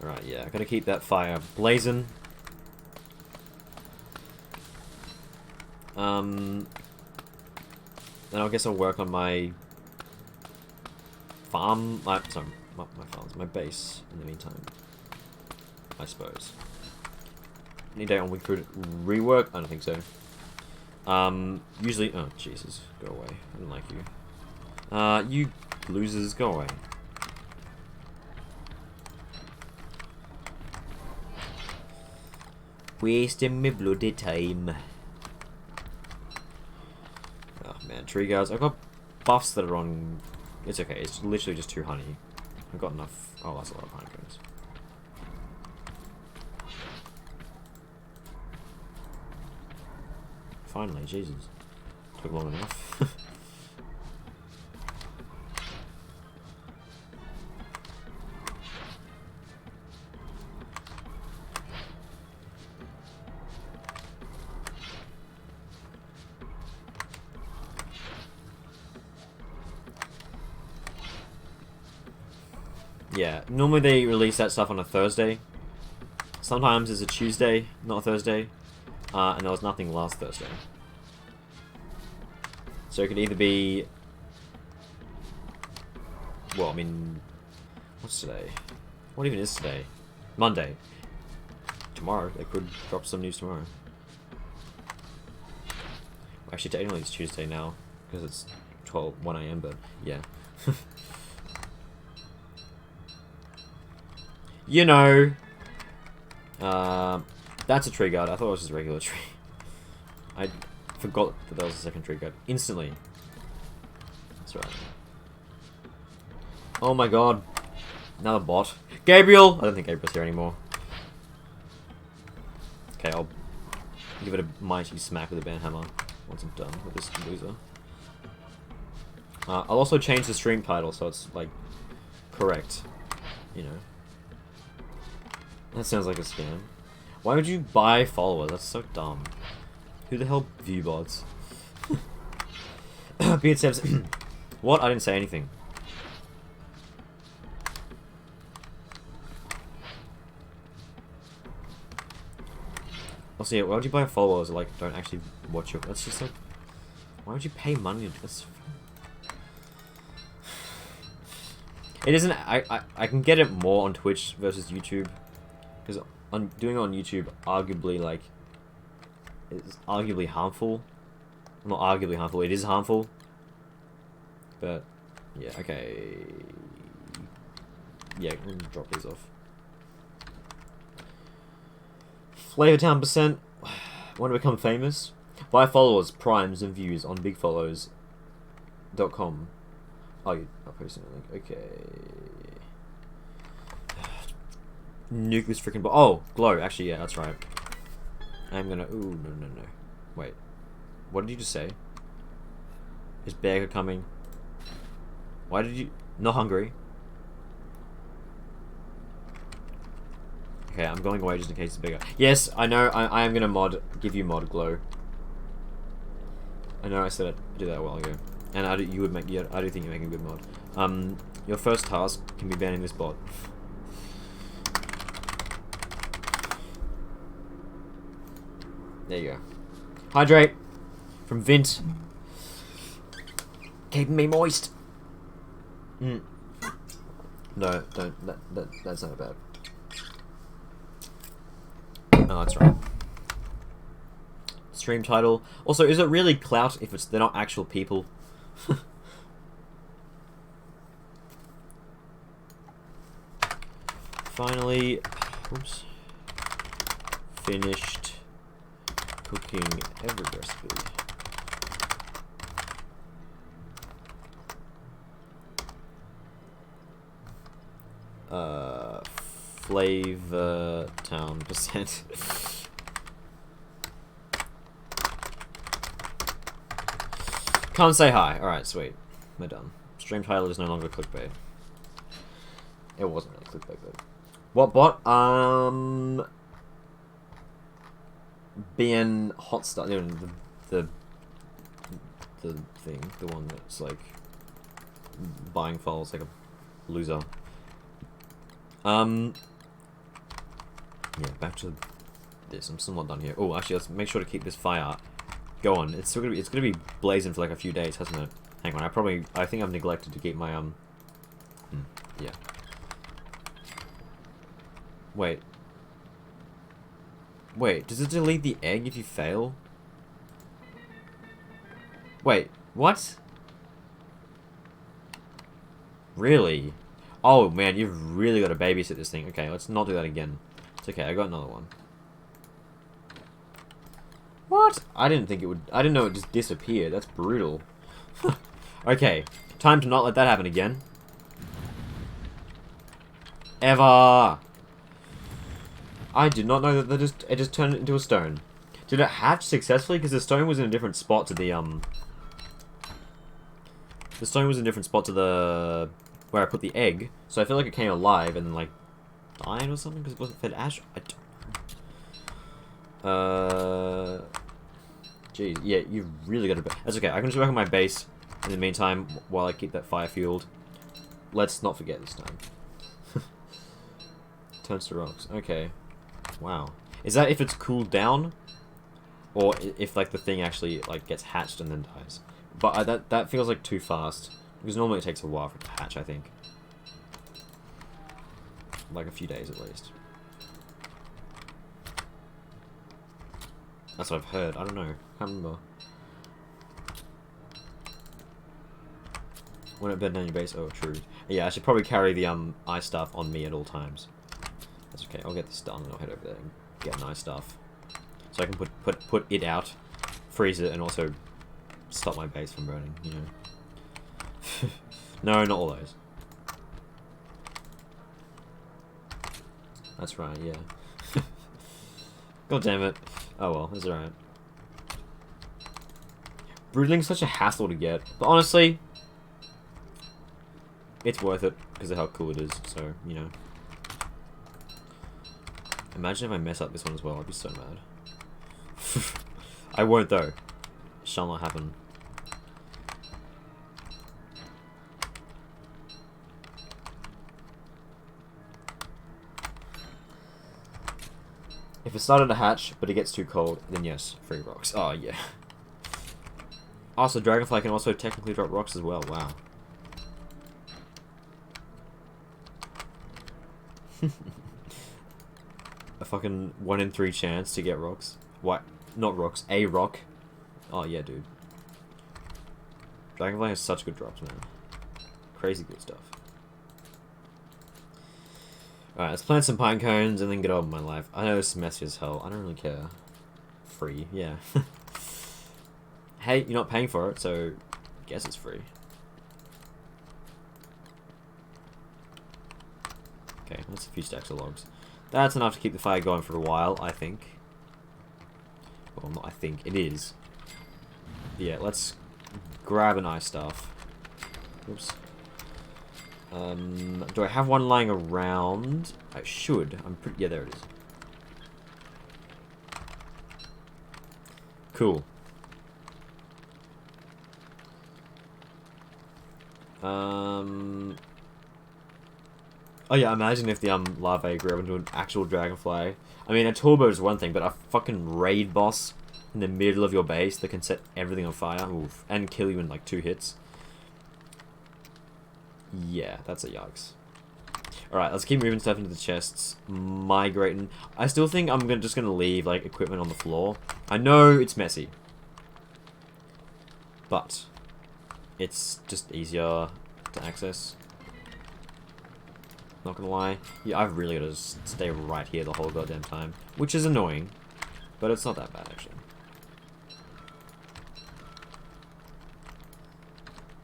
Alright, yeah. Gotta keep that fire blazing. Then I guess I'll work on my farm. Sorry, not my farms, my base in the meantime. I suppose. Any day on Weekfoot rework? I don't think so. Usually. Oh, Jesus. Go away. I don't like you. You losers, go away. Wasting my bloody time. Oh man, tree guards. I've got buffs that are on. It's okay. It's literally just 2 honey. I've got enough. Oh, that's a lot of honeycombs. Finally, Jesus. Took long enough. Yeah, normally they release that stuff on a Thursday. Sometimes it's a Tuesday, not a Thursday. And there was nothing last Thursday. So it could either be... Well, I mean... What's today? What even is today? Monday. Tomorrow. They could drop some news tomorrow. Actually, technically it's Tuesday now. Because it's 1 AM, but yeah. You know... That's a tree guard. I thought it was just a regular tree. I forgot that there was a second tree guard. Instantly. That's right. Oh my god. Another bot. Gabriel! I don't think Gabriel's here anymore. Okay, I'll give it a mighty smack with a band hammer once I'm done with this loser. I'll also change the stream title so it's, like, correct. You know. That sounds like a scam. Why would you buy followers? That's so dumb. Who the hell view bots? Beard says, what? I didn't say anything. Also, yeah, why would you buy followers that, like, don't actually watch your... That's just like... Why would you pay money to... That's... It isn't... I can get it more on Twitch versus YouTube. Because doing it on YouTube, arguably, like, it's arguably harmful. Not arguably harmful, it is harmful. But, yeah, okay. Yeah, I'm gonna drop these off. Flavortown percent. Want to become famous? Buy followers, primes, and views on bigfollows.com. Oh, you're not posting a link. Okay. Nuke this freaking bot. Oh, glow. Actually, yeah, that's right. I'm gonna... Ooh, no. Wait. What did you just say? Is Beggar coming? Why did you... Not hungry. Okay, I'm going away just in case it's bigger. Yes, I know. I am gonna give you mod glow. I know I said I'd do that a while ago. And I do think you're making a good mod. Your first task can be banning this bot. There you go. Hydrate from Vint. Keeping me moist. No, don't. That's not bad. Oh, that's right. Stream title. Also, is it really clout if they're not actual people? Finally, oops. Finished cooking every recipe. Flavortown percent. Can't say hi. Alright, sweet. We're done. Stream title is no longer clickbait. It wasn't really clickbait, but... What bot? BN Hotstar. The thing. The one that's like... buying files like a loser. Yeah, back to this. I'm still not done here. Oh, actually, let's make sure to keep this fire going. It's gonna be blazing for like a few days, hasn't it? Hang on, I think I've neglected to keep my yeah. Wait, does it delete the egg if you fail? Wait, what? Really? Oh man, you've really got to babysit this thing. Okay, let's not do that again. It's okay, I got another one. What? I didn't know it just disappeared. That's brutal. Okay, time to not let that happen again. Ever. I did not know that it just turned into a stone. Did it hatch successfully? Because the stone was in a different spot to the The stone was in a different spot to the where I put the egg, so I feel like it came alive and then like died or something because it wasn't fed ash. Jeez, yeah, you've really got to. That's okay. I can just work on my base in the meantime while I keep that fire fueled. Let's not forget this time. Turns to rocks. Okay. Wow. Is that if it's cooled down, or if like the thing actually like gets hatched and then dies? But that feels like too fast because normally it takes a while for it to hatch. I think, like a few days at least. That's what I've heard. I don't know. Can't remember. When it bed down your base. Oh, true. Yeah, I should probably carry the ice staff on me at all times. That's okay. I'll get this done and I'll head over there and get an ice staff, so I can put it out, freeze it, and also stop my base from burning. You know. No, not all those. That's right. Yeah. God damn it. Oh well, it's alright. Broodling's such a hassle to get, but honestly, it's worth it because of how cool it is, so, you know. Imagine if I mess up this one as well, I'd be so mad. I won't though. Shall not happen. If it started to hatch, but it gets too cold, then yes, free rocks. Oh, yeah. Also, Dragonfly can also technically drop rocks as well. Wow. A fucking 1 in 3 chance to get rocks. What? Not rocks. A rock. Oh, yeah, dude. Dragonfly has such good drops, man. Crazy good stuff. Alright, let's plant some pine cones and then get on with my life. I know this is messy as hell. I don't really care. Free, yeah. Hey, you're not paying for it, so I guess it's free. Okay, that's a few stacks of logs. That's enough to keep the fire going for a while, I think. Well, not I think, it is. Yeah, let's grab an ice staff. Oops. Do I have one lying around? I should. I'm pretty... Yeah, there it is. Cool. Oh yeah, imagine if the larvae grew up into an actual dragonfly. I mean, a turbo is one thing, but a fucking raid boss in the middle of your base that can set everything on fire, oof, and kill you in like 2 hits. Yeah, that's a yikes. Alright, let's keep moving stuff into the chests. Migrating. I still think I'm just gonna leave like equipment on the floor. I know it's messy, but it's just easier to access. Not gonna lie. Yeah, I've really got to stay right here the whole goddamn time. Which is annoying, but it's not that bad, actually.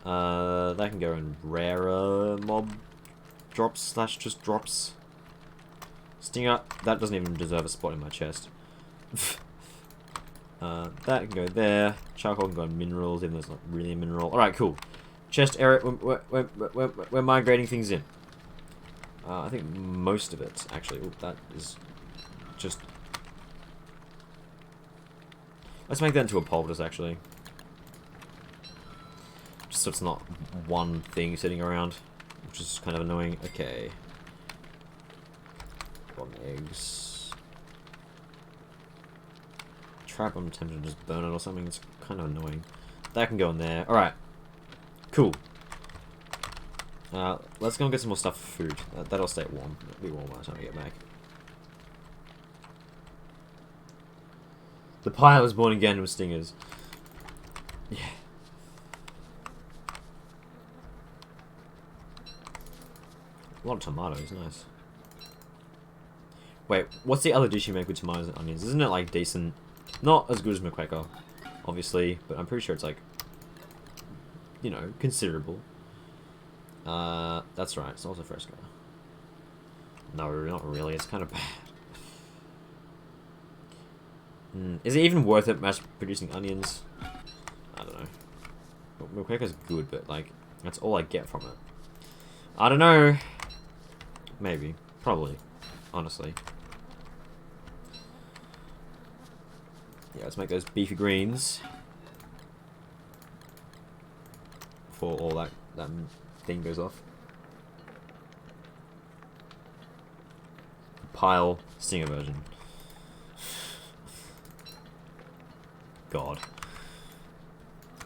That can go in rarer mob drops slash just drops. Stinger, that doesn't even deserve a spot in my chest. That can go there. Charcoal can go on minerals, even though it's not really a mineral. Alright, cool. Chest area, we're migrating things in. I think most of it, actually. Ooh, that is just... Let's make that into a poultice, actually. Just so it's not one thing sitting around, which is kind of annoying. Okay. Rotten eggs. Trap, I'm tempted to just burn it or something. It's kind of annoying. That can go in there. Alright. Cool. Let's go and get some more stuff for food. That'll stay warm. It'll be warm by the time we get back. The pile is born again with stingers. Yeah. A lot of tomatoes, nice. Wait, what's the other dish you make with tomatoes and onions? Isn't it like decent? Not as good as McQuaker, obviously, but I'm pretty sure it's like, you know, considerable. That's right, it's also fresco. No, not really, it's kind of bad. Is it even worth it mass producing onions? I don't know. McQuaker's good, but like, that's all I get from it. I don't know. Maybe. Probably. Honestly. Yeah, let's make those beefy greens. Before all that thing goes off. Pile stinger version. God.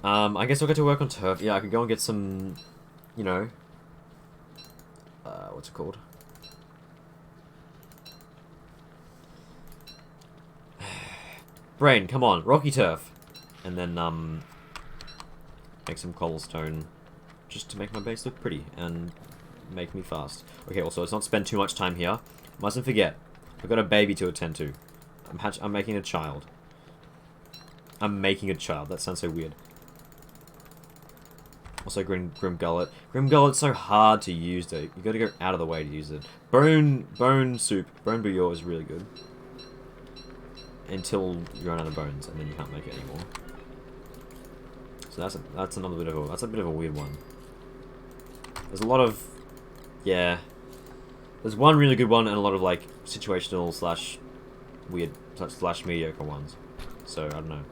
I guess I'll get to work on turf. Yeah, I could go and get some, you know, what's it called? Brain, come on, rocky turf. And then, make some cobblestone just to make my base look pretty and make me fast. Okay, also, let's not spend too much time here. Mustn't forget, I've got a baby to attend to. I'm making a child. I'm making a child. That sounds so weird. Also, Grim Gullet. Grim Gullet's so hard to use, though. You gotta go out of the way to use it. Bone soup. Bone bouillon is really good. Until you run out of bones, and then you can't make it anymore. So that's another bit of a weird one. There's a lot of, yeah. There's one really good one and a lot of like situational slash weird slash mediocre ones. So I don't know.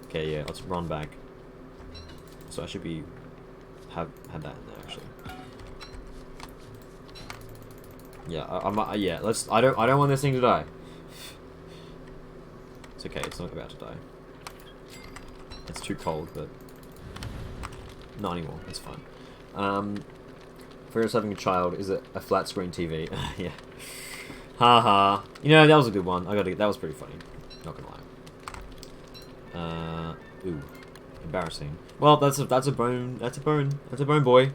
Okay, yeah, let's run back. So I should be have that in there actually. Yeah, yeah. I don't want this thing to die. It's okay. It's not about to die. It's too cold, but not anymore. It's fine. For us having a child, is it a flat screen TV? Yeah. Haha. You know, that was a good one. That was pretty funny. Not gonna lie. Ooh. Embarrassing. Well, that's a bone boy.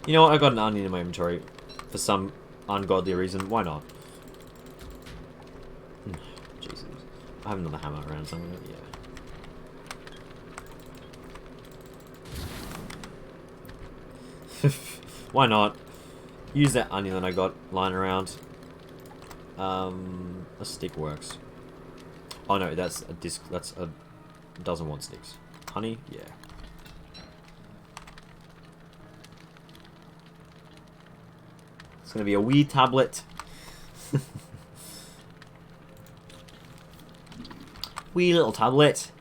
You know what? I got an onion in my inventory for some ungodly reason. Why not? Jesus. I have another hammer around somewhere. Yeah. Why not? Use that onion that I got lying around. A stick works. Oh no, that's a disc. That's a doesn't want sticks. Honey, yeah. It's gonna be a wee tablet. Wee little tablet.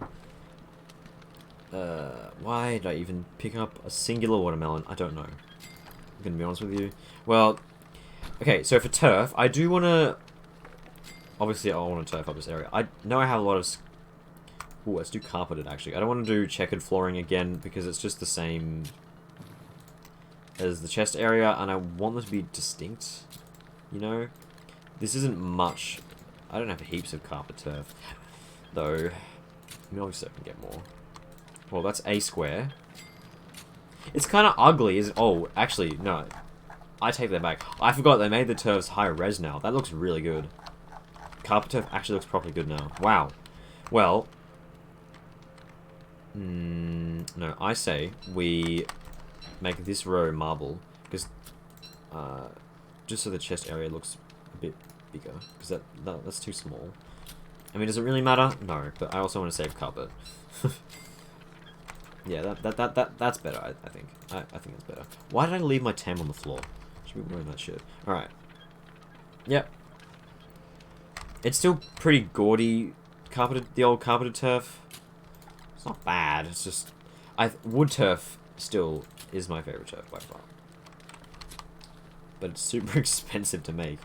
Why did I even pick up a singular watermelon? I don't know. I'm gonna be honest with you. Well, okay, so for turf, I do want to... Obviously, I want to turf up this area. I know I have a lot of... Ooh, let's do carpeted, actually. I don't want to do checkered flooring again, because it's just the same as the chest area, and I want them to be distinct, you know? This isn't much. I don't have heaps of carpet turf, though. I mean, obviously I can get more. Well, that's a square. It's kind of ugly, is it? Oh, actually, no. I take that back. I forgot they made the turfs higher res now. That looks really good. Carpet turf actually looks properly good now. Wow. Well... no, I say we make this row marble, because, just so the chest area looks a bit bigger, because that's too small. I mean, does it really matter? No, but I also want to save carpet. Yeah, that's better, I think. I think that's better. Why did I leave my Tam on the floor? Should be wearing that shit. Alright. Yep. It's still pretty gaudy, the old carpeted turf. It's not bad, it's just... wood turf still is my favourite turf by far. But it's super expensive to make,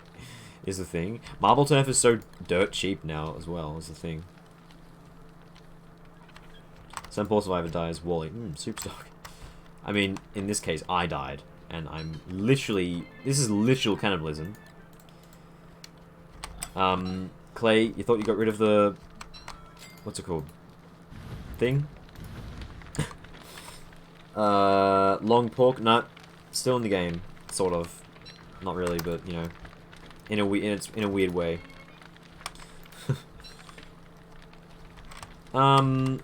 is the thing. Marble turf is so dirt cheap now as well, is the thing. Some poor survivor dies, Wally. Soup stock. I mean, in this case, I died. And I'm literally... This is literal cannibalism. Clay, you thought you got rid of the... What's it called? Thing? Long pork? No. Still in the game. Sort of. Not really, but, you know. In a weird way. I'm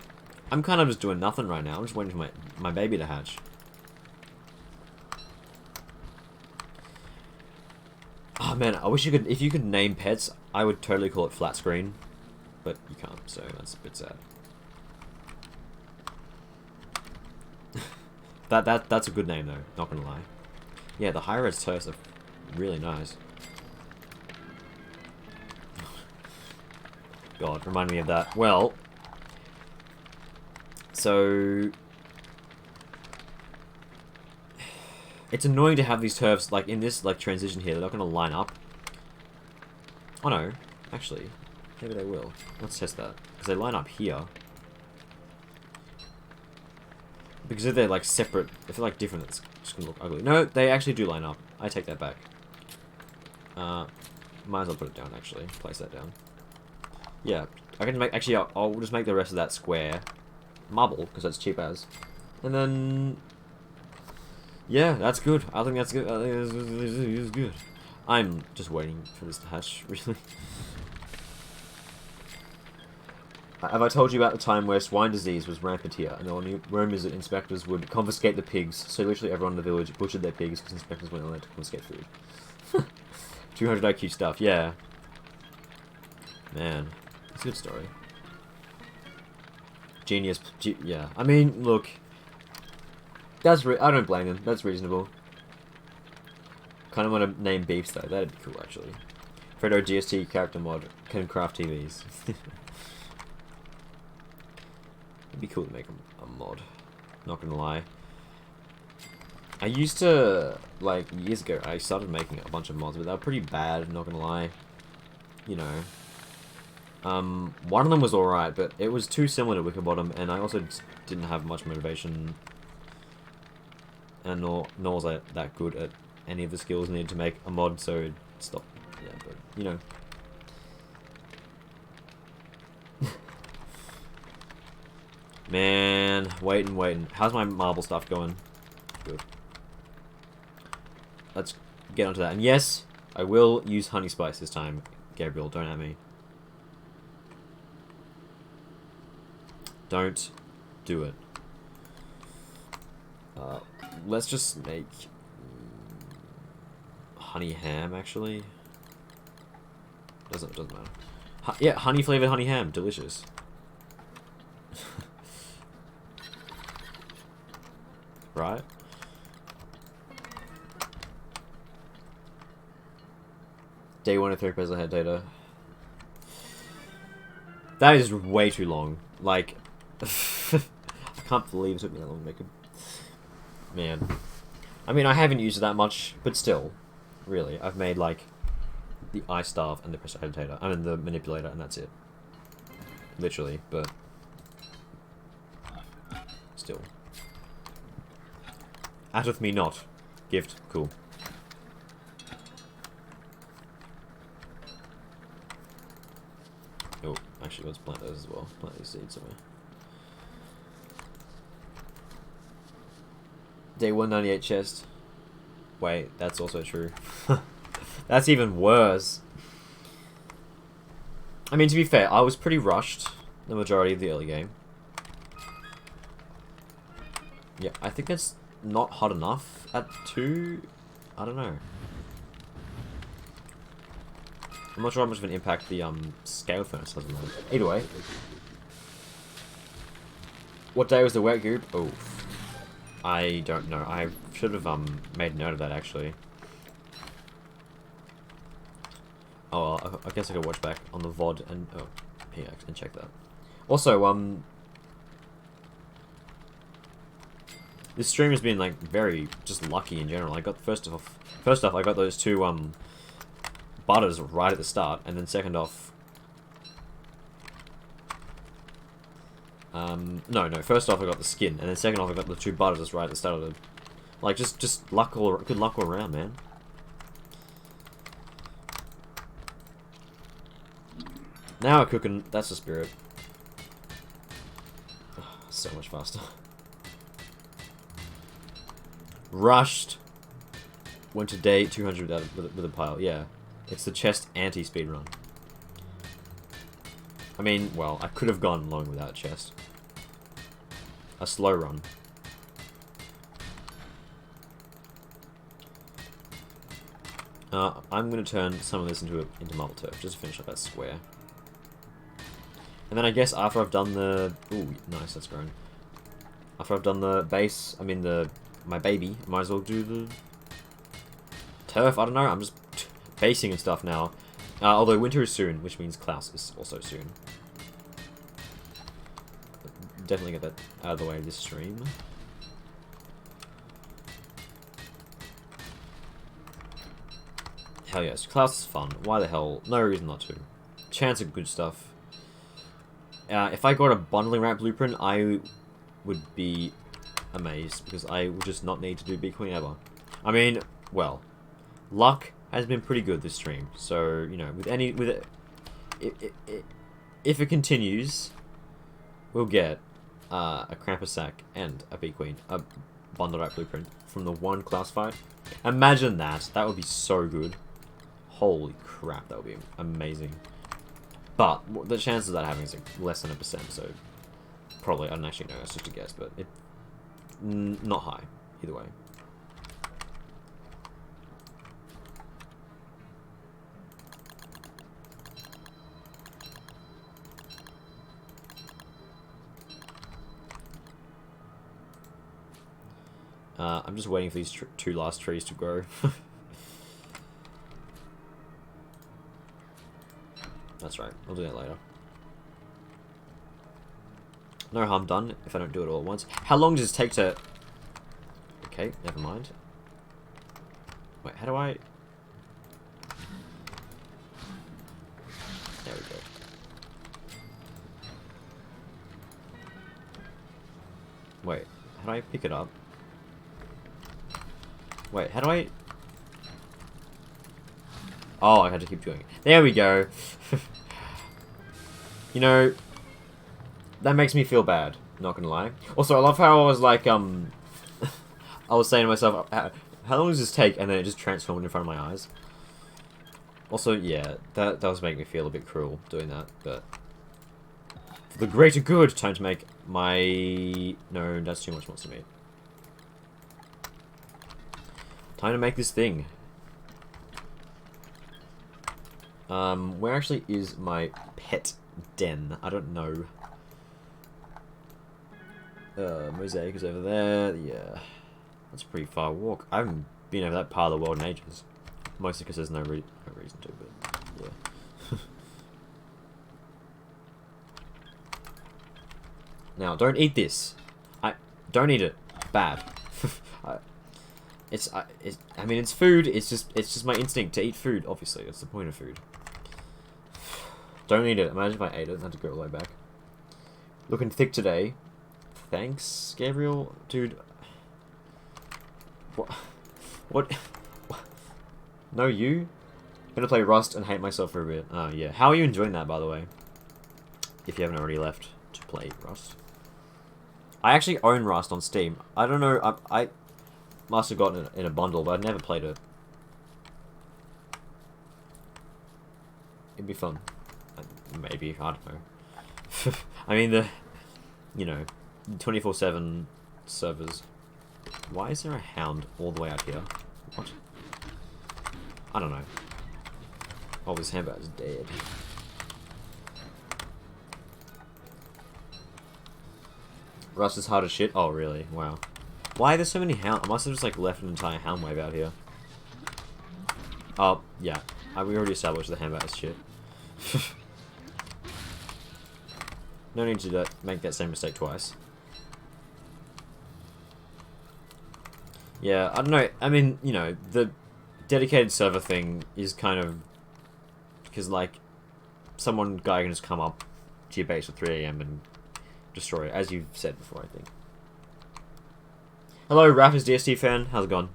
kind of just doing nothing right now. I'm just waiting for my baby to hatch. Oh man, I wish you could, if you could name pets, I would totally call it flat screen. But you can't, so that's a bit sad. That's a good name though, not gonna lie. Yeah, the high-res toasts are really nice. God, remind me of that. Well, so it's annoying to have these turfs like in this like transition here. They're not going to line up. Oh no, actually, maybe they will. Let's test that because they line up here. Because if they're like separate, if they're like different, it's just gonna look ugly. No, they actually do line up. I take that back. Might as well put it down actually. Place that down. Yeah, I can make. Actually, I'll just make the rest of that square marble because that's cheap as. And then, yeah, that's good. I think that's good. I think it's good. I'm just waiting for this to hatch, really. Have I told you about the time where swine disease was rampant here, and there were rumors that inspectors would confiscate the pigs, so literally everyone in the village butchered their pigs because inspectors weren't allowed to confiscate food. 200 IQ stuff, yeah. Man, it's a good story. Genius, yeah. I mean, look, that's I don't blame them. That's reasonable. Kind of want to name beefs though. That'd be cool, actually. Freddo GST character mod can craft TVs. It'd be cool to make a mod. Not gonna lie. I used to, like, years ago, I started making a bunch of mods, but they were pretty bad, not gonna lie. You know. One of them was alright, but it was too similar to Wickerbottom, and I also didn't have much motivation. And nor was I that good at any of the skills needed to make a mod, so it stopped. Yeah, but, you know. Man, waiting. How's my marble stuff going? Good. Let's get onto that. And yes, I will use honey spice this time. Gabriel, don't at me. Don't do it. Let's just make honey ham, actually. Doesn't matter. Yeah, honey flavored honey ham, delicious. Right? Day 1 of 3 pesos ahead data. That is way too long. Like, I can't believe it took me that long to make it. Man. I mean, I haven't used it that much, but still. Really. I've made, like, the ice staff and the precipitator. I mean, the manipulator, and that's it. Literally, but... still. Outeth me not. Gift. Cool. Oh, actually, let's plant those as well. Plant these seeds somewhere. Day 198 chest. Wait, that's also true. That's even worse. I mean, to be fair, I was pretty rushed the majority of the early game. Yeah, I think it's not hot enough at 2. I don't know. I'm not sure how much of an impact the scale furnace has on that. Either way. What day was the wet goop? Oh, I don't know. I should have made note of that actually. Oh, well, I guess I could watch back on the VOD and yeah, and check that. Also, this stream has been like very just lucky in general. I got first off, I got those two butters right at the start, and then second off, no, first off I got the skin, and then second off I got the two butters right at the start of the, like just luck all, good luck all around, man. Now we're cooking. That's the spirit. Oh, so much faster. Rushed. Went to day 200 with a pile. Yeah. It's the chest anti-speed run. I mean, well, I could have gone long without chest. A slow run. I'm going to turn some of this into marble turf, just to finish up that square. And then I guess after I've done the... Ooh, nice, that's grown. After I've done the base, I mean my baby, I might as well do the turf. I don't know, I'm just basing and stuff now. Although winter is soon, which means Klaus is also soon. Definitely get that out of the way this stream. Hell yes, Klaus is fun. Why the hell? No reason not to. Chance of good stuff. If I got a bundling wrap blueprint, I would be amazed, because I would just not need to do Big Queen ever. I mean, well, luck has been pretty good this stream, so, you know, if it continues, we'll get a Krampus sack and a Big Queen, a bundle wrap blueprint from the one class fight. Imagine that. That would be so good. Holy crap, that would be amazing. But the chances of that happening is like less than 1%, so probably, I don't actually know, it's just a guess, but not high, either way. I'm just waiting for these two last trees to grow. That's right, I'll do that later. No harm done if I don't do it all at once. How long does it take to... Okay, never mind. Wait, how do I... There we go. Wait, how do I pick it up? Wait, how do I... Oh, I had to keep doing it. There we go. You know, that makes me feel bad, not gonna lie. Also, I love how I was like, I was saying to myself, how long does this take? And then it just transformed in front of my eyes. Also, yeah, that does make me feel a bit cruel doing that, but... For the greater good, time to make my... No, that's too much monster meat. Time to make this thing. Where actually is my pet den? I don't know. Mosaic is over there. Yeah, that's a pretty far walk. I haven't been over that part of the world in ages. Mostly because there's no reason to, but yeah. Now, don't eat this. Don't eat it. Bad. I mean, it's food. It's just my instinct to eat food. Obviously, that's the point of food. Don't eat it. Imagine if I ate it and had to go all the way back. Looking thick today. Thanks, Gabriel. Dude. What? No, you? Gonna play Rust and hate myself for a bit. Oh, yeah. How are you enjoying that, by the way? If you haven't already left to play Rust. I actually own Rust on Steam. I don't know. I must have gotten it in a bundle, but I've never played it. It'd be fun. Maybe, I don't know. I mean, you know, 24/7 servers. Why is there a hound all the way out here? What? I don't know. Oh, this hamburger's dead. Rust is hard as shit? Oh, really? Wow. Why are there so many hound? I must have just, like, left an entire hound wave out here. Oh, yeah. We already established the hamburger is shit. No need to make that same mistake twice. Yeah, I don't know. I mean, you know, the dedicated server thing is kind of... Because, like, guy can just come up to your base at 3 AM and destroy it, as you've said before, I think. Hello, Raptors DST fan. How's it going?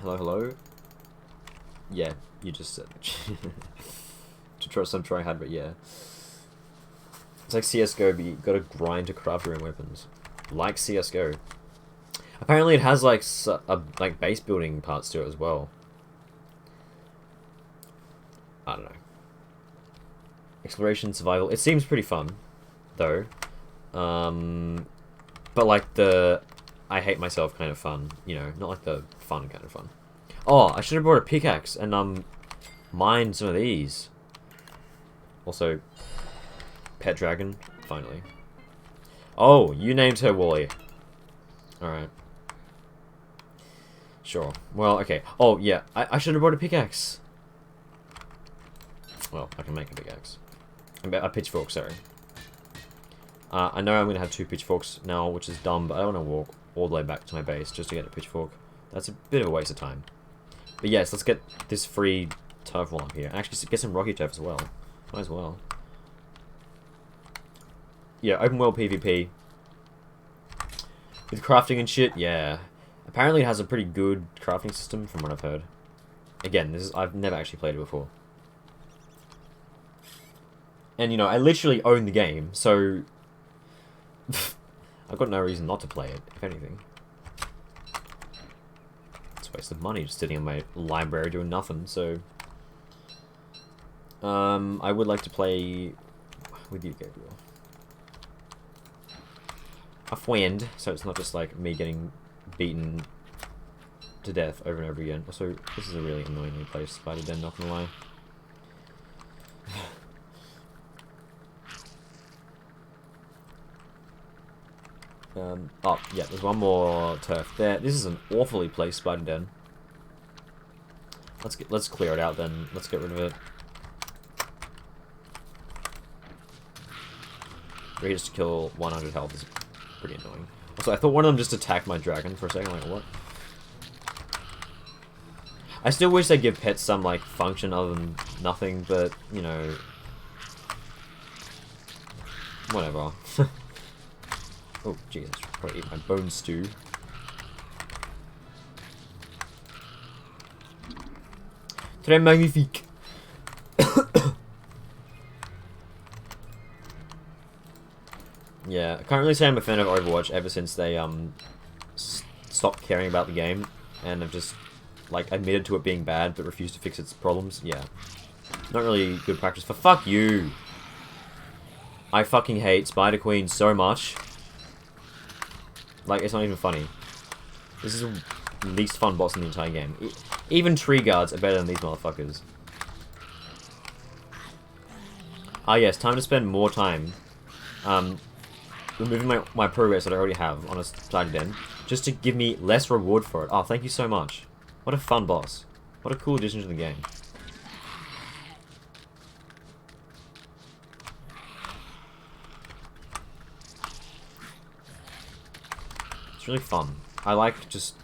Hello, hello. Yeah, you just said to try some try hard, but yeah. It's like CS:GO, but you gotta grind to craft your own weapons, like CS:GO. Apparently, it has like like base building parts to it as well. I don't know. Exploration, survival. It seems pretty fun, though. But like the I hate myself kind of fun, you know, not like the fun kind of fun. Oh, I should have brought a pickaxe and mined some of these. Also, pet dragon, finally. Oh, you named her Wally. Alright. Sure. Well, okay. Oh, yeah, I should have brought a pickaxe. Well, I can make a pickaxe. A pitchfork, sorry. I know I'm going to have 2 pitchforks now, which is dumb, but I don't want to walk all the way back to my base just to get a pitchfork. That's a bit of a waste of time. But yes, let's get this free turf while I'm here. Actually, get some rocky turf as well. Might as well. Yeah, open world PvP. With crafting and shit, yeah. Apparently it has a pretty good crafting system from what I've heard. Again, I've never actually played it before. And, you know, I literally own the game, so... I've got no reason not to play it, if anything. It's a waste of money just sitting in my library doing nothing, so... I would like to play with you, Gabriel. A friend, so it's not just like me getting beaten to death over and over again. Also, this is a really annoyingly placed spider den, not gonna lie. Oh, yeah, there's one more turf there. This is an awfully placed spider den. Let's clear it out then. Let's get rid of it. Ready just to kill 100 health is pretty annoying. Also, I thought one of them just attacked my dragon for a second. Like, what? I still wish they'd give pets some, like, function other than nothing, but, you know... Whatever. Oh, jeez, I should probably eat my bone stew. Très magnifique. Yeah, I can't really say I'm a fan of Overwatch ever since they stopped caring about the game and have just like admitted to it being bad but refused to fix its problems. Yeah, not really good practice. For fuck you. I fucking hate Spider Queen so much. Like, it's not even funny. This is the least fun boss in the entire game. Even tree guards are better than these motherfuckers. Ah yes, time to spend more time removing my progress that I already have on a side den, just to give me less reward for it. Oh, thank you so much. What a fun boss. What a cool addition to the game. It's really fun. I like just...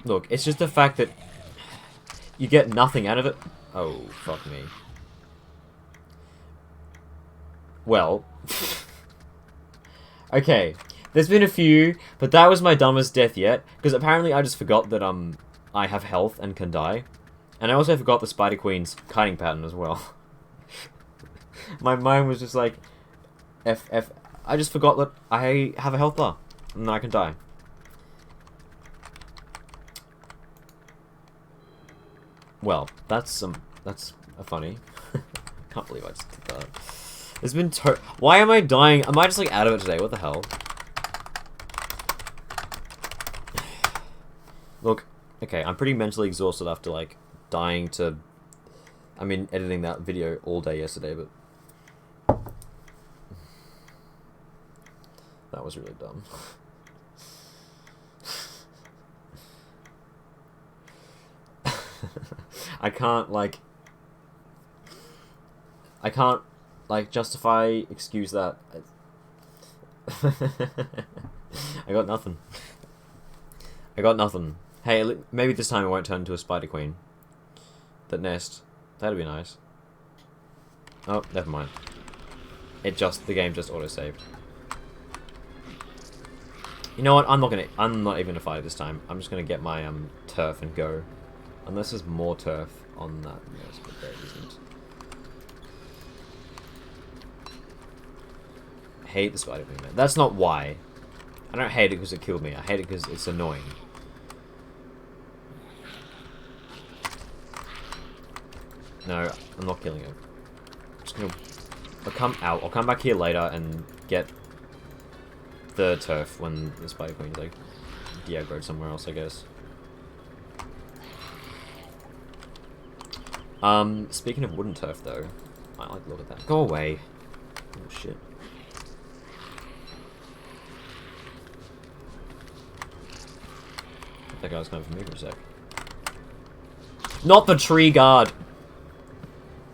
Look, it's just the fact that you get nothing out of it. Oh, fuck me. Well... Okay, there's been a few, but that was my dumbest death yet, because apparently I just forgot that I have health and can die. And I also forgot the Spider Queen's kiting pattern as well. My mind was just like, I just forgot that I have a health bar, and then I can die. Well, that's a funny. Can't believe I just did that. There's been why am I dying? Am I just like out of it today? What the hell? Look, Okay, I'm pretty mentally exhausted after, like, dying to... I mean, editing that video all day yesterday, but... That was really dumb. I can't, like, justify, excuse that. I got nothing. I got nothing. Hey, maybe this time it won't turn into a spider queen. That nest. That'd be nice. Oh, never mind. The game just auto-saved. You know what? I'm not even gonna fight it this time. I'm just gonna get my turf and go. Unless there's more turf on that nest, but there isn't. I hate the spider queen, man. That's not why. I don't hate it because it killed me. I hate it because it's annoying. No, I'm not killing it. I'm just gonna... I'll come back here later and get the turf when the spider queen's like de-aggroed somewhere else, I guess. Speaking of wooden turf though, I like to look at that. Go away. Oh shit. That guy was coming for me for a sec. Not the tree guard!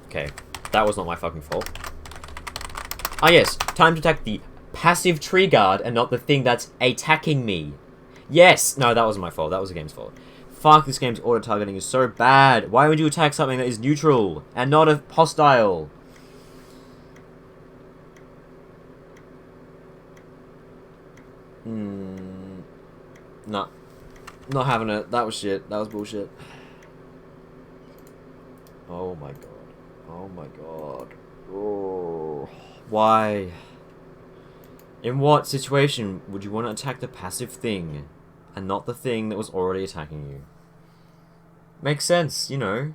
Okay, that was not my fucking fault. Ah yes, time to attack the passive tree guard and not the thing that's attacking me. Yes! No, that wasn't my fault. That was the game's fault. Fuck, this game's auto-targeting is so bad. Why would you attack something that is neutral and not a hostile? Nah. Not having it. That was shit. That was bullshit. Oh my god. Oh my god. Oh. Why? In what situation would you want to attack the passive thing and not the thing that was already attacking you? Makes sense, you know.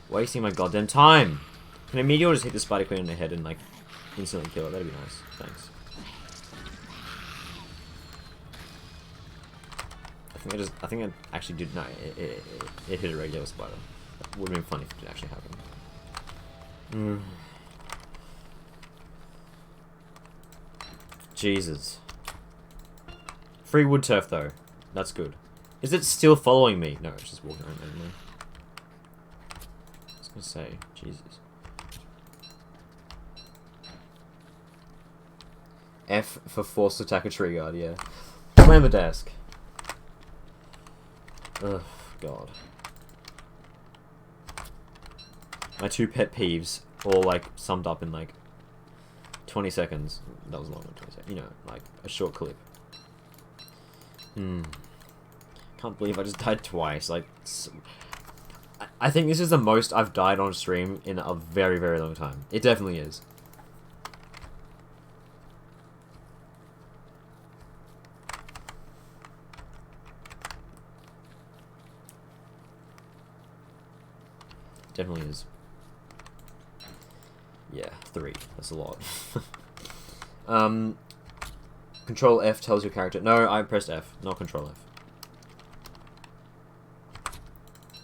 Wasting my goddamn time. Can a meteor just hit the spider queen in the head and like instantly kill it? That'd be nice. Thanks. I think it actually did. No, it hit a regular spider. That would have been funny if it did actually happen. Jesus. Free wood turf though. That's good. Is it still following me? No, it's just walking around randomly. I was gonna say, Jesus. F for force attack a tree guard, yeah. Slam the desk. Ugh, God. My two pet peeves, all like summed up in like 20 seconds. That was longer than 20 seconds. You know, like a short clip. Can't believe I just died twice. Like, I think this is the most I've died on stream in a very, very long time. It definitely is. Definitely is. Yeah, 3. That's a lot. Control F tells your character... No, I pressed F, not Control F.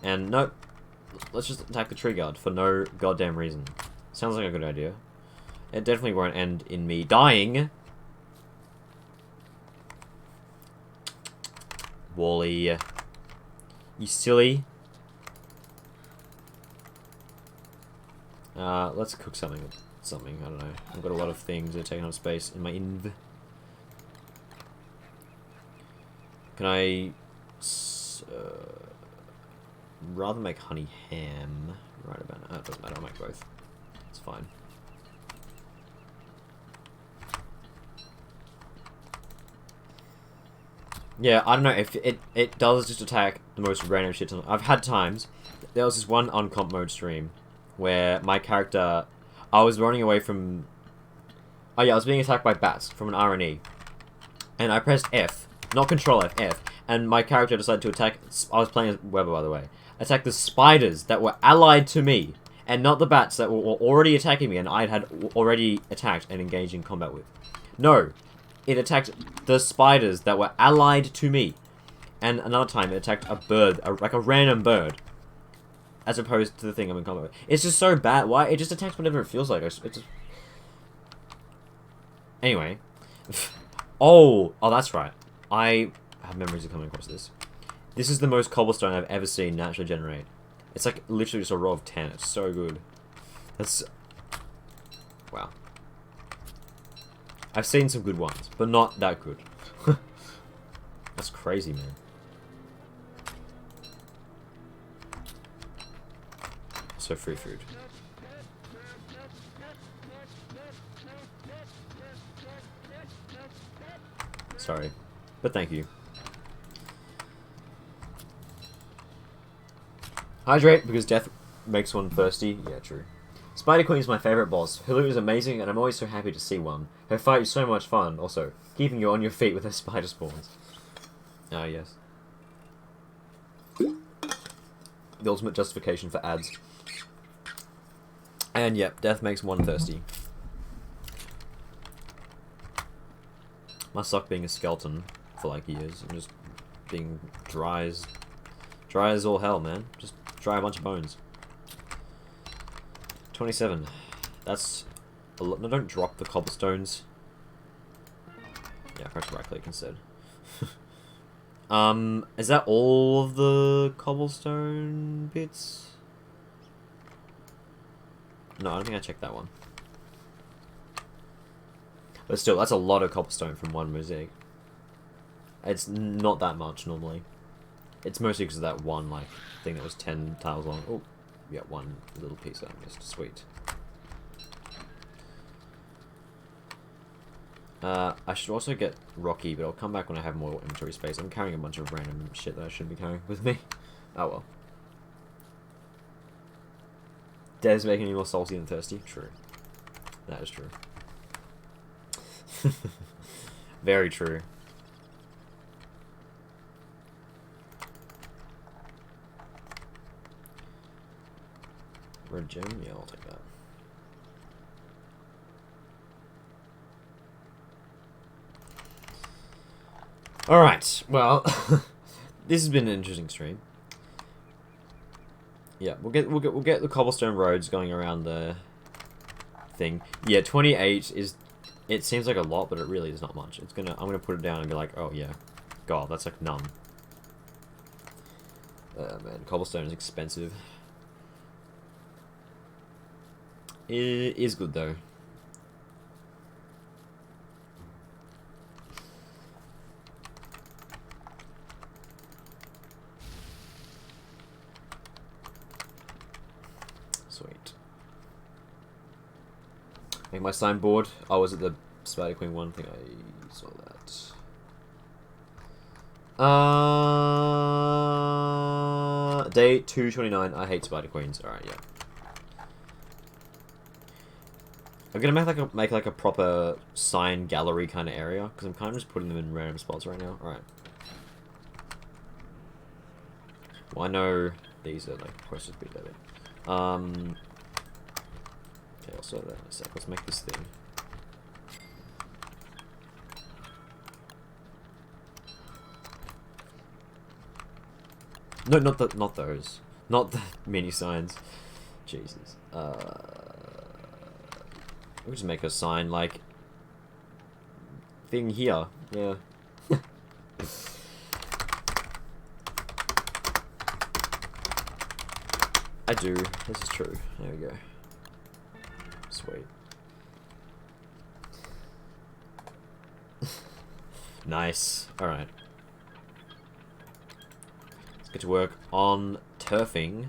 And nope. Let's just attack the tree guard for no goddamn reason. Sounds like a good idea. It definitely won't end in me dying. Wally. You silly. Let's cook something. I don't know. I've got a lot of things that are taking up space in my inv. Can I... rather make honey ham right about now. It doesn't matter, I'll make both. It's fine. Yeah, I don't know if it does just attack the most random shit. I've had times. There was this one on comp mode stream where my character, I was running away from... Oh yeah, I was being attacked by bats from an RNE. And I pressed F, not Control F, F. And my character decided to attack... I was playing as Weber, by the way. Attack the spiders that were allied to me. And not the bats that were already attacking me and I had already attacked and engaged in combat with. No, it attacked the spiders that were allied to me. And another time it attacked a bird, like a random bird. As opposed to the thing I'm in combat with. It's just so bad. Why? It just attacks whenever it feels like it. Just... Anyway. Oh, that's right. I have memories of coming across this. This is the most cobblestone I've ever seen naturally generate. It's like literally just a row of 10. It's so good. That's... Wow. I've seen some good ones, but not that good. That's crazy, man. So free food. Sorry, but thank you. Hydrate, because death makes one thirsty. Yeah, true. Spider Queen is my favourite boss. Her loot is amazing, and I'm always so happy to see one. Her fight is so much fun, also. Keeping you on your feet with her spider spawns. Ah, yes. The ultimate justification for ads. And yep, death makes one thirsty. Must suck being a skeleton for like years and just being dry as all hell, man. Just dry a bunch of bones. 27. That's a lot. No, don't drop the cobblestones. Yeah, press right click instead. Is that all of the cobblestone bits? No, I don't think I checked that one. But still, that's a lot of cobblestone from one mosaic. It's not that much normally. It's mostly because of that one like thing that was 10 tiles long. Oh, yeah, one little piece I missed. Sweet. I should also get Rocky, but I'll come back when I have more inventory space. I'm carrying a bunch of random shit that I shouldn't be carrying with me. Oh well. Death's making me more salty than thirsty. True. That is true. Very true. Red gem? Yeah, I'll take that. Alright, well, this has been an interesting stream. Yeah, we'll get the cobblestone roads going around the thing. Yeah, 28 is, it seems like a lot, but it really is not much. I'm gonna put it down and be like, oh yeah, God, that's like none. Man, cobblestone is expensive. It is good though. Sweet. Make my signboard. Oh, was it the Spider Queen one? I think I saw that. Day 229. I hate Spider Queens. Alright, yeah. I'm gonna make like a proper sign gallery kind of area, because I'm kind of just putting them in random spots right now. Alright. Well, I know these are like supposed to be better. Okay, I'll sort that in a sec. Let's make this thing. No, not those. Not the mini signs. Jesus. We'll just make a sign like thing here. Yeah. I do. This is true. There we go. Sweet. Nice. Alright. Let's get to work on turfing.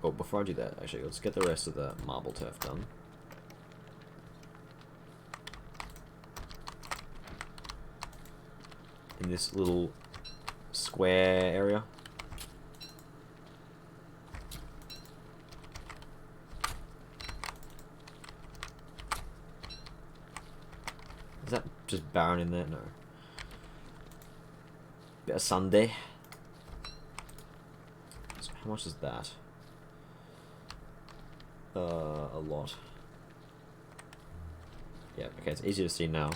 Oh, before I do that, actually, let's get the rest of the marble turf done. In this little square area. Is that just barren in there? No. Bit of Sunday. How much is that? A lot. Yeah, okay, it's easy to see now.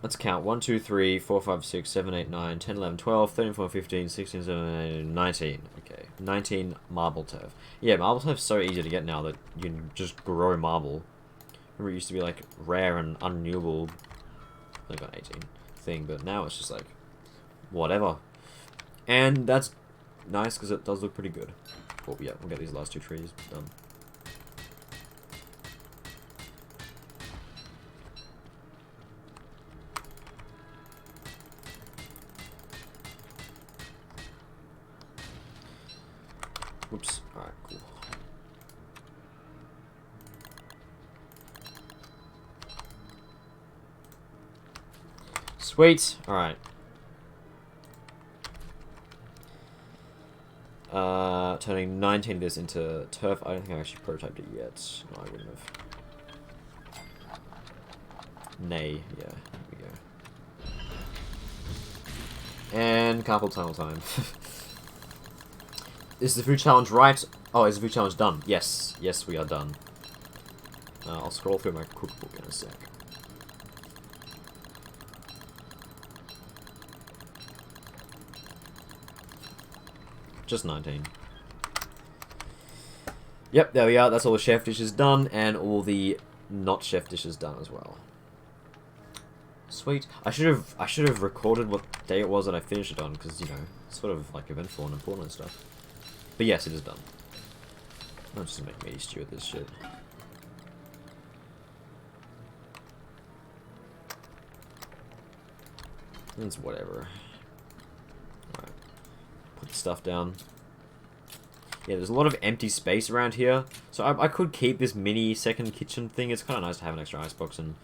Let's count. 1, 2, 3, 4, 5, 6, 7, 8, 9, 10, 11, 12, 13, 14, 15, 16, 17, 18, 19. Okay, 19 marble turf. Yeah, marble turf's so easy to get now that you can just grow marble. Remember, it used to be like rare and unrenewable. I got 18 thing, but now it's just like whatever. And that's nice because it does look pretty good. Oh yeah, we'll get these last 2 trees done. Whoops. Alright, cool. Sweet. Alright. Turning 19 of this into turf. I don't think I actually prototyped it yet. No, I wouldn't have. Nay. Yeah, here we go. And carpal tunnel time. Is the food challenge right? Oh, is the food challenge done? Yes. Yes, we are done. I'll scroll through my cookbook in a sec. Just 19. Yep, there we are. That's all the chef dishes done, and all the not chef dishes done as well. Sweet. I should have recorded what day it was that I finished it on, because, you know, it's sort of like eventful and important and stuff. But yes, it is done. I'll just make meaty stew with this shit. It's whatever. Alright. Put the stuff down. Yeah, there's a lot of empty space around here. So I could keep this mini second kitchen thing. It's kind of nice to have an extra icebox and...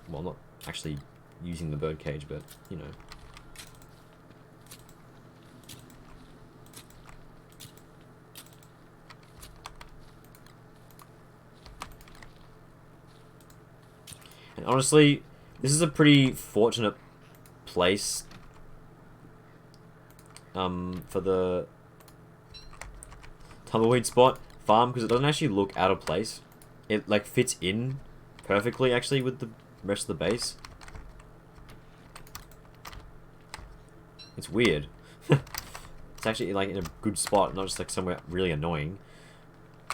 Well, not actually using the bird cage, but, you know. And honestly, this is a pretty fortunate place for the tumbleweed spot farm, because it doesn't actually look out of place. It like fits in perfectly actually with the rest of the base. It's weird. It's actually like in a good spot, not just like somewhere really annoying.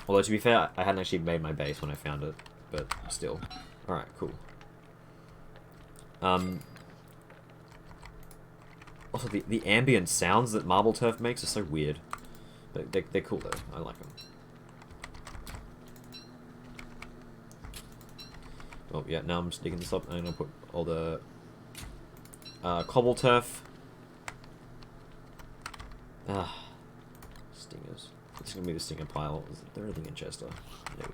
Although to be fair, I hadn't actually made my base when I found it, but still. Alright, cool. Also, the ambient sounds that marble turf makes are so weird. But they're cool though. I like them. Oh yeah, now I'm just digging this up. I'm gonna put all the cobble turf. Stingers. It's gonna be the stinger pile. Is there anything in Chester? No.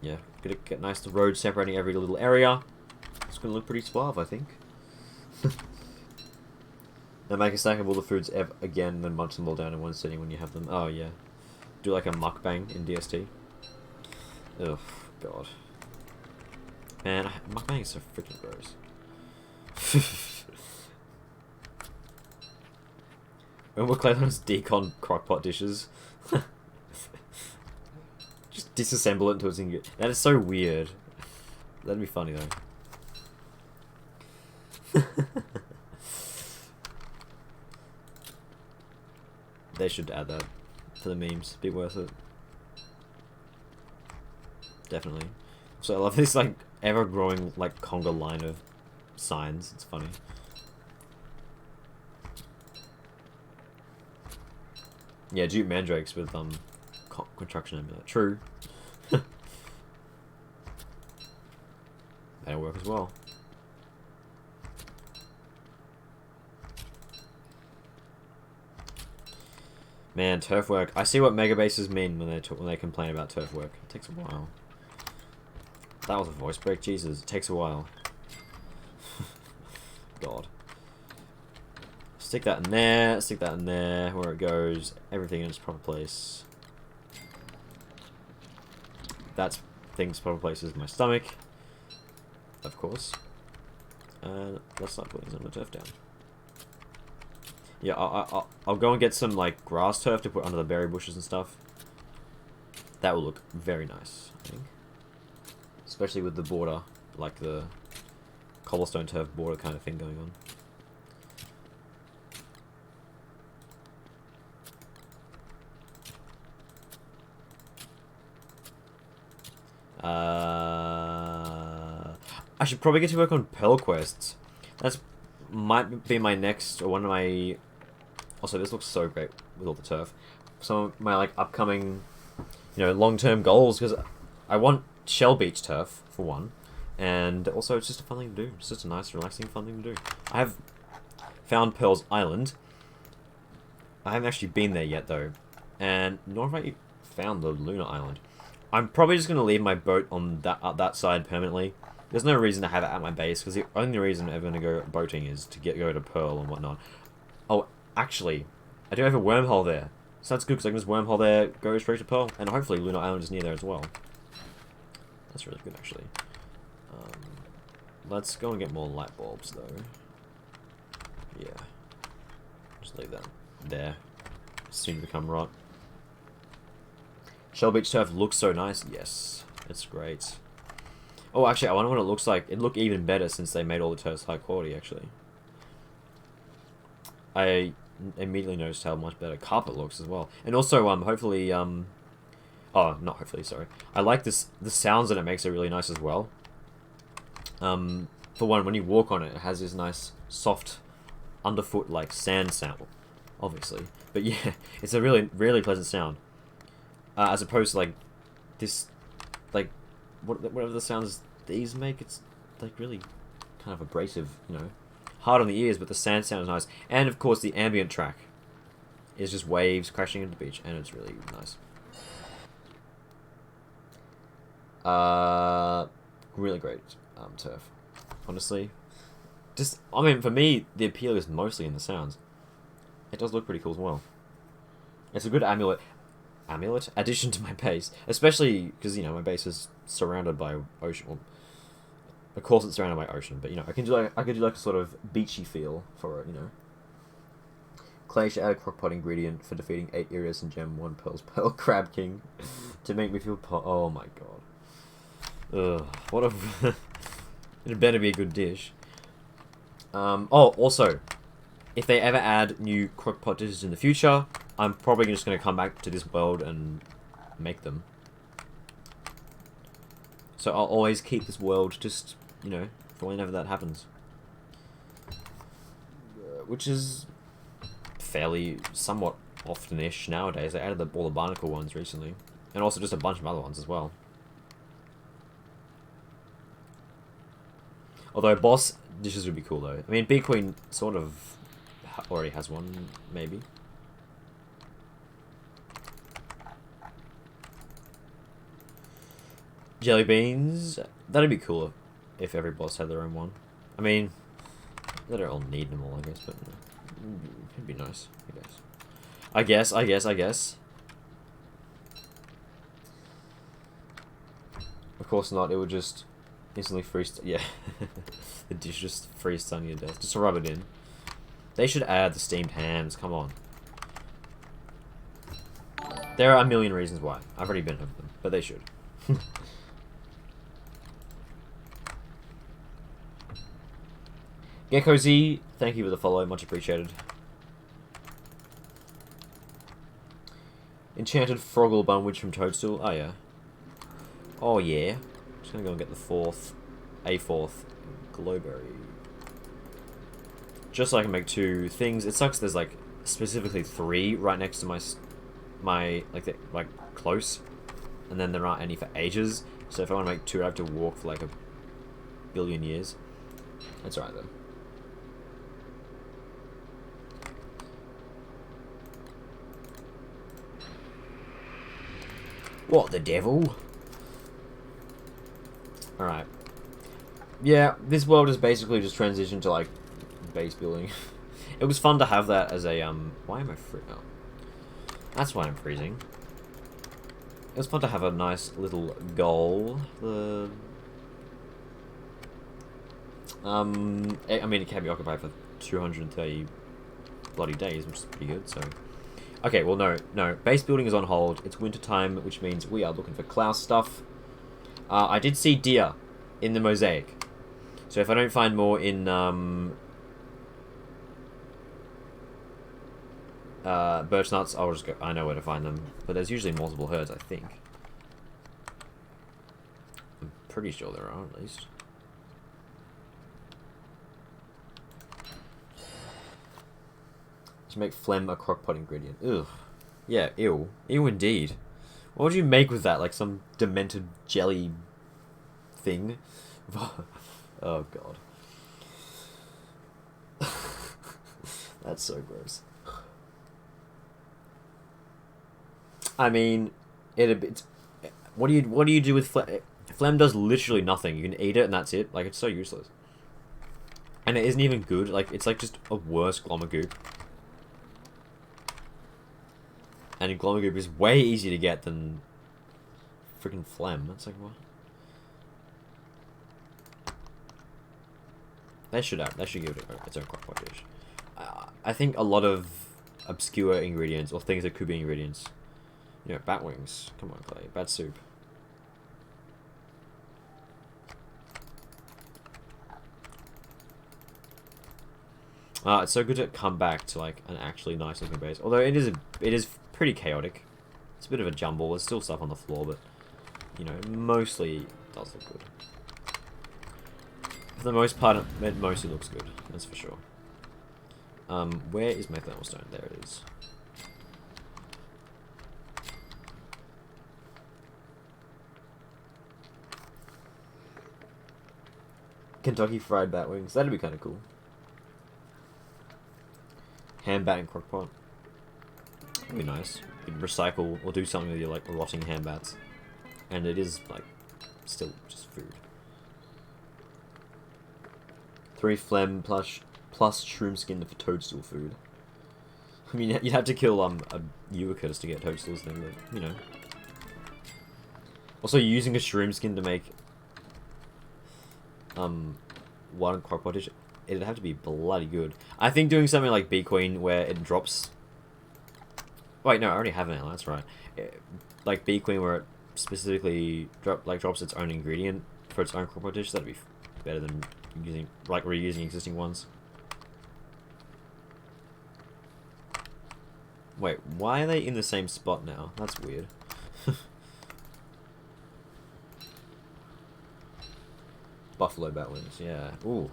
Yeah, gonna get nice the road separating every little area. It's gonna look pretty suave, I think. Now make a stack of all the foods again, then munch them all down in one sitting when you have them. Oh yeah. Do like a mukbang in DST. Ugh, god. Man, mukbang is so freaking gross. When we're playing those decon crockpot dishes. Just disassemble it into its ingredient. That is so weird. That'd be funny though. They should add that for the memes. Be worth it. Definitely. So I love this like ever-growing like conga line of signs. It's funny. Yeah, Duke Mandrakes with construction amulet. True. That'll work as well. Man, turf work. I see what mega bases mean when they complain about turf work. It takes a while. That was a voice break. Jesus, it takes a while. God. Stick that in there. Stick that in there. Where it goes. Everything in its proper place. That's thing's proper place is my stomach. Of course. And let's start putting some of the turf down. Yeah, I'll go and get some like grass turf to put under the berry bushes and stuff. That will look very nice, I think. Especially with the border, like the cobblestone turf border kind of thing going on. I should probably get to work on Pearl quests. That's might be my next, or one of my... Also, this looks so great with all the turf. Some of my like upcoming, you know, long-term goals, because I want Shell Beach turf for one, and also it's just a fun thing to do. It's just a nice, relaxing, fun thing to do. I have found Pearl's Island. I haven't actually been there yet though, and nor have I found the Lunar Island. I'm probably just gonna leave my boat on that side permanently. There's no reason to have it at my base, because the only reason I'm ever gonna go boating is to go to Pearl and whatnot. Oh, actually, I do have a wormhole there. So that's good, because I can just wormhole there, go straight to Pearl, and hopefully Lunar Island is near there as well. That's really good, actually. Let's go and get more light bulbs, though. Yeah. Just leave that there. Soon to become rot. Shell Beach turf looks so nice. Yes, it's great. Oh, actually, I wonder what it looks like. It looked even better since they made all the turfs high quality, actually. I immediately noticed how much better carpet looks as well. And also, hopefully, oh, not hopefully, sorry. I like the sounds that it makes are really nice as well. For one, when you walk on it, it has this nice, soft, underfoot, like, sand sound, obviously. But yeah, it's a really, really pleasant sound. As opposed to, like, this, like, whatever the sounds these make, it's, like, really kind of abrasive, you know. Hard on the ears, but the sand sound is nice. And, of course, the ambient track is just waves crashing into the beach, and it's really nice. Really great turf, honestly. Just, I mean, for me, the appeal is mostly in the sounds. It does look pretty cool as well. It's a good amulet addition to my base, especially because, you know, my base is surrounded by ocean. Well, of course, it's surrounded by ocean, but you know, I could do like a sort of beachy feel for it, you know. Clay should add a crockpot ingredient for defeating 8 Iris and Gem 1 Pearl's Pearl Crab King to make me feel oh my god. Ugh, what a it better be a good dish. Oh, also, if they ever add new crockpot dishes in the future, I'm probably just going to come back to this world and make them. So I'll always keep this world just, you know, for whenever that happens. Which is fairly, somewhat often-ish nowadays. They added all the barnacle ones recently. And also just a bunch of other ones as well. Although boss dishes would be cool though. I mean, Bee Queen sort of already has one, maybe. Jelly beans, that'd be cooler if every boss had their own one. I mean, they don't all need them all, I guess, but it'd be nice, I guess. I guess. Of course not, it would just instantly freeze. Yeah, the dish just freeze stun you to death. Just to rub it in. They should add the steamed hams, come on. There are a million reasons why. I've already been over them, but they should. Gecko Z, thank you for the follow, much appreciated. Enchanted Froggle Bunwich from Toadstool, oh yeah. Oh yeah. Just gonna go and get the fourth glowberry. Just so I can make 2 things. It sucks there's like specifically 3 right next to my like close. And then there aren't any for ages. So if I want to make 2, I have to walk for like a billion years. That's alright though. What the devil? Alright. Yeah, this world is basically just transitioned to like base building. It was fun to have that as a why am I oh. That's why I'm freezing. It was fun to have a nice little goal. I mean, it can be occupied for 230 bloody days, which is pretty good, so... Okay, well, no. Base building is on hold. It's winter time, which means we are looking for Klaus stuff. I did see deer in the mosaic. So if I don't find more in, birch nuts, I'll just go... I know where to find them. But there's usually multiple herds, I think. I'm pretty sure there are, at least. To make phlegm a crockpot ingredient. Ugh. Yeah, ew. Ew indeed. What would you make with that? Like some demented jelly thing? Oh god. That's so gross. I mean, it's... What do you do with phlegm? Phlegm does literally nothing. You can eat it and that's it. Like, it's so useless. And it isn't even good. Like, it's like just a worse Glommagoop. And Glommagoop is way easier to get than freaking phlegm. That's like, what? They should give it its own crockpot dish. I think a lot of obscure ingredients, or things that could be ingredients. You know, bat wings. Come on, Clay. Bat soup. It's so good to come back to like an actually nice looking base. Although it is pretty chaotic. It's a bit of a jumble. There's still stuff on the floor, but you know, mostly it does look good. For the most part, it mostly looks good. That's for sure. Where is my thermal stone? There it is. Kentucky Fried Bat Wings. That'd be kind of cool. Ham bat and crockpot. That'd be nice. You could recycle or do something with your like rotting ham bats. And it is like still just food. 3 phlegm plus shroom skin for toadstool food. I mean, you'd have to kill a Uicus to get toadstools then, but you know. Also, using a shroom skin to make one crockpot dish, it'd have to be bloody good. I think doing something like Bee Queen where it drops... Wait, no, I already have it now, that's right. Like Bee Queen where it specifically drops its own ingredient for its own crockpot dish, that'd be better than using reusing existing ones. Wait, why are they in the same spot now? That's weird. Buffalo bat wings, yeah. Ooh.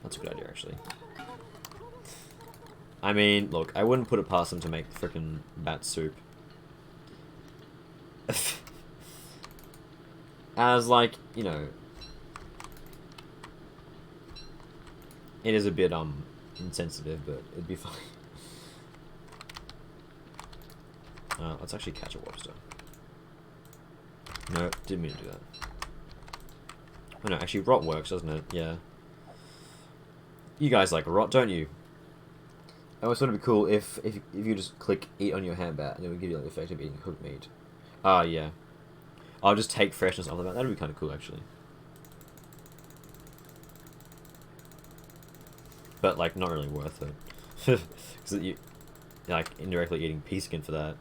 That's a good idea, actually. I mean, look, I wouldn't put it past them to make frickin' bat soup. As, like, you know... It is a bit, insensitive, but it'd be fine. Let's actually catch a water stone. No, didn't mean to do that. Oh no, actually rot works, doesn't it? Yeah. You guys like rot, don't you? It would sort of be cool if you just click eat on your hand bat and it would give you like, the effect of eating cooked meat. Yeah. I'll just take freshness off the bat. That'd be kind of cool, actually. But like, not really worth it. Because you're like indirectly eating pea skin for that.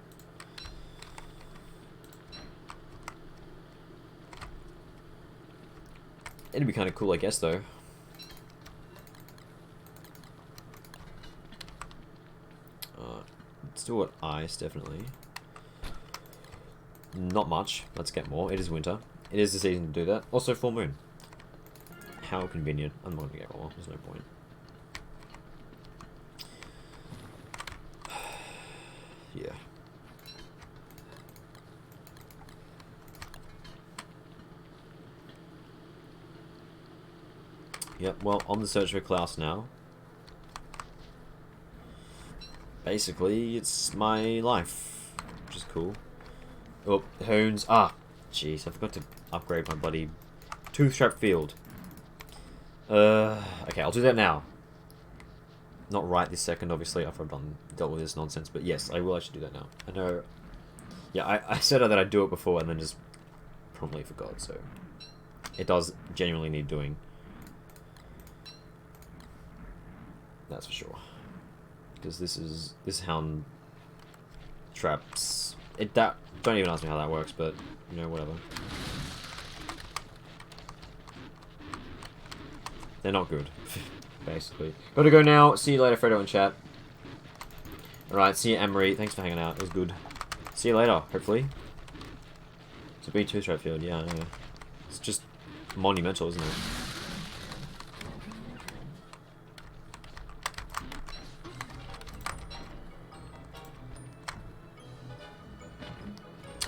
It'd be kind of cool, I guess, though. Still got ice, definitely. Not much. Let's get more. It is winter. It is the season to do that. Also, full moon. How convenient. I'm not going to get more. There's no point. Yeah. Yep, well, on the search for Klaus now. Basically, it's my life, which is cool. Oh, hoons. Ah, jeez, I forgot to upgrade my bloody tooth-trap field. Okay, I'll do that now. Not right this second, obviously, after I've dealt with this nonsense, but yes, I will actually do that now. I know... Yeah, I said that I'd do it before and then just promptly forgot, so... It does genuinely need doing. That's for sure. Because this hound traps it. That don't even ask me how that works, but you know, whatever. They're not good, basically. Gotta go now. See you later, Freddo in chat. Alright, see you, Emery. Thanks for hanging out. It was good. See you later, hopefully. It's a B2 straight field, yeah, I know. It's just monumental, isn't it?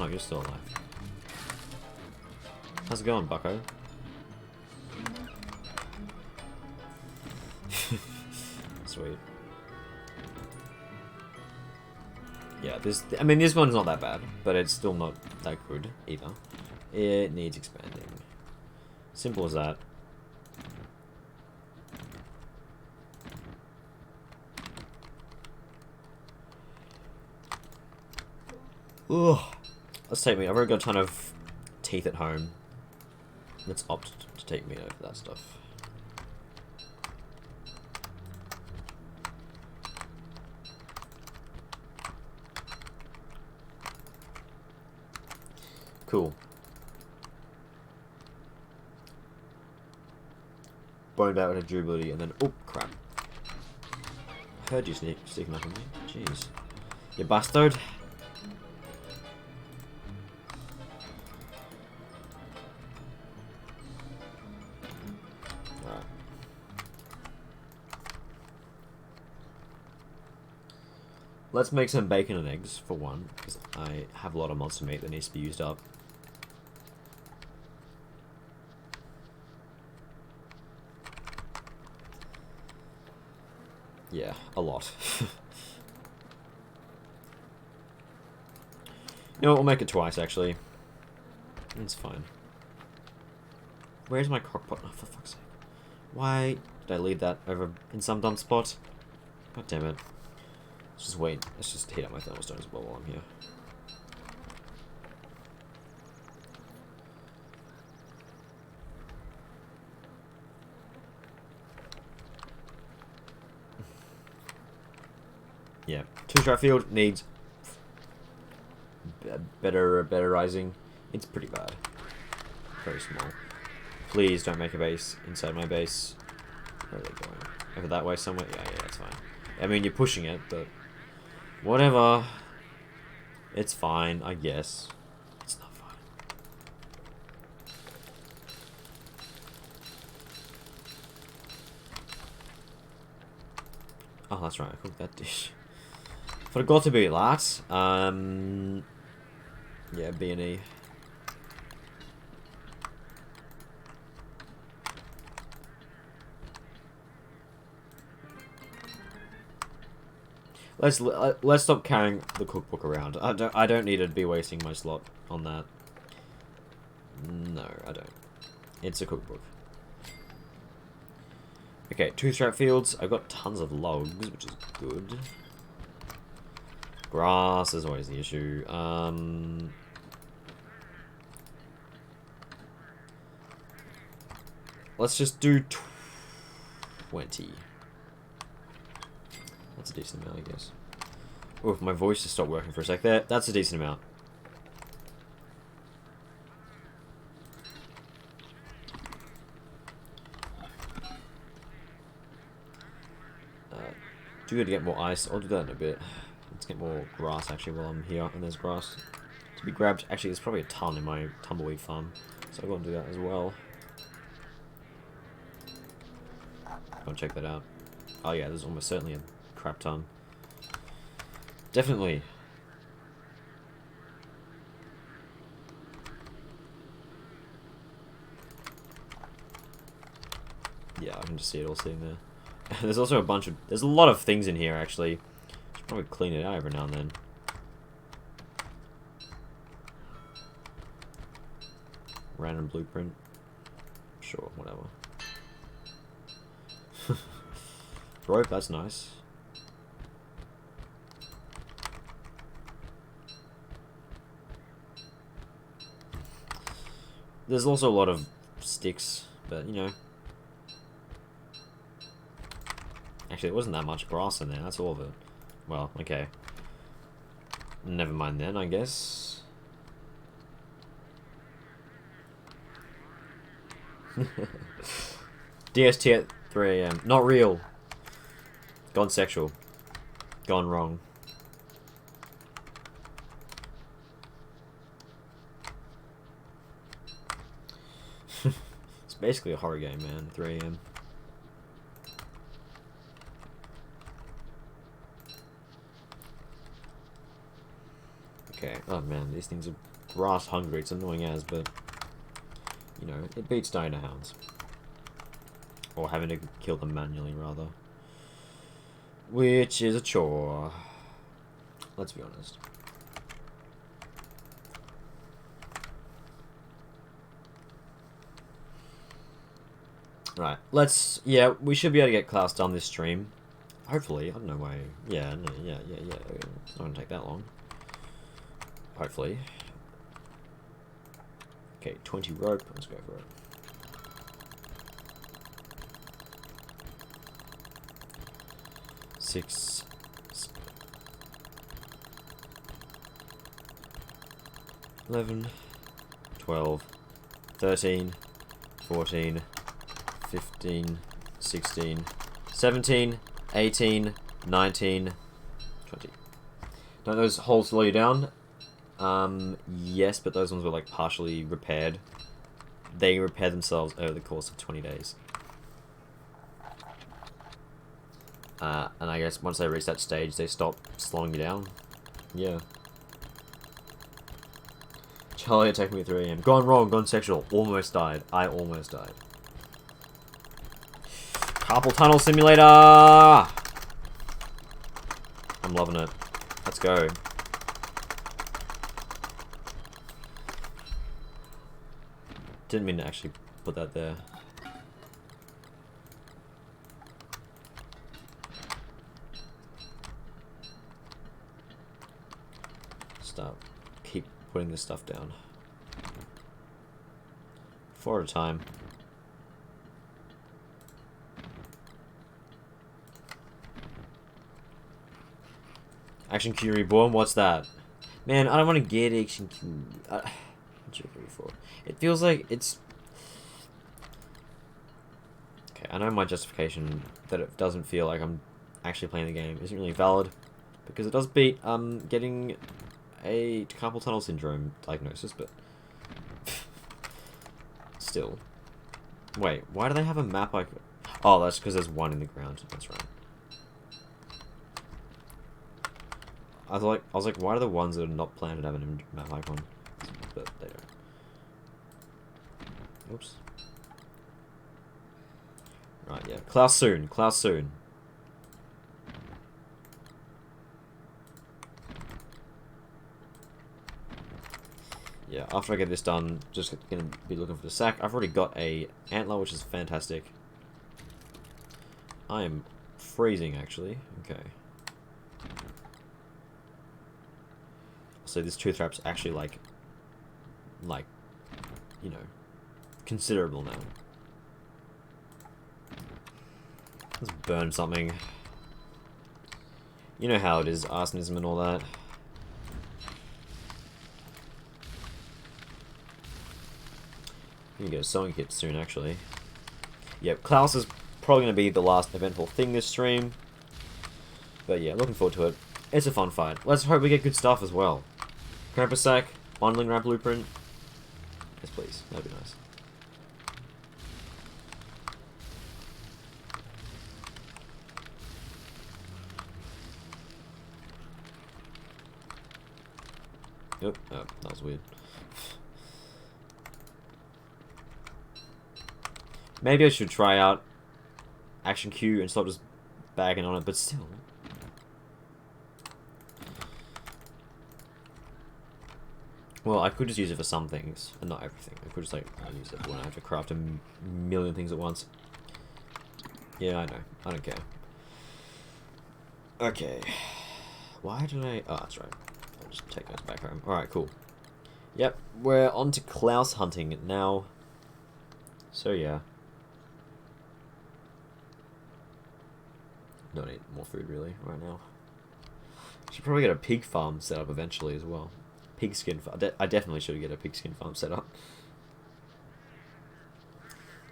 Oh, you're still alive. How's it going, bucko? Sweet. Yeah, I mean, this one's not that bad, but it's still not that good either. It needs expanding. Simple as that. Ugh. Let's take meat. I've already got a ton of teeth at home. Let's opt to take meat over that stuff. Cool. Bone out with a durability, and then oh crap! I heard you sneaking up on me. Jeez, you bastard! Alright. Let's make some bacon and eggs for one, because I have a lot of monster meat that needs to be used up. Yeah, a lot. You know what, we'll make it twice, actually. It's fine. Where's my crockpot? Oh, for fuck's sake. Why did I leave that over in some dumb spot? God damn it. Let's just wait. Let's just heat up my thermal stone as well while I'm here. Yeah, two-strap field needs betterizing. It's pretty bad. Very small. Please don't make a base inside my base. Where are they going? Over that way somewhere? Yeah, that's fine. I mean, you're pushing it, but whatever. It's fine, I guess. It's not fine. Oh, that's right. I cooked that dish. Forgot to be that. Yeah, B&E. Let's stop carrying the cookbook around. I don't need to be wasting my slot on that. No, I don't. It's a cookbook. Okay, two-strap fields. I've got tons of logs, which is good. Grass is always the issue. Let's just do 20. That's a decent amount, I guess. Oh, if my voice just stopped working for a sec there. That's a decent amount. Do good to get more ice. I'll do that in a bit. Let's get more grass actually while I'm here. And there's grass to be grabbed. Actually, there's probably a ton in my tumbleweed farm. So I'll go and do that as well. Go and check that out. Oh yeah, there's almost certainly a crap ton. Definitely. Yeah, I can just see it all sitting there. There's also a bunch of... There's a lot of things in here, actually. Should probably clean it out every now and then. Random blueprint. Sure, whatever. Rope, that's nice. There's also a lot of sticks, but, you know... Actually, it wasn't that much brass in there. That's all of it. Well, okay. Never mind then, I guess. DST at 3 AM. Not real. Gone sexual. Gone wrong. It's basically a horror game, man. 3 AM. Okay. Oh man, these things are grass hungry. It's annoying as, but you know, it beats dino hounds. Or having to kill them manually, rather. Which is a chore. Let's be honest. Right, let's... Yeah, we should be able to get class done this stream. Hopefully. I don't know why... Yeah, no, yeah. It's not gonna take that long. Hopefully. Okay, 20 rope. Let's go for it. Six... 11... 12... 13... 14... 15, 16, 17, 18, 19, 20. Don't those holes slow you down? Yes, but those ones were like partially repaired. They repair themselves over the course of 20 days. And I guess once they reach that stage, they stop slowing you down. Yeah. Charlie attacked me at 3 AM. Gone wrong, gone sexual. Almost died. I almost died. Carpal Tunnel Simulator! I'm loving it. Let's go. Didn't mean to actually put that there. Stop. Keep putting this stuff down. 4 at a time. Action Q Reborn, what's that? Man, I don't want to get Action Q. It feels like it's... Okay, I know my justification that it doesn't feel like I'm actually playing the game isn't really valid. Because it does beat getting a carpal tunnel syndrome diagnosis, but... Still. Wait, why do they have a map like... Oh, that's because there's one in the ground. That's right. I was like, why do the ones that are not planted have a map icon? But they don't. Oops. Right, yeah. Klaus soon. Klaus soon. Yeah, after I get this done, just gonna be looking for the sack. I've already got a antler, which is fantastic. I am freezing, actually. Okay. So this tooth wrap's actually like, you know, considerable now. Let's burn something. You know how it is, arsonism and all that. You can get a sewing kit soon, actually. Yep, Klaus is probably going to be the last eventful thing this stream. But yeah, looking forward to it. It's a fun fight. Let's hope we get good stuff as well. Krampus sack, bundling wrap blueprint. Yes, please. That'd be nice. Yep. Oh, that was weird. Maybe I should try out Action Q and stop just bagging on it, but still. Well, I could just use it for some things, and not everything. I could just, like, use it when I have to craft a million things at once. Yeah, I know. I don't care. Okay. Why did I... Oh, that's right. I'll just take those back home. Alright, cool. Yep, we're on to Klaus hunting now. So, yeah. Don't need more food really right now. Should probably get a pig farm set up eventually as well. Pigskin farm. I definitely should get a pigskin farm set up.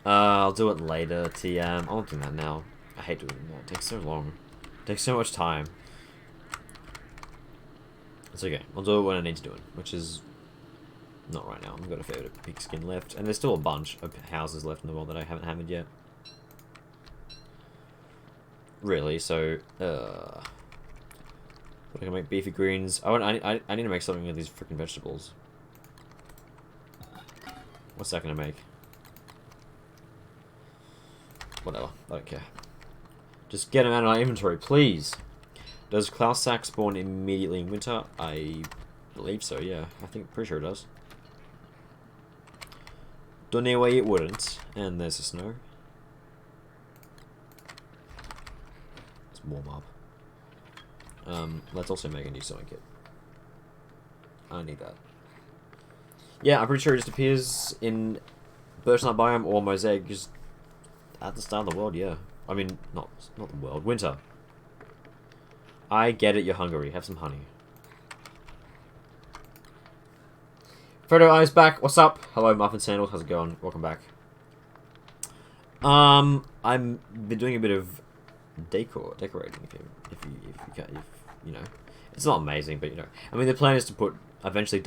I'll do it later, TM. I'm not doing that now. I hate doing that. It takes so long. It takes so much time. It's okay. I'll do it when I need to do it, which is not right now. I've got a fair bit of pigskin left, and there's still a bunch of houses left in the world that I haven't hammered yet. Really, so what I can make beefy greens. I need to make something with these freaking vegetables. What's that gonna make? Whatever, I don't care. Just get them out of my inventory, please. Does Klaus Sack spawn immediately in winter? I believe so, yeah. Pretty sure it does. Don't know why it wouldn't. And there's the snow. Let's warm up. Let's also make a new sewing kit. I need that. Yeah, I'm pretty sure it just appears in Birchnut biome or Mosaic just at the start of the world, yeah. I mean, not the world. Winter. I get it, you're hungry. Have some honey. Freddo Eyes back. What's up? Hello, Muffin Sandals. How's it going? Welcome back. I'm been doing a bit of decorating. If you know, it's not amazing, but you know, I mean, the plan is to eventually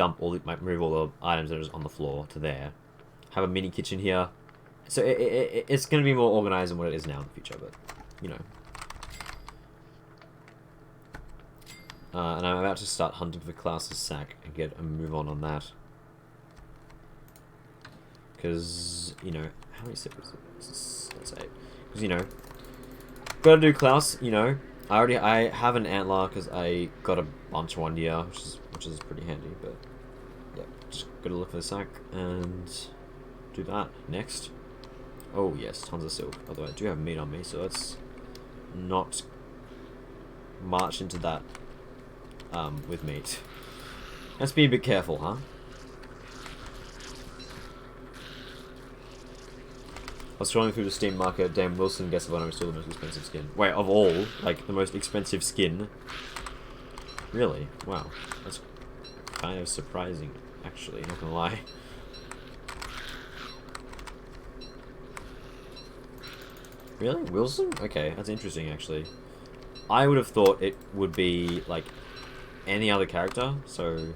move all the items that are just on the floor to there. Have a mini kitchen here, so it's going to be more organized than what it is now in the future. But you know, and I'm about to start hunting for Klaus's sack and get a move on that. Because, you know, how many steps is it? That's 8. Because, you know, gotta do Klaus, you know. I have an antler because I got a bunch one year, which is pretty handy, but yeah, just gotta look for the sack and do that. Next. Oh yes, tons of silk. Although I do have meat on me, so let's not march into that with meat. Let's be a bit careful, huh? I was scrolling through the Steam market. Damn, Wilson guess what I'm still the most expensive skin. Wait, of all, like the most expensive skin. Really? Wow, that's kind of surprising. Actually, not gonna lie. Really, Wilson? Okay, that's interesting. Actually, I would have thought it would be like any other character. So,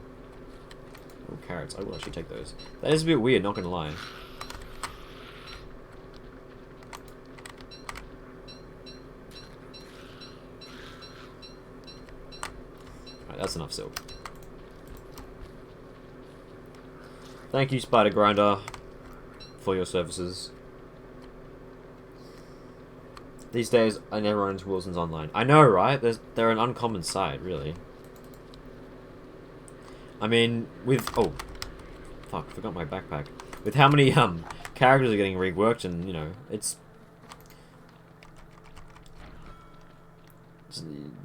oh, carrots. I will actually take those. That is a bit weird. Not gonna lie. That's enough silk. Thank you, Spider Grinder, for your services. These days, I never run into Wilson's online. I know, right? They're an uncommon sight, really. I mean, with... Oh. Fuck, forgot my backpack. With how many, characters are getting reworked and, you know,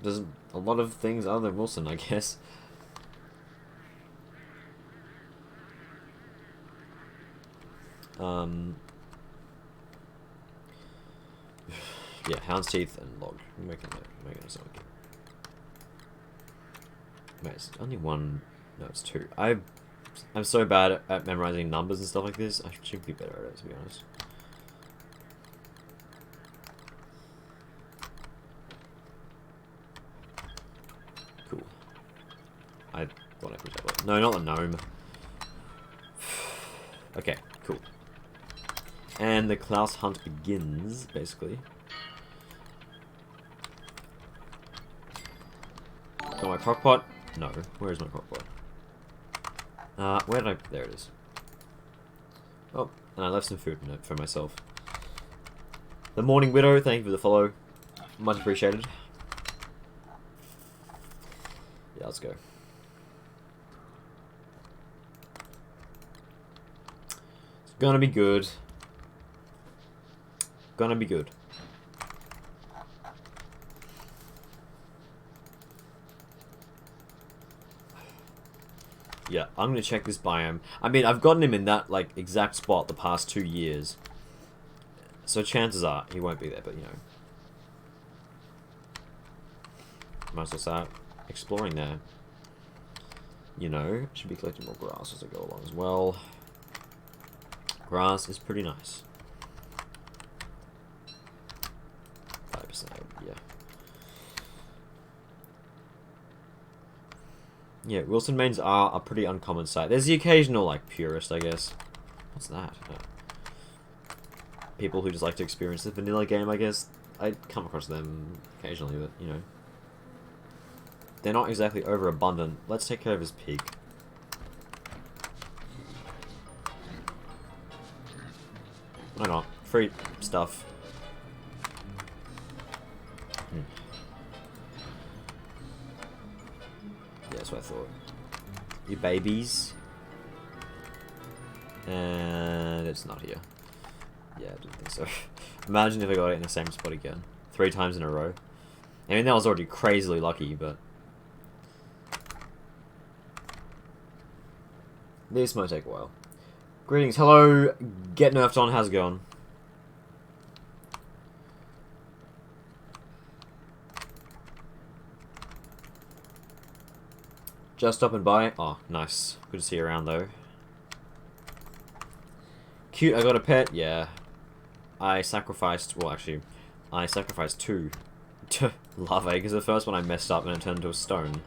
there's a lot of things other than Wilson, I guess. Yeah, Hound's Teeth and Log. I'm making a song. Wait, it's only one. No, it's 2. I'm so bad at memorizing numbers and stuff like this. I should be better at it, to be honest. Cool. I thought I put that. No, not the gnome. Okay, cool. And the Klaus hunt begins, basically. Got my crockpot? No. Where is my crockpot? Where did I... There it is. Oh, and I left some food in it for myself. The Morning Widow, thank you for the follow. Much appreciated. Yeah, let's go. It's gonna be good. Gonna be good. Yeah, I'm gonna check this biome. I mean, I've gotten him in that, like, exact spot the past 2 years. So chances are he won't be there, but, you know. Might as well start exploring there. You know, should be collecting more grass as I go along as well. Grass is pretty nice. 5%, yeah. Yeah, Wilson Mains are a pretty uncommon sight. There's the occasional, like, purist, I guess. What's that? People who just like to experience the vanilla game, I guess. I come across them occasionally, but, you know. They're not exactly overabundant. Let's take care of his pig. Why not? Free stuff. Yeah, that's what I thought. You babies. And it's not here. Yeah, I didn't think so. Imagine if I got it in the same spot again. 3 times in a row. I mean, that was already crazily lucky, but... this might take a while. Greetings. Hello. Get nerfed on. How's it going? Just stopping by. Oh, nice. Good to see you around, though. Cute, I got a pet. Yeah. I sacrificed... well, actually, I sacrificed 2 to larvae, because the first one I messed up and it turned into a stone.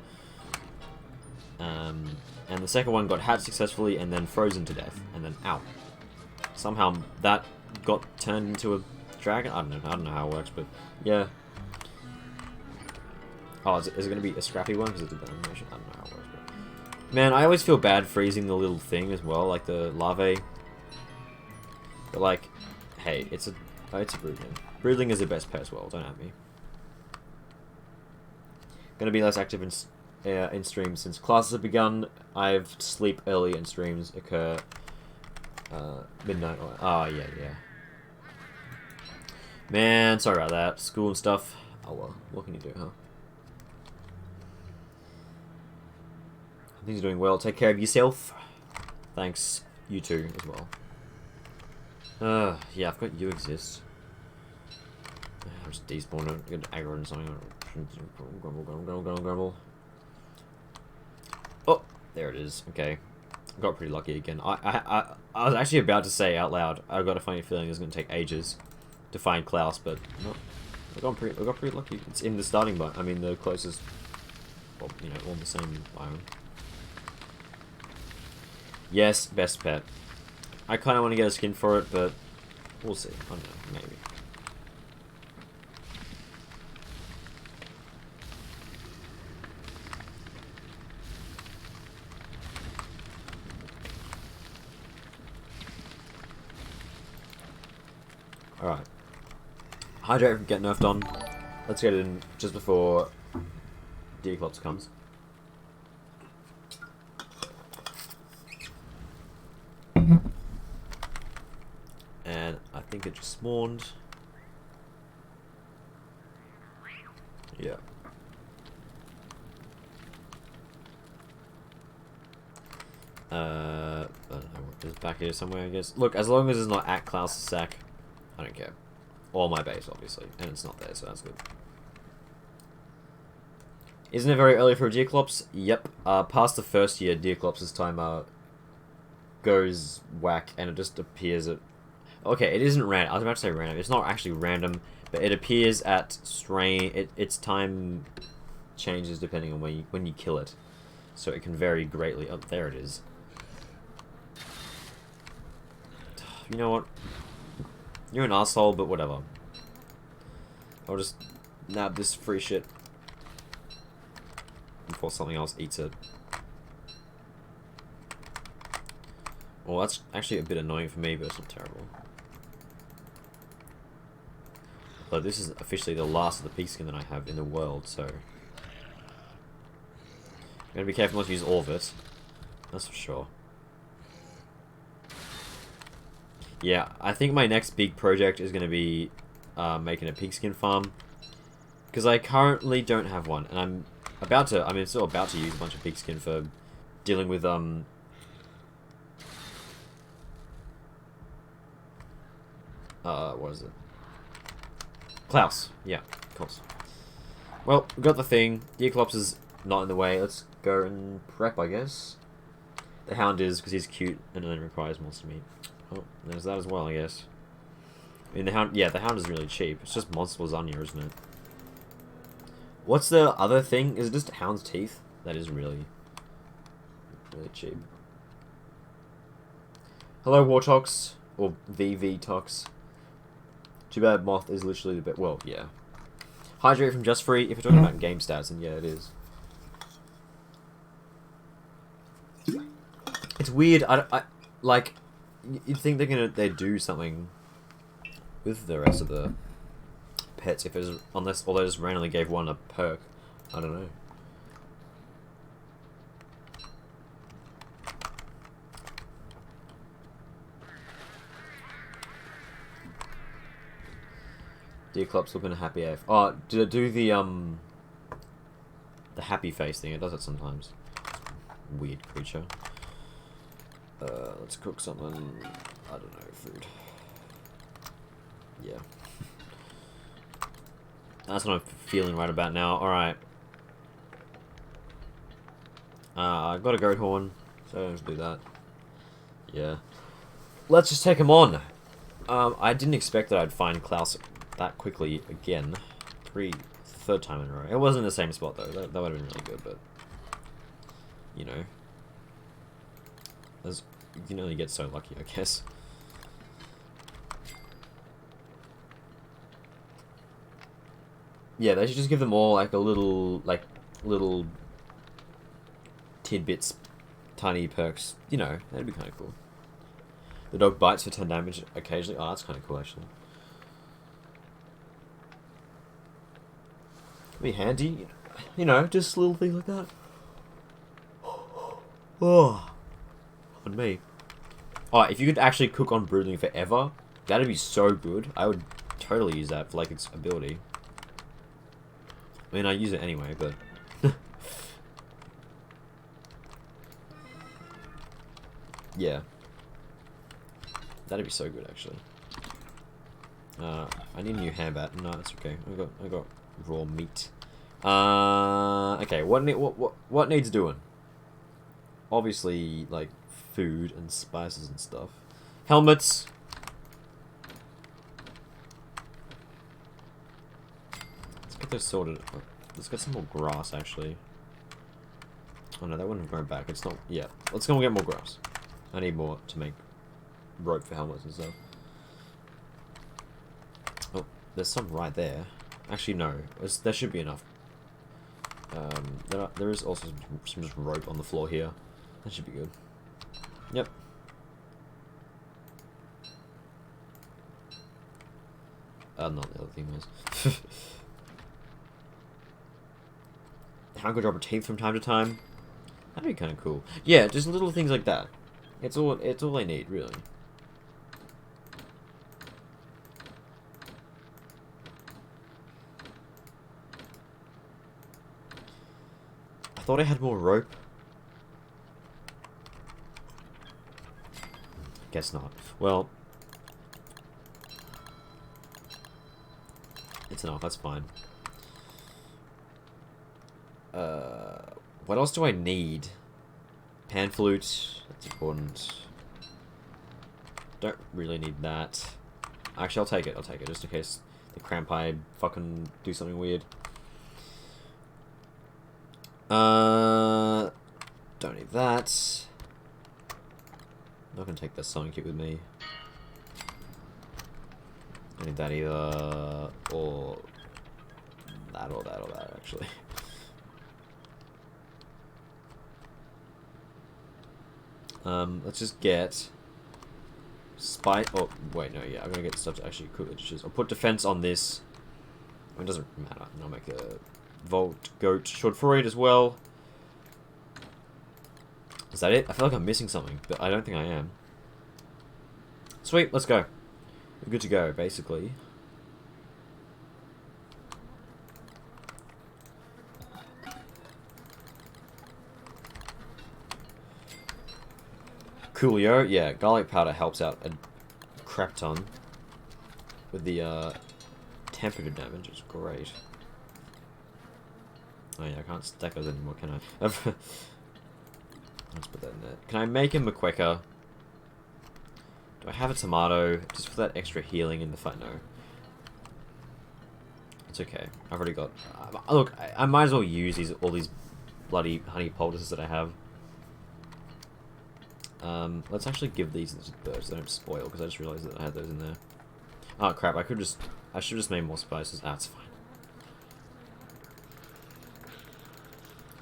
And the second one got hatched successfully and then frozen to death. And then, ow. Somehow that got turned into a dragon? I don't know how it works, but yeah. Oh, is it going to be a scrappy one? Because it did that animation? I don't know how it works, but... man, I always feel bad freezing the little thing as well, like the larvae. But like, hey, it's a broodling. Broodling is the best pet as well, don't at me. Gonna be less active in streams since classes have begun. I've sleep early and streams occur midnight. Oh, yeah. Man, sorry about that. School and stuff. Oh well, what can you do, huh? Things are doing well. Take care of yourself. Thanks. You too, as well. Yeah, I've got you exist. I'm just despawn it. Get aggro and something. Grumble. Oh, there it is. Okay. Got pretty lucky again. I was actually about to say out loud, I've got a funny feeling it's going to take ages to find Klaus, but no. I got pretty lucky. It's in the starting biome. I mean, the closest, well, you know, all in the same biome. Yes, best pet. I kind of want to get a skin for it, but we'll see. I don't know, maybe. Alright. Hydrate from Get Nerfed on. Let's get it in just before Declops comes. And I think it just spawned. Yeah. I don't know what is back here somewhere, I guess. Look, as long as it's not at Klaus's sack, I don't care. Or my base, obviously. And it's not there, so that's good. Isn't it very early for a Deerclops? Yep. Past the first year, Deerclops' timer goes whack, and it just appears at... okay, it isn't random. I was about to say random. It's not actually random, but it appears at strain... its time changes depending on when you kill it. So it can vary greatly. Oh, there it is. You know what? You're an asshole, but whatever. I'll just nab this free shit before something else eats it. Well, that's actually a bit annoying for me, but it's not terrible. But this is officially the last of the pigskin that I have in the world, so... I'm gonna be careful not to use all of it. That's for sure. Yeah, I think my next big project is going to be making a pigskin farm. Because I currently don't have one. And I'm about to, I mean, still about to use a bunch of pigskin for dealing with, what is it? Klaus. Yeah, of course. Well, we got the thing. The Eclipse is not in the way. Let's go and prep, I guess. The Hound is, because he's cute and then requires monster meat. Oh, there's that as well, I guess. I mean, the Hound... Yeah, the Hound is really cheap. It's just monster lasagna, isn't it? What's the other thing? Is it just Hound's teeth? That is really... really cheap. Hello, Wartox. Or VV-Tox. Too bad Moth is literally the best... Well, yeah. Hydrate from Just Free. If you're talking about game stats, then yeah, it is. It's weird. I like. You'd think they do something with the rest of the pets if it's unless or they just randomly gave one a perk. I don't know. The Eclipse looking happy AF. Oh, did it do the happy face thing? It does it sometimes. Weird creature. Let's cook something. I don't know, food. Yeah. That's what I'm feeling right about now. Alright. I've got a goat horn, so let's do that. Yeah. Let's just take him on. I didn't expect that I'd find Klaus that quickly again. Third time in a row. It wasn't the same spot though. That would have been really good, but you know. You can only get so lucky, I guess. Yeah, they should just give them all like a little tidbits, tiny perks. You know, that'd be kind of cool. The dog bites for 10 damage occasionally. Oh, that's kind of cool, actually. Be handy, you know, just little things like that. Oh, on me. Oh, if you could actually cook on brooding forever, that'd be so good. I would totally use that for like its ability. I mean, I use it anyway, but yeah, that'd be so good actually. I need a new handbat. No, it's okay. I got raw meat. Okay. What needs doing? Obviously, like food and spices and stuff. Helmets. Let's get those sorted. Let's get some more grass actually. Oh no, that wouldn't have grown back. It's not. Yeah. Let's go and get more grass. I need more to make rope for helmets and stuff. Oh, there's some right there. Actually, no. There should be enough. There is also some just rope on the floor here. That should be good. Yep. Not the other thing was. How could drop a teeth from time to time? That'd be kind of cool. Yeah, just little things like that. It's all I need, really. I thought I had more rope. Guess not. Well, it's enough. That's fine. What else do I need? Pan flute. That's important. Don't really need that. Actually, I'll take it. I'll take it just in case the crampi fucking do something weird. Don't need that. Not gonna take the sewing kit with me. Don't need that either. Or that, or that, or that, actually. Let's just get spite. Oh, wait, no, yeah, I'm gonna get stuff to actually cook the dishes. I'll put defense on this. It doesn't matter. And I'll make a Volt Goat short for it as well. Is that it? I feel like I'm missing something, but I don't think I am. Sweet, let's go. We're good to go, basically. Coolio, yeah, garlic powder helps out a crap ton with the temperature damage. It's great. Oh yeah, I can't stack those anymore, can I? Let's put that in there. Can I make him a Quaker? Do I have a tomato? Just for that extra healing in the fight? No. It's okay. I've already got... look, I might as well use all these bloody honey poultices that I have. Let's actually give these to the birds. They don't spoil, because I just realized that I had those in there. Oh crap, I should just made more spices. Ah, it's fine.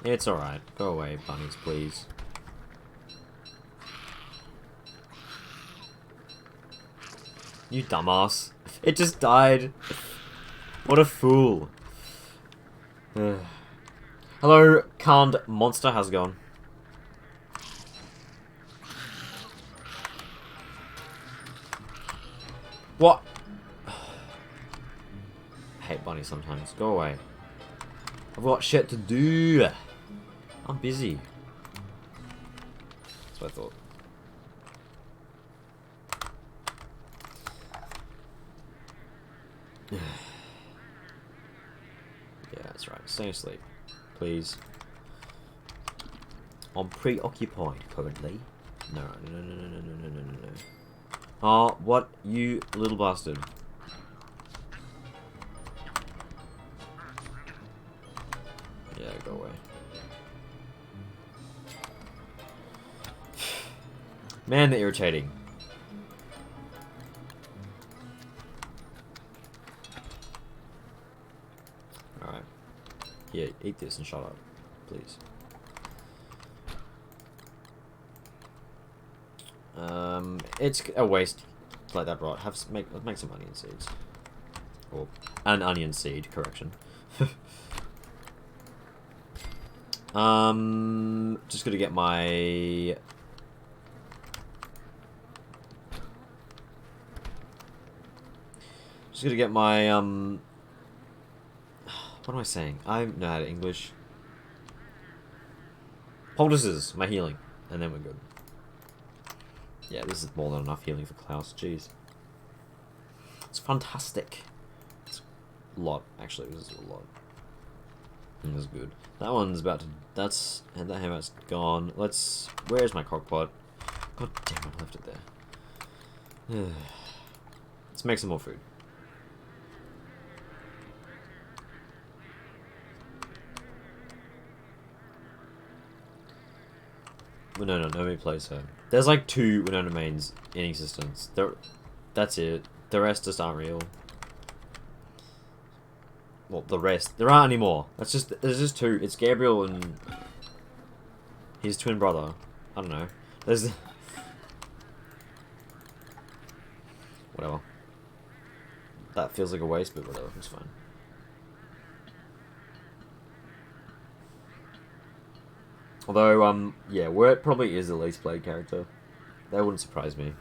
It's alright. Go away, bunnies, please. You dumbass. It just died. What a fool. Hello, canned monster. How's it going? What? I hate bunnies sometimes. Go away. I've got shit to do. I'm busy. That's what I thought. Yeah, that's right. Stay asleep. Please. I'm preoccupied currently. No. Oh, what? You little bastard. Yeah, go away. Man, they're irritating. Alright. Yeah, eat this and shut up. Please. It's a waste to let that rot. Make some onion seeds. Or an onion seed, correction. Just gonna get my... Just gonna get my, what am I saying? I don't know how to English. Poultices, my healing. And then we're good. Yeah, this is more than enough healing for Klaus. Jeez. It's fantastic. It's a lot, actually. This is a lot. This is good. That one's about to... And that hammer's gone. Let's... Where's my crockpot? God damn it, I left it there. Let's make some more food. Winona, nobody plays her. There's like 2 Winona mains in existence. That's it. The rest just aren't real. Well, the rest. There aren't any more. There's just 2. It's Gabriel and his twin brother. I don't know. There's... Whatever. That feels like a waste, but whatever. It's fine. Although, yeah, Wirt probably is the least played character. That wouldn't surprise me.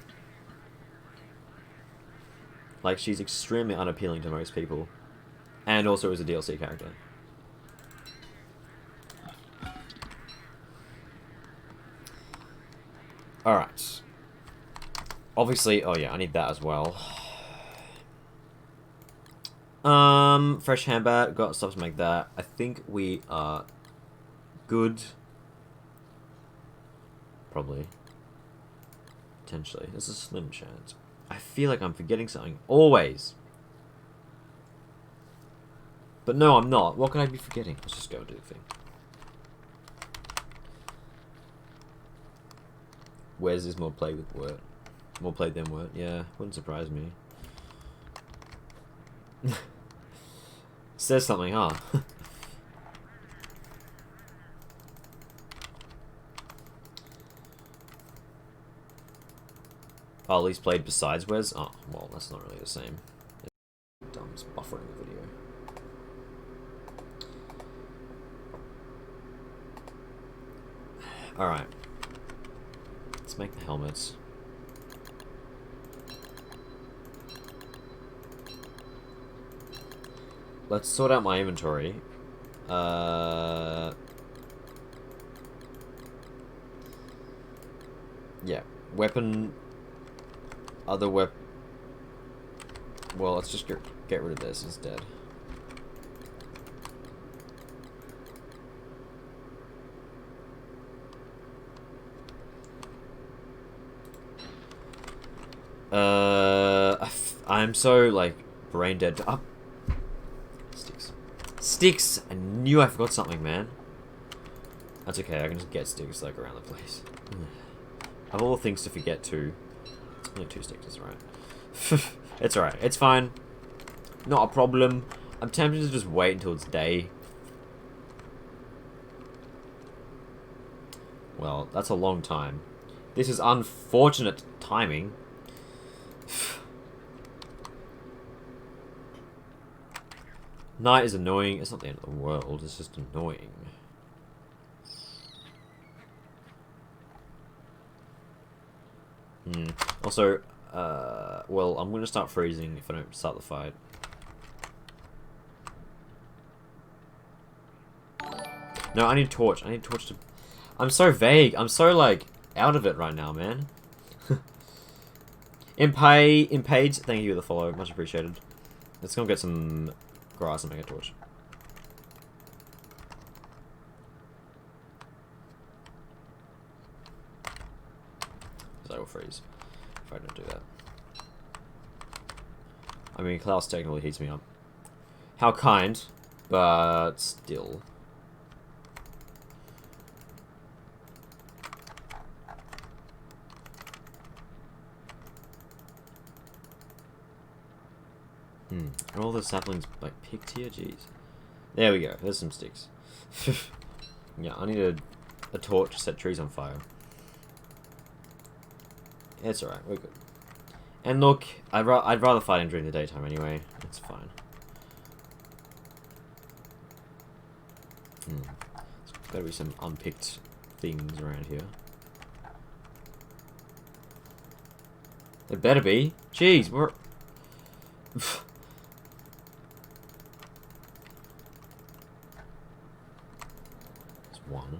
Like, she's extremely unappealing to most people. And also is a DLC character. Alright. Obviously, oh yeah, I need that as well. Fresh handbag, got stuff to make that. I think we are good. Probably. Potentially. There's a slim chance. I feel like I'm forgetting something. Always. But no, I'm not. What could I be forgetting? Let's just go do the thing. Where's this more played with Word? More played than Word? Yeah, wouldn't surprise me. Says something, huh? Oh, at least played besides Wes? Oh, well, that's not really the same. Dumb's buffering the video. Alright. Let's make the helmets. Let's sort out my inventory. Yeah. Weapon... Other weapon... Well, let's just get rid of this instead. I'm so, like, brain dead to... Up. Sticks. Sticks! I knew I forgot something, man. That's okay, I can just get sticks, like, around the place. Of all things to forget, too. Only 2 sticks, it's alright. It's alright, it's fine. Not a problem. I'm tempted to just wait until it's day. Well, that's a long time. This is unfortunate timing. Night is annoying. It's not the end of the world. It's just annoying. Also, well, I'm going to start freezing if I don't start the fight. No, I need a torch. I need a torch to... I'm so vague. I'm so, like, out of it right now, man. Impage, thank you for the follow. Much appreciated. Let's go get some grass and make a torch. Because I will freeze if I don't do that. I mean, Klaus technically heats me up. How kind, but still. Are all the saplings, like, picked here? Jeez. There we go. There's some sticks. Yeah, I need a torch to set trees on fire. It's alright. We're good. And look, I'd rather fight him during the daytime anyway. It's fine. There's gotta be some unpicked things around here. There better be. Jeez, we're... One.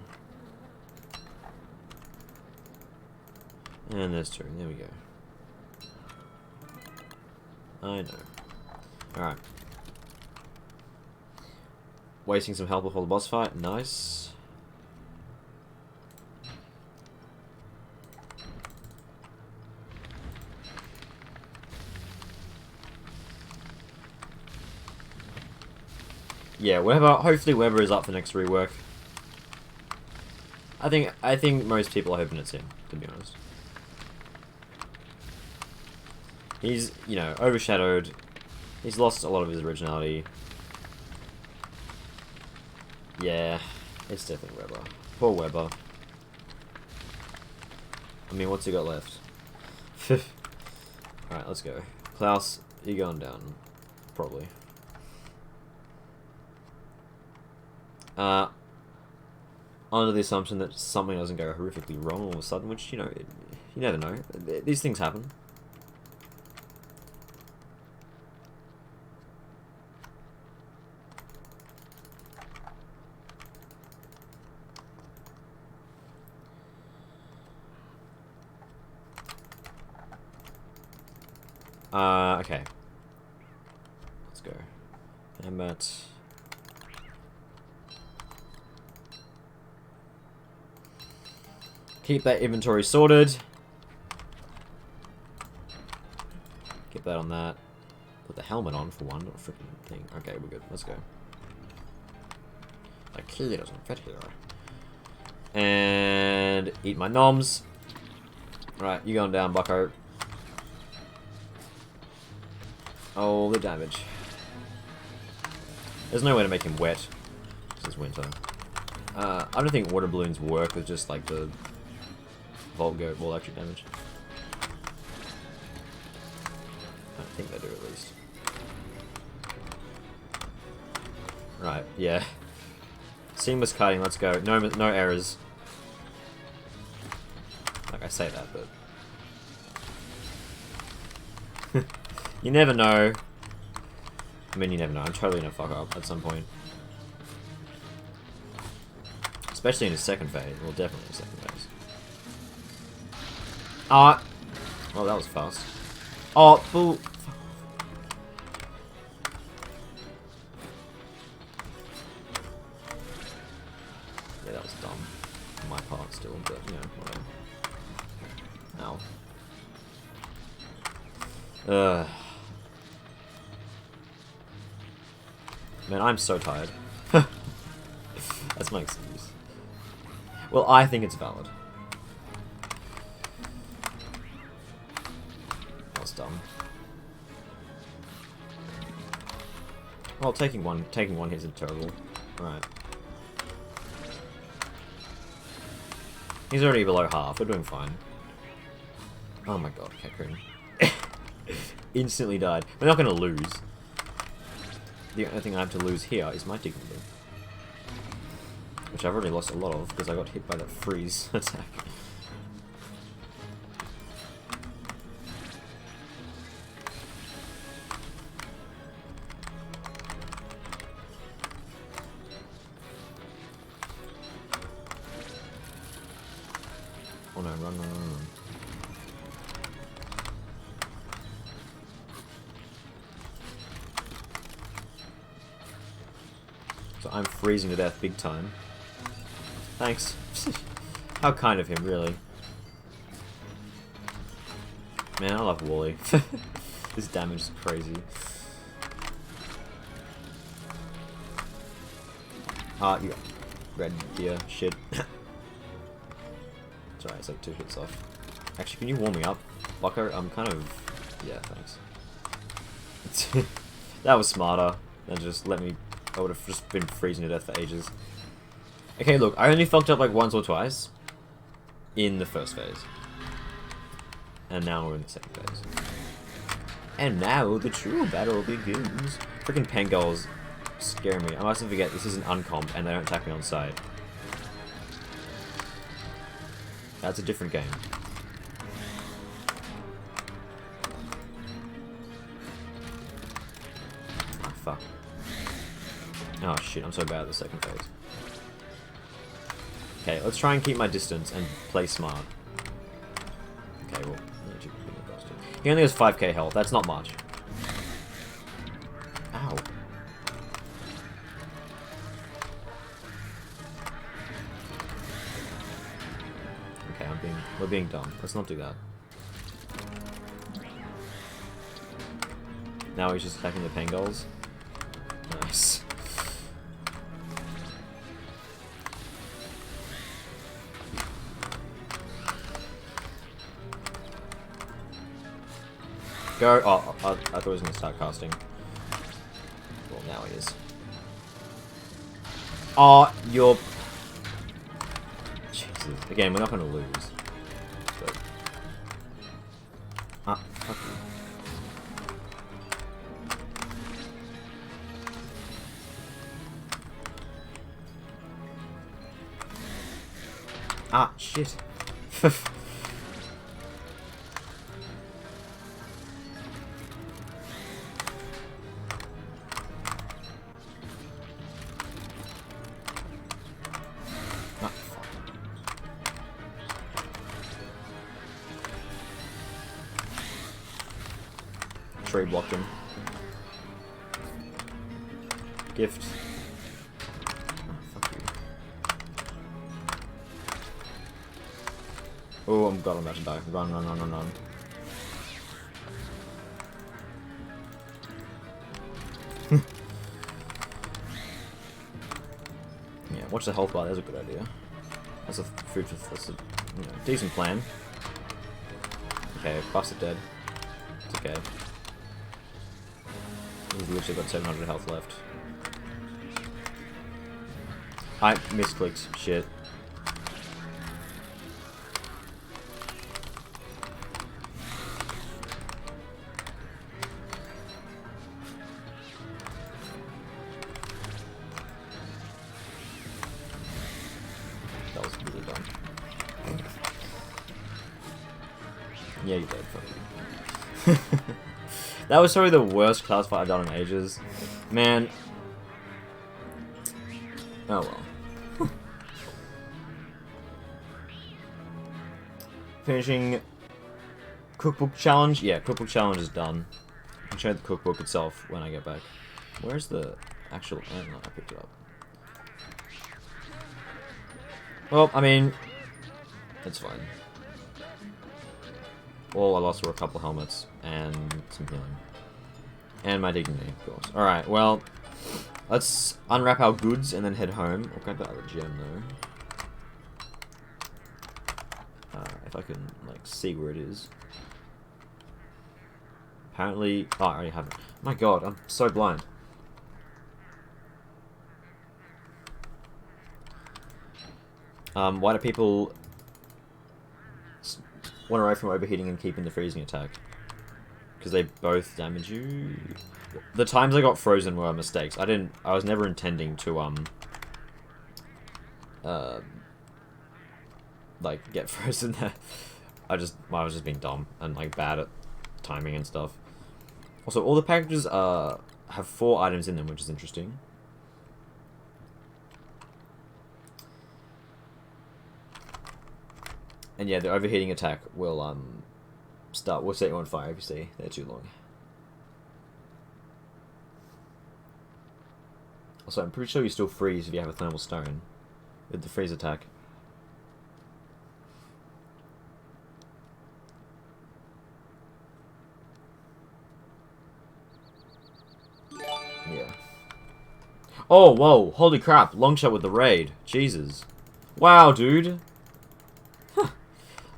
And there's 2. There we go. I know. Alright. Wasting some health before the boss fight. Nice. Yeah, Weber. Hopefully Weber is up for next rework. I think most people are hoping it's him, to be honest. He's, you know, overshadowed. He's lost a lot of his originality. Yeah, it's definitely Weber. Poor Weber. I mean, what's he got left? Alright, let's go. Klaus, you're going down. Probably. Under the assumption that something doesn't go horrifically wrong all of a sudden, which, you know, you never know. These things happen. Okay. Let's go. Emmet. Keep that inventory sorted. Get that on that. Put the helmet on for one, not a freaking thing. Okay, we're good. Let's go. My key doesn't fit here. And eat my noms. Right, you going down, bucko. Oh, the damage. There's no way to make him wet. This is winter. I don't think water balloons work with just like the Volgo wall electric damage. I think they do at least. Right, yeah. Seamless cutting, let's go. No errors. Like I say that, but you never know. I mean, you never know. I'm totally gonna fuck up at some point. Especially in his second phase. Well, definitely in his second phase. Oh, that was fast. Oh, bull. Yeah, that was dumb. On my part still, but, you know, whatever. Ow. Ugh. Man, I'm so tired. That's my excuse. Well, I think it's valid. That was dumb. Well, taking one isn't terrible. Right. He's already below half. We're doing fine. Oh my god, Kekrin. Instantly died. We're not going to lose. The only thing I have to lose here is my dignity. Which I've already lost a lot of because I got hit by that freeze attack. Oh no, run. So I'm freezing to death big time. Thanks. How kind of him, really. Man, I love Wally. This damage is crazy. Ah, you got red gear. Shit. Sorry, it's like 2 hits off. Actually, can you warm me up, Bucko? I'm kind of... Yeah, thanks. That was smarter than just let me... I would have just been freezing to death for ages. Okay, look, I only fucked up like once or twice in the first phase. And now we're in the second phase. And now the true battle begins. Freaking Pangolins scare me. I mustn't forget this is an uncomp and they don't attack me on sight. That's a different game. Oh, fuck. Oh shit, I'm so bad at the second phase. Okay, let's try and keep my distance and play smart. Okay, well, he only has 5k health. That's not much. Ow. Okay, we're being dumb. Let's not do that. Now he's just attacking the Pangolins. Nice. Go. Oh, I thought he was going to start casting. Well, now he is. Oh, you're... Jesus. Again, we're not going to lose. But... Ah, fuck you. Ah, shit. Tree blocked him. Gift. Oh, fuck you. Oh, I'm about to die. Run. Yeah, watch the health bar. That's a good idea. That's a food. That's a decent plan. Okay, Buff's dead. It's okay. He's literally got 700 health left. I misclicked. Shit. That was really dumb. Yeah, you did. Fuck you. That was probably the worst class fight I've done in ages. Man. Oh well. Finishing cookbook challenge? Yeah, cookbook challenge is done. I'll show the cookbook itself when I get back. Where's the actual... Oh, no, I picked it up. Well, I mean... It's fine. All I lost were a couple helmets and some healing. And my dignity, of course. Alright, well, let's unwrap our goods and then head home. We'll grab that other gem, though. If I can, like, see where it is. Apparently... Oh, I already have it. My god, I'm so blind. Why do people want away from overheating and keeping the freezing attack? Because they both damage you. The times I got frozen were mistakes. I was never intending to like get frozen there. I was just being dumb and like bad at timing and stuff. Also, all the packages have 4 items in them, which is interesting. And yeah, the overheating attack will will set you on fire if you stay there too long. Also, I'm pretty sure you still freeze if you have a thermal stone with the freeze attack. Yeah. Oh, whoa, holy crap, long shot with the raid. Jesus. Wow, dude.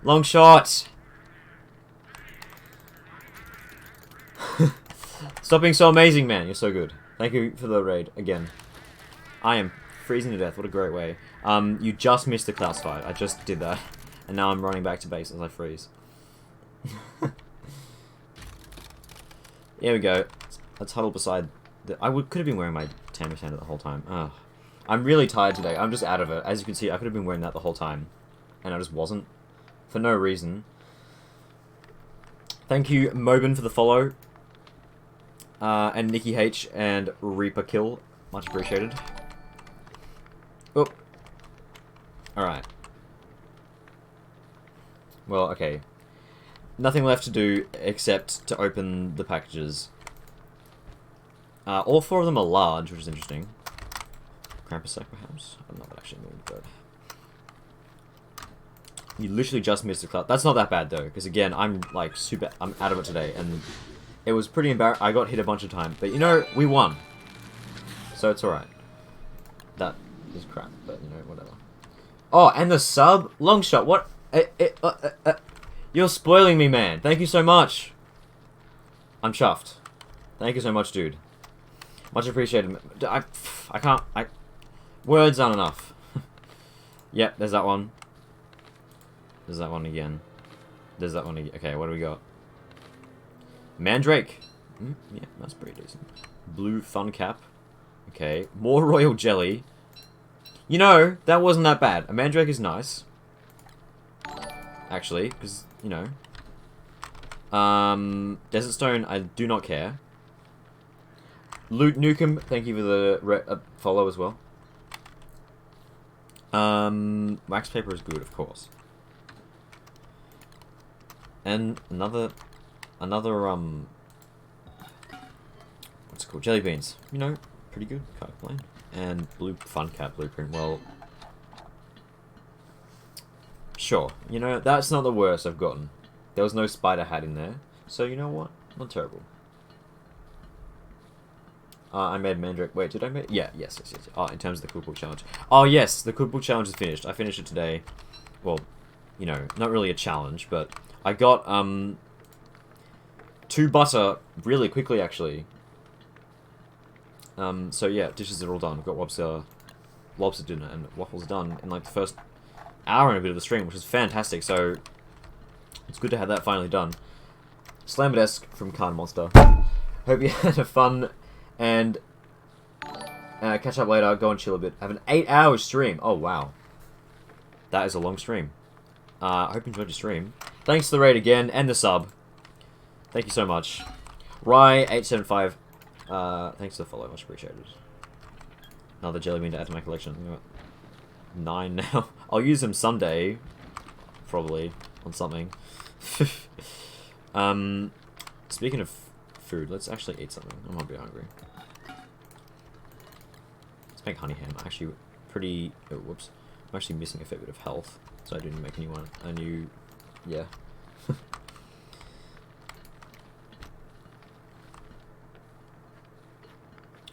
Long shot! Stop being so amazing, man. You're so good. Thank you for the raid, again. I am freezing to death. What a great way. You just missed the class fight. I just did that. And now I'm running back to base as I freeze. Here we go. Let's huddle beside... could have been wearing my Tammy Sandal the whole time. Ugh. I'm really tired today. I'm just out of it. As you can see, I could have been wearing that the whole time. And I just wasn't. For no reason. Thank you, Mobin, for the follow. And Nikki H and Reaper Kill. Much appreciated. Oh. Alright. Well, okay. Nothing left to do except to open the packages. All 4 of them are large, which is interesting. Krampus sack, perhaps? I don't know what that actually means, but... You literally just missed the class. That's not that bad, though, because again, I'm out of it today, and it was pretty embarrassing. I got hit a bunch of times, but you know, we won. So it's alright. That is crap, but you know, whatever. Oh, and the sub? Long shot, what? You're spoiling me, man. Thank you so much. I'm chuffed. Thank you so much, dude. Much appreciated. Words aren't enough. Yep, there's that one. There's that one again. There's that one again. Okay, what do we got? Mandrake. Yeah, that's pretty decent. Blue Fun Cap. Okay. More Royal Jelly. You know, that wasn't that bad. A Mandrake is nice. Actually, because, you know. Desert Stone, I do not care. Loot Nukem, thank you for the follow as well. Wax Paper is good, of course. And another, what's it called? Jelly beans. You know, pretty good. Can't complain. And Blue Fun Cap Blueprint. Well, sure. You know, that's not the worst I've gotten. There was no spider hat in there. So, you know what? Not terrible. I made Mandrake. Wait, did I make... Yeah, yes. Oh, in terms of the cookbook challenge. Oh, yes, the cookbook challenge is finished. I finished it today. Well, you know, not really a challenge, but... I got, 2 butter really quickly, actually. So yeah, dishes are all done. We've got lobster dinner and waffles done in, like, the first hour and a bit of the stream, which is fantastic, so it's good to have that finally done. Slammer-desk from Khan Monster. Hope you had a fun, and catch up later, go and chill a bit. Have an 8-hour stream. Oh, wow. That is a long stream. I hope you enjoyed your stream. Thanks to the raid again, and the sub. Thank you so much. Rye875, thanks for the follow, much appreciated. Another jelly bean to add to my collection. I've got 9 now. I'll use them someday. Probably. On something. Speaking of food, let's actually eat something. I'm not really hungry. Let's make honey ham. Actually, pretty... Oh, whoops. I'm actually missing a fair bit of health, so I didn't make a new... Yeah.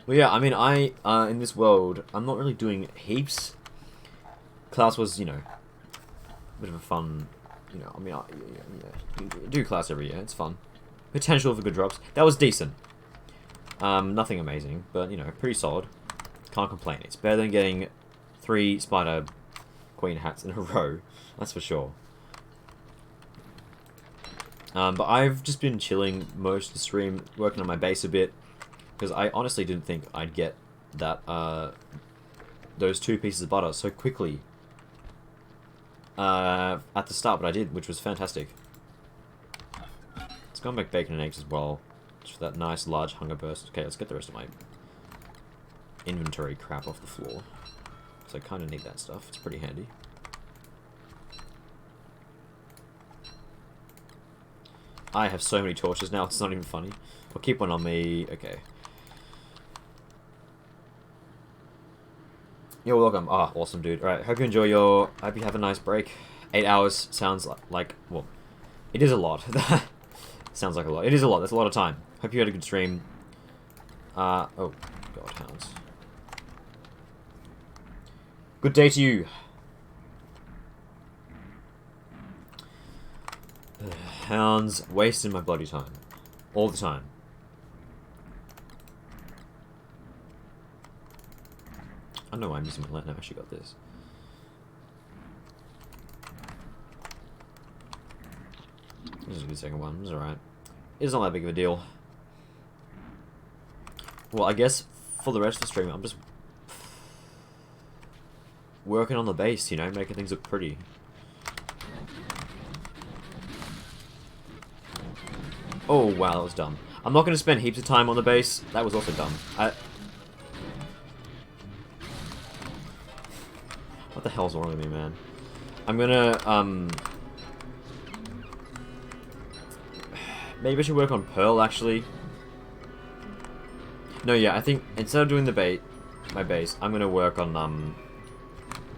Well, yeah, I mean, in this world, I'm not really doing heaps. Class was, you know, a bit of a fun, you know, I mean, you do class every year, it's fun. Potential for good drops. That was decent. Nothing amazing, but, you know, pretty solid. Can't complain. It's better than getting 3 Spider Queen hats in a row, that's for sure. But I've just been chilling most of the stream, working on my base a bit, because I honestly didn't think I'd get that, those 2 pieces of butter so quickly at the start, but I did, which was fantastic. Let's go and make bacon and eggs as well, just for that nice large hunger burst. Okay, let's get the rest of my inventory crap off the floor, because I kind of need that stuff. It's pretty handy. I have so many torches now, it's not even funny. I'll keep one on me. Okay. You're welcome. Ah, awesome, dude. Alright, hope you enjoy your... Hope you have a nice break. 8 hours sounds like... Well, it is a lot. Sounds like a lot. It is a lot. That's a lot of time. Hope you had a good stream. Oh, God, hounds. Good day to you. Hounds wasting my bloody time. All the time. I don't know why I'm using my lantern. I've actually got this. This is a good second one. It's alright. It's not that big of a deal. Well, I guess for the rest of the stream, I'm just working on the base, you know, making things look pretty. Oh, wow, that was dumb. I'm not going to spend heaps of time on the base. That was also dumb. What the hell's wrong with me, man? I'm gonna, maybe I should work on Pearl, actually. No, yeah, I think instead of doing my base, I'm gonna work on,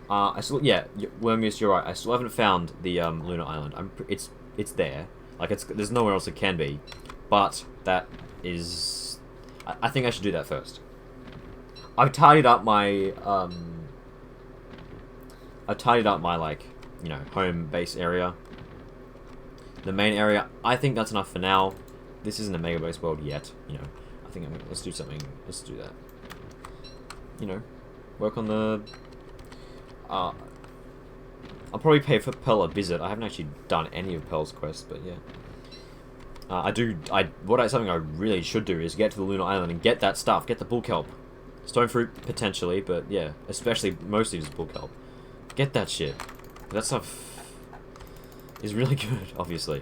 yeah, Wormius, you're right. I still haven't found the, Lunar Island. It's there. Like, there's nowhere else it can be. But, that is... I think I should do that first. I've tidied up my, like, you know, home base area. The main area, I think that's enough for now. This isn't a mega base world yet, you know. I think let's do something, let's do that. You know, work on the... I'll probably pay for Pearl a visit. I haven't actually done any of Pearl's quests, but yeah. Something I really should do is get to the Lunar Island and get that stuff, get the bull kelp. Stone fruit, potentially, but yeah, especially, mostly just bull kelp. Get that shit. That stuff is really good, obviously.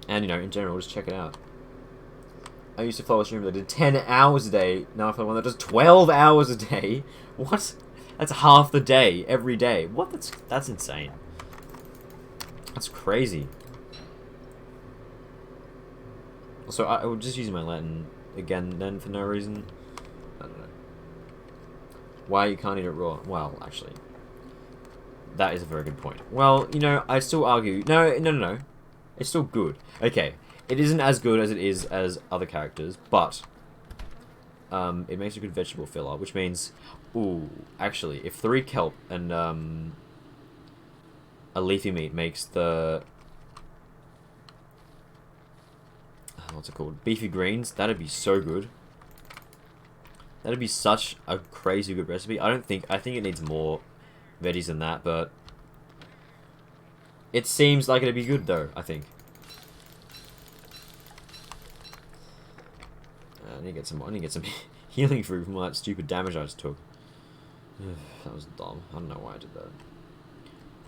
And, you know, in general, just check it out. I used to follow a streamer that did 10 hours a day. Now I follow one that does 12 hours a day. What? That's half the day, every day. What? That's insane. That's crazy. So I was just using my Latin again then for no reason. I don't know. Why you can't eat it raw? Well, actually, that is a very good point. Well, you know, I still argue. No. It's still good. Okay, it isn't as good as it is as other characters, but it makes a good vegetable filler, which means, ooh, actually, if 3 kelp and a leafy meat makes the what's it called? Beefy greens, that'd be so good. That'd be such a crazy good recipe. I think it needs more veggies than that, but it seems like it'd be good though, I think. I need to get some healing fruit from all that stupid damage I just took. That was dumb. I don't know why I did that.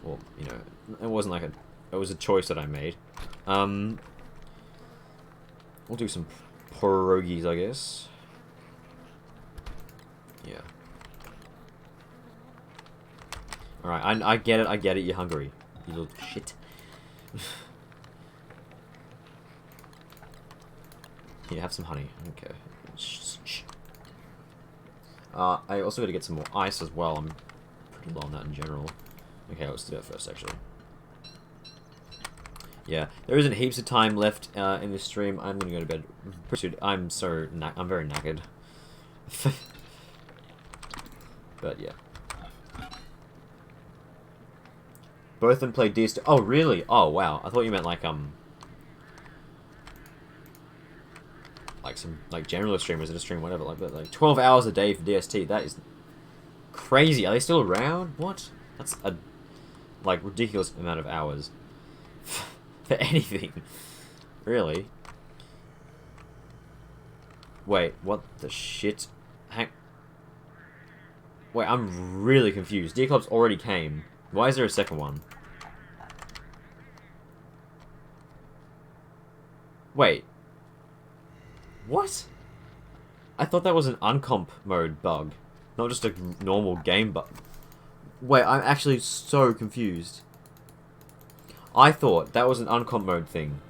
Well, you know, it wasn't like it was a choice that I made. We'll do some pierogies, I guess. Yeah. Alright, I get it, you're hungry. You little shit. Here, have some honey. Okay. Shh. I also gotta get some more ice as well. I'm pretty low on that in general. Okay, let's do that first, actually. Yeah, there isn't heaps of time left in this stream. I'm gonna go to bed. I'm very knackered. But yeah. Both of them play DS2. Oh, really? Oh, wow. I thought you meant like some like generalist streamers that stream whatever, like 12 hours a day for DST. That is crazy. Are they still around? What? That's a like ridiculous amount of hours for anything. Really? Wait, what the shit? Wait, I'm really confused. Deer Clubs already came. Why is there a second one? Wait. What? I thought that was an uncomp mode bug. Not just a normal game bug. Wait, I'm actually so confused. I thought that was an uncomp mode thing.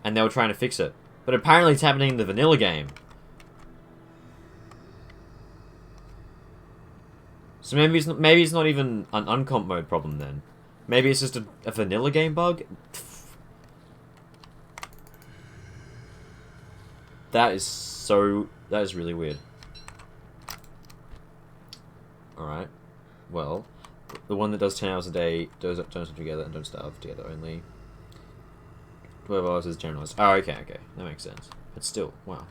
And they were trying to fix it. But apparently it's happening in the vanilla game. So maybe it's not even an uncomp mode problem then. Maybe it's just a vanilla game bug? That is really weird. Alright. Well, the one that does 10 hours a day don't sleep together and don't starve together only. 12 hours is generalized. Oh, okay. That makes sense. But still, wow.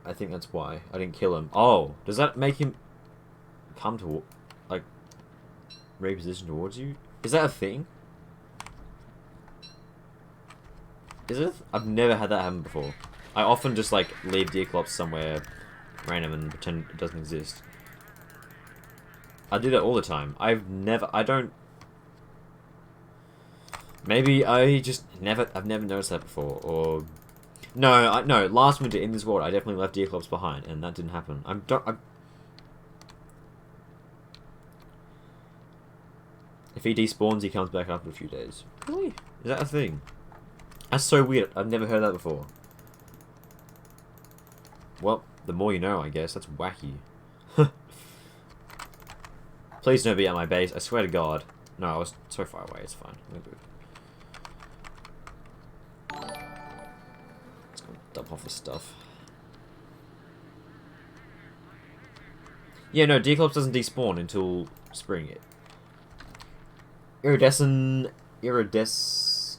I think that's why. I didn't kill him. Oh, does that make him come to, like, reposition towards you? Is that a thing? Is it? I've never had that happen before. I often just, like, leave Deerclops somewhere random and pretend it doesn't exist. I do that all the time. I've never noticed that before, or... No, last winter in this world, I definitely left Deerclops behind, and that didn't happen. If he despawns, he comes back after a few days. Really? Is that a thing? That's so weird. I've never heard that before. Well, the more you know, I guess. That's wacky. Please don't be at my base. I swear to God. No, I was so far away. It's fine. We're good. Let's go dump off the stuff. Yeah, no, Deerclops doesn't despawn until spring. Iridescent... Iridescentix,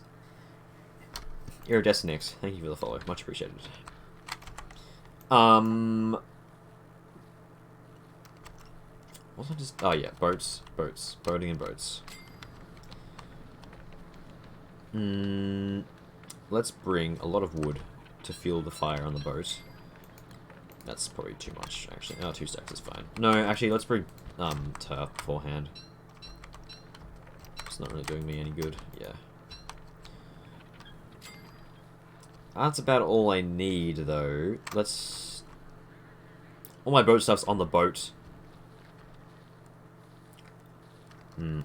thank you for the follow. Much appreciated. Wasn't I just... Oh, yeah. Boats. Boating and boats. Let's bring a lot of wood to fuel the fire on the boat. That's probably too much, actually. Oh, 2 stacks is fine. No, actually, let's bring turf beforehand. It's not really doing me any good. Yeah. That's about all I need, though. Let's... All my boat stuff's on the boat.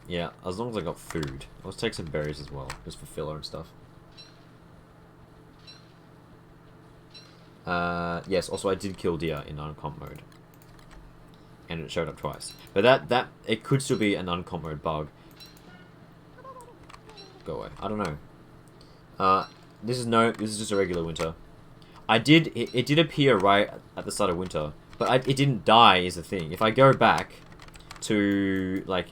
Yeah, as long as I got food. Let's take some berries as well, just for filler and stuff. Yes, also I did kill deer in uncomp mode. And it showed up twice. But it could still be an uncomp mode bug. Go away. I don't know. This is just a regular winter. It did appear right at the start of winter, but it didn't die is the thing. If I go back to, like,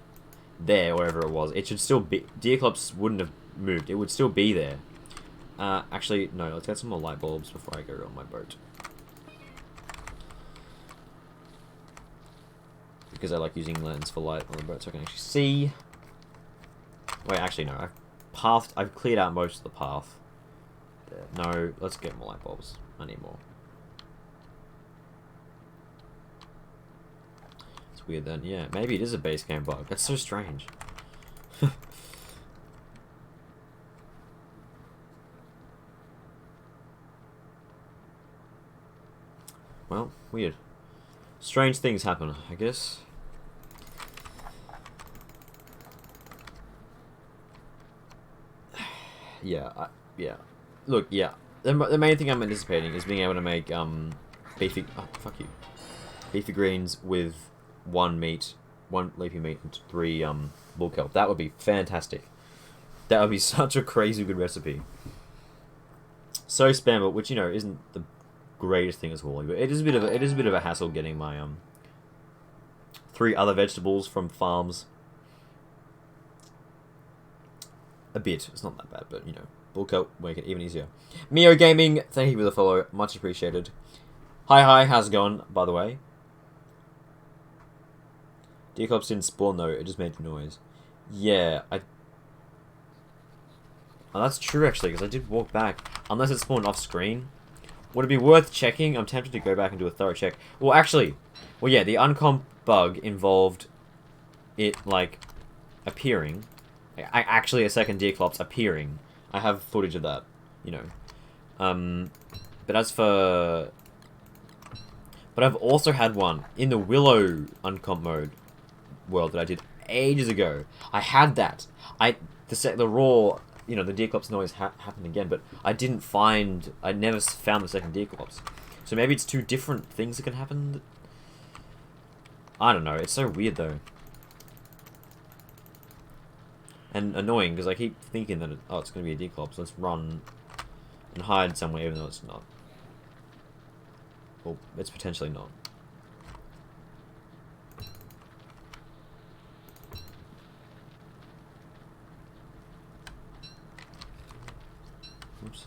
there, wherever it was, it should still be... Deerclops wouldn't have moved. It would still be there. Actually, no, let's get some more light bulbs before I go on my boat. Because I like using lanterns for light on the boat so I can actually see. Wait, actually, no. I've cleared out most of the path. There. No, let's get more light bulbs. I need more. It's weird then. Yeah, maybe it is a base game bug. That's so strange. Well, weird. Strange things happen, I guess. Yeah, yeah. Look, yeah. The main thing I'm anticipating is being able to make beefy... Oh, fuck you. Beefy greens with 1 leafy meat, and 3 bull kelp. That would be fantastic. That would be such a crazy good recipe. So spammable, which, you know, isn't the greatest thing as Wally, but it is a bit of a hassle getting my 3 other vegetables from farms. A bit. It's not that bad, but you know, bulk out, make it even easier. Mio Gaming, thank you for the follow, much appreciated. Hi, how's it going? By the way, Deaclops didn't spawn though; it just made the noise. Yeah, Oh, that's true actually, because I did walk back. Unless it spawned off screen. Would it be worth checking? I'm tempted to go back and do a thorough check. Well, actually, yeah, the uncomp bug involved it, like, appearing. Actually, a second Deaclops appearing. I have footage of that, you know. But as for... But I've also had one in the Willow uncomp mode world that I did ages ago. I had that. The raw... You know, the Deaclops noise happened again, but I never found the second Deaclops. So maybe it's 2 different things that can happen. I don't know, it's so weird though. And annoying, because I keep thinking that, it's going to be a Deaclops, let's run and hide somewhere even though it's not. Well, it's potentially not. Oops.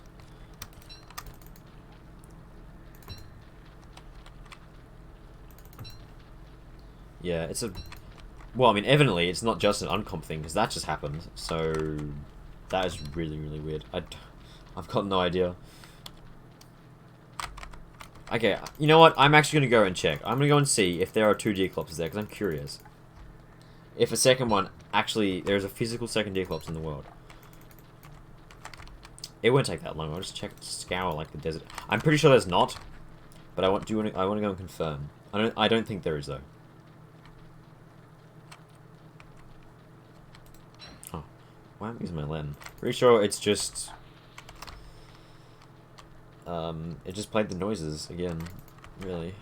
Yeah, it's a... Well, I mean, evidently, it's not just an uncomp thing, because that just happened, so... That is really, really weird. I've got no idea. Okay, you know what? I'm actually going to go and check. I'm going to go and see if there are 2 Deaclops there, because I'm curious. If a second one... Actually, there's a physical second Deaclops in the world. It won't take that long. I'll just scour like the desert. I'm pretty sure there's not, but I want to go and confirm. I don't think there is though. Oh, why am I using my lens? Pretty sure it's just it just played the noises again. Really.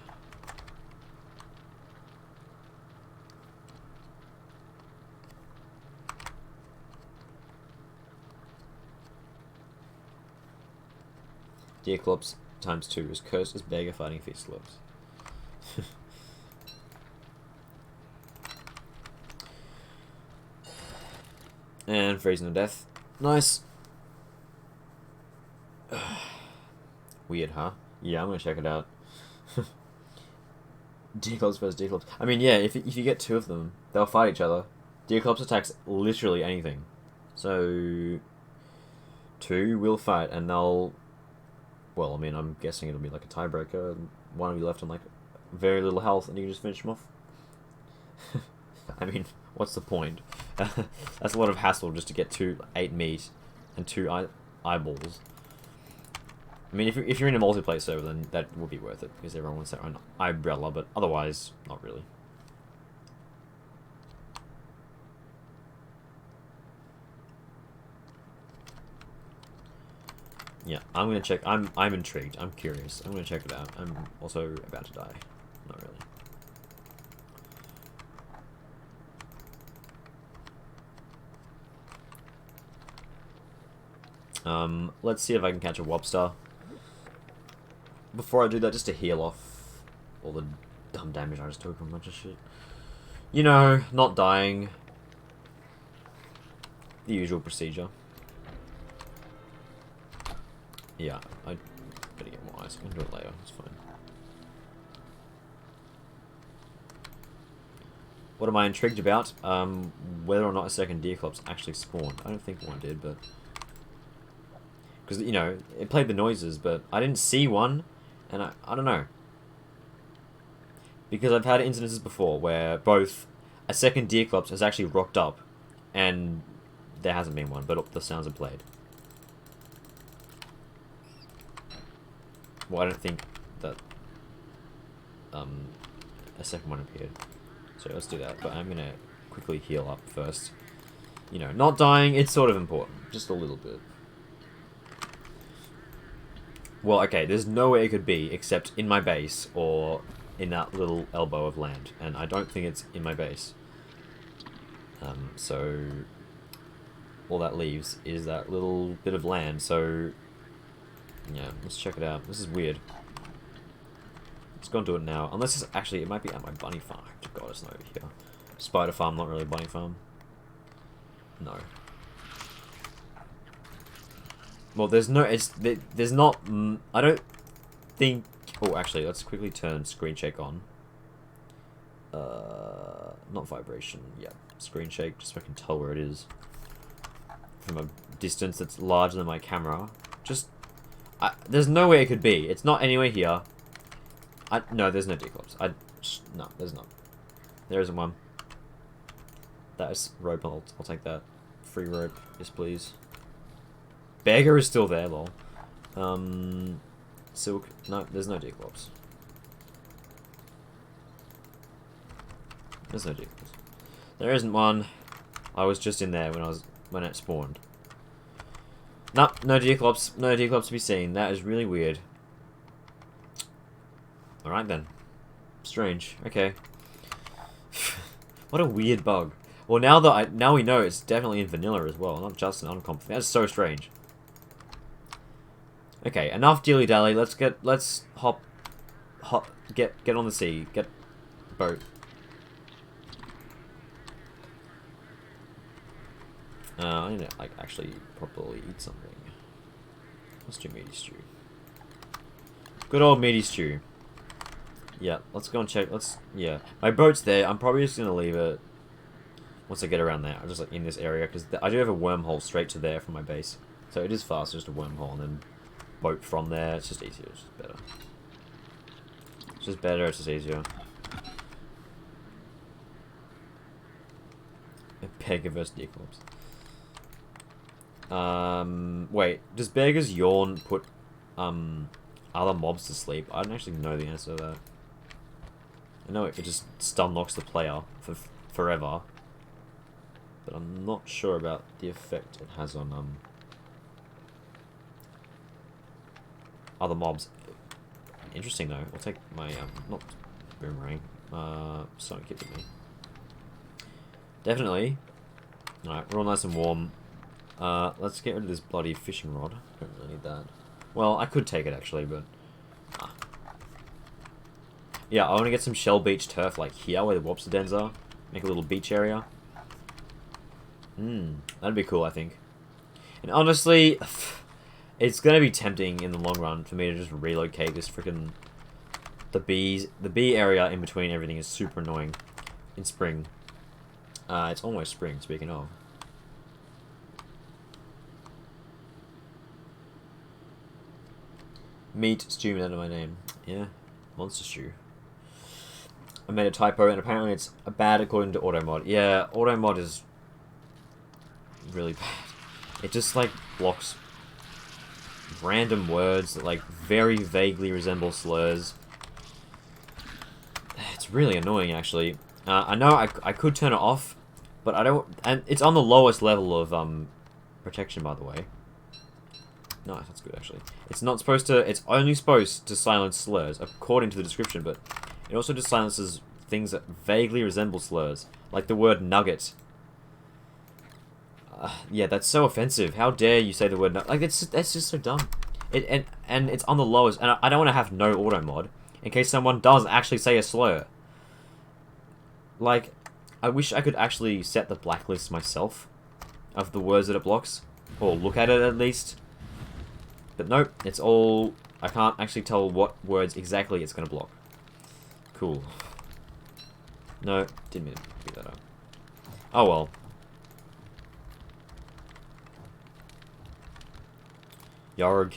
Deaclops times 2 is cursed as beggar fighting feet slopes. And freezing to death. Nice. Weird, huh? Yeah, I'm gonna check it out. Deaclops versus Deaclops. I mean, yeah, if you get 2 of them, they'll fight each other. Deaclops attacks literally anything. So 2 will fight, and they'll... Well, I mean, I'm guessing it'll be like a tiebreaker. One of you left on like very little health, and you can just finish them off. I mean, what's the point? That's a lot of hassle just to get 8 meat and 2 eyeballs. I mean, if you're in a multiplayer server, then that would be worth it because everyone wants their own umbrella, but otherwise, not really. Yeah, I'm gonna check. I'm intrigued. I'm curious. I'm gonna check it out. I'm also about to die. Not really. Let's see if I can catch a Wobster. Before I do that, just to heal off all the dumb damage I just took from a bunch of shit. You know, not dying. The usual procedure. Yeah, I better get more ice. I can do it later. It's fine. What am I intrigued about? Whether or not a second Deaclops actually spawned. I don't think one did, but... Because, you know, it played the noises, but I didn't see one, and I don't know. Because I've had instances before where both a second Deaclops has actually rocked up, and there hasn't been one, but the sounds are played. Well, I don't think that a second one appeared. So let's do that. But I'm gonna quickly heal up first. You know, not dying, it's sort of important. Just a little bit. Well, okay, there's nowhere it could be except in my base or in that little elbow of land. And I don't think it's in my base. So all that leaves is that little bit of land. So yeah, let's check it out. This is weird. Let's go and do it now. Unless it's actually, it might be at my bunny farm. God, it's not over here. Spider farm, not really a bunny farm. No. Well, there's no, there's not, I don't think, oh, actually, let's quickly turn screen shake on. Not vibration, yeah, screen shake, just so I can tell where it is. From a distance that's larger than my camera. Just, there's no way it could be. It's not anywhere here. No, there's no declops. No, there's not. There isn't one. That is rope, I'll take that. Free rope, yes please. Beggar is still there, lol. Silk, no, there's no declops. There's no declops. There isn't one. I was just in there when it spawned. Nope, no declops. No declops to be seen. That is really weird. Alright then. Strange. Okay. What a weird bug. Well, now we know it's definitely in vanilla as well, not just in uncommon. That's so strange. Okay, enough dilly dally. Let's get on the sea. Get boat. I need to like actually properly eat something. Let's do meaty stew. Good old meaty stew. Yeah, let's go and check. Yeah, my boat's there. I'm probably just gonna leave it once I get around there. I'm just like in this area because I do have a wormhole straight to there from my base, so it is fast. Just a wormhole and then boat from there. It's just easier. It's just better. It's just better. It's just easier. Beggar vs Declops. Wait, does Beggar's Yawn put other mobs to sleep? I don't actually know the answer to that. I know it just stun locks the player for forever, but I'm not sure about the effect it has on other mobs. Interesting though. I'll take my not boomerang. Something keep with me. Definitely. Alright, we're all nice and warm. Let's get rid of this bloody fishing rod. Don't really need that. Well, I could take it actually, but yeah, I want to get some shell beach turf like here where the Wobster dens are. Make a little beach area. That'd be cool, I think. And honestly, it's gonna be tempting in the long run for me to just relocate this freaking the bee area in between everything is super annoying in spring. It's almost spring, speaking of. Meat stew out of my name. Yeah, monster stew. I made a typo and apparently it's bad according to AutoMod. Yeah, AutoMod is really bad. It just like blocks random words that like very vaguely resemble slurs. It's really annoying actually. I know I could turn it off, but I don't, and it's on the lowest level of protection, by the way. Nice, that's good actually. It's not supposed to, it's only supposed to silence slurs, according to the description, but it also just silences things that vaguely resemble slurs, like the word nugget. Yeah, that's so offensive. How dare you say the word nugget? Like, that's just so dumb. And it's on the lowest, and I don't want to have no auto mod, in case someone does actually say a slur. Like, I wish I could actually set the blacklist myself of the words that it blocks, or look at it at least. But nope, it's all... I can't actually tell what words exactly it's going to block. Cool. No, didn't mean to pick that up. Oh well. Yarg.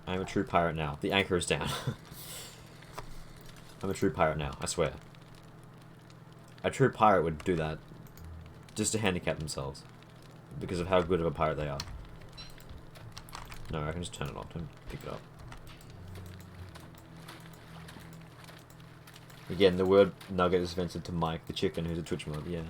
I am a true pirate now. The anchor is down. I'm a true pirate now, I swear. A true pirate would do that just to handicap themselves. Because of how good of a pirate they are. No, I can just turn it off. Don't pick it up. Again, the word nugget is offensive to Mike, the chicken, who's a Twitch mod, yeah.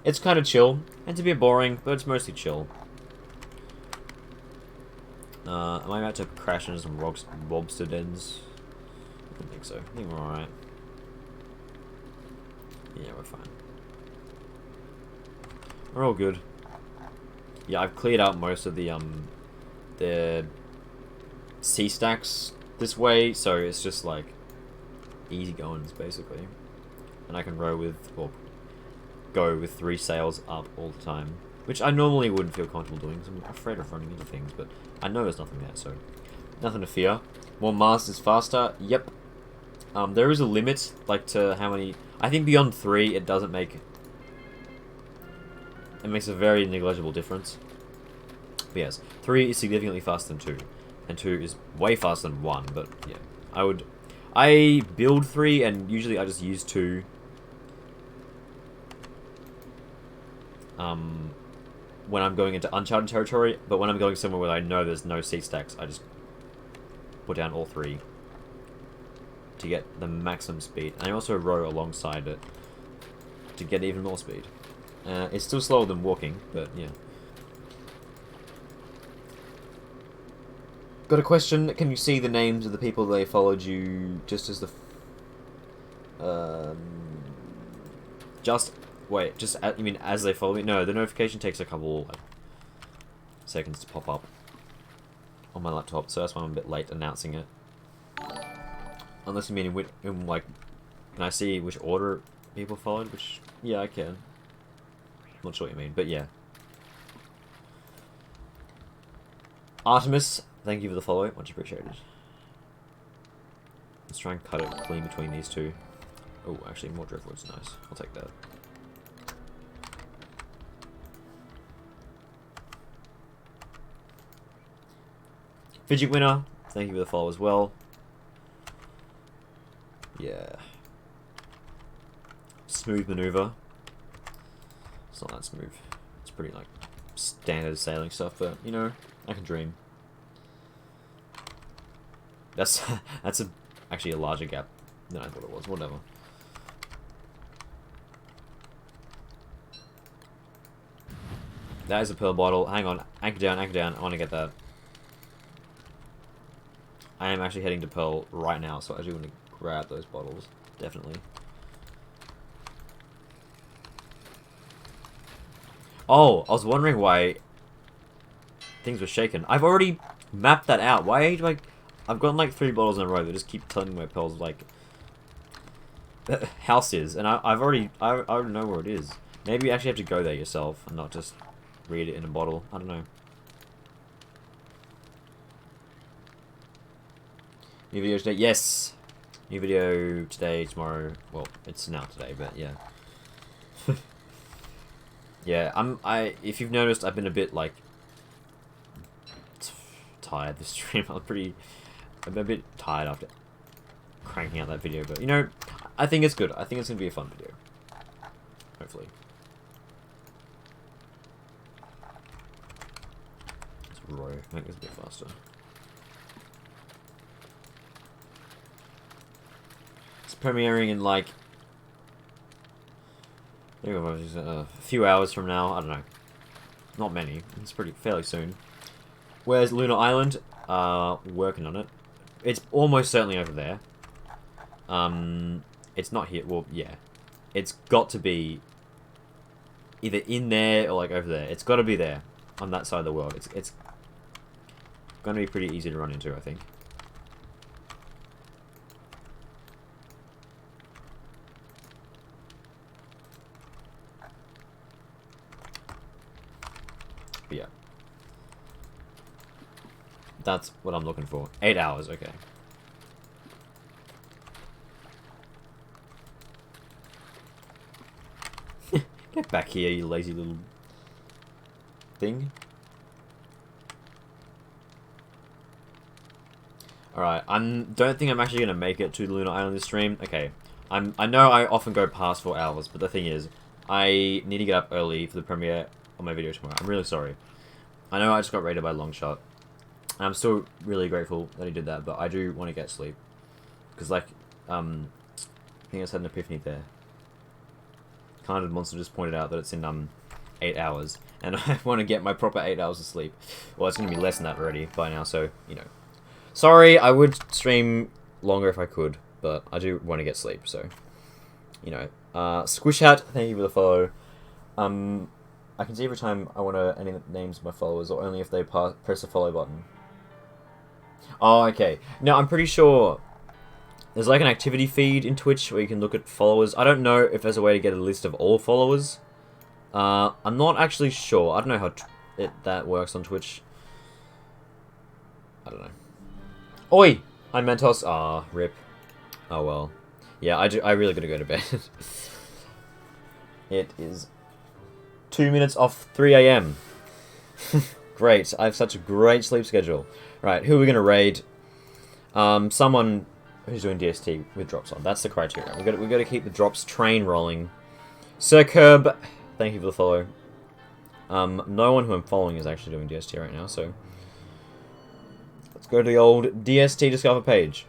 It's kind of chill. It's a bit boring, but it's mostly chill. Am I about to crash into some lobster dens? I don't think so. I think we're alright. Yeah, we're fine. We're all good. Yeah, I've cleared out most of the sea stacks this way, so it's just like easy goings basically. And I can row with, or go with 3 sails up all the time, which I normally wouldn't feel comfortable doing because I'm afraid of running into things, but I know there's nothing there, so nothing to fear. More masts is faster. Yep. There is a limit, like, to how many. I think beyond 3, it doesn't make. It makes a very negligible difference. But yes, 3 is significantly faster than 2, and 2 is way faster than 1. But yeah, I build 3, and usually I just use 2. When I'm going into uncharted territory, but when I'm going somewhere where I know there's no sea stacks, I just put down all 3 to get the maximum speed. And I also row alongside it to get even more speed. It's still slower than walking, but yeah. Got a question. Can you see the names of the people they followed you just as the... you mean as they follow me? No, the notification takes a couple seconds to pop up on my laptop, so that's why I'm a bit late announcing it. Unless you mean in like, can I see which order people followed? Which, yeah, I can. Not sure what you mean, but yeah. Artemis, thank you for the follow, much appreciated. Let's try and cut it clean between these two. Oh, actually, more driftwood's nice. I'll take that. Fidget Winner, thank you for the follow as well. Yeah. Smooth maneuver. It's not that smooth. It's pretty, like, standard sailing stuff, but, you know, I can dream. That's actually a larger gap than I thought it was. Whatever. That is a pearl bottle. Hang on. Anchor down, anchor down. I want to get that. I am actually heading to Pearl right now, so I do want to grab those bottles. Definitely. Oh, I was wondering why things were shaken. I've already mapped that out. Why do I've gotten like 3 bottles in a row that just keep telling me where Pearl's like house is, and I already know where it is. Maybe you actually have to go there yourself and not just read it in a bottle. I don't know. New video today? Yes! New video today, tomorrow. Well, it's now today, but yeah. Yeah, if you've noticed, I've been a bit, like, tired this stream. I'm a bit tired after cranking out that video, but, you know, I think it's good. I think it's going to be a fun video. Hopefully. Let's row. Make this a bit faster. Premiering in like a few hours from now. I don't know, not many. It's fairly soon. Where's Lunar Island? Working on it. It's almost certainly over there. It's not here. Well, yeah, it's got to be either in there or like over there. It's got to be there on that side of the world. It's going to be pretty easy to run into, I think. Yeah. That's what I'm looking for. 8 hours, okay. Get back here, you lazy little thing. Alright, don't think I'm actually gonna make it to the Lunar Island this stream. Okay. I know I often go past 4 hours, but the thing is, I need to get up early for the premiere on my video tomorrow. I'm really sorry. I know I just got raided by Longshot. And I'm still really grateful that he did that, but I do want to get sleep. Because, like, I think I just had an epiphany there. Kind Monster just pointed out that it's in 8 hours, and I want to get my proper 8 hours of sleep. Well, it's going to be less than that already by now, so you know. Sorry, I would stream longer if I could, but I do want to get sleep, so you know. Squish Hat, thank you for the follow. I can see every time I want to any names of my followers, or only if they press the follow button. Oh, okay. Now, I'm pretty sure there's like an activity feed in Twitch where you can look at followers. I don't know if there's a way to get a list of all followers. I'm not actually sure. I don't know how that works on Twitch. I don't know. Oi! Hi, Mentos. Ah, rip. Oh, well. Yeah, I really gotta go to bed. It is 2 minutes off 3 AM. Great. I have such a great sleep schedule. Right, who are we going to raid? Someone who's doing DST with drops on. That's the criteria. We've got to keep the drops train rolling. Sir Curb, thank you for the follow. No one who I'm following is actually doing DST right now, so let's go to the old DST Discover page.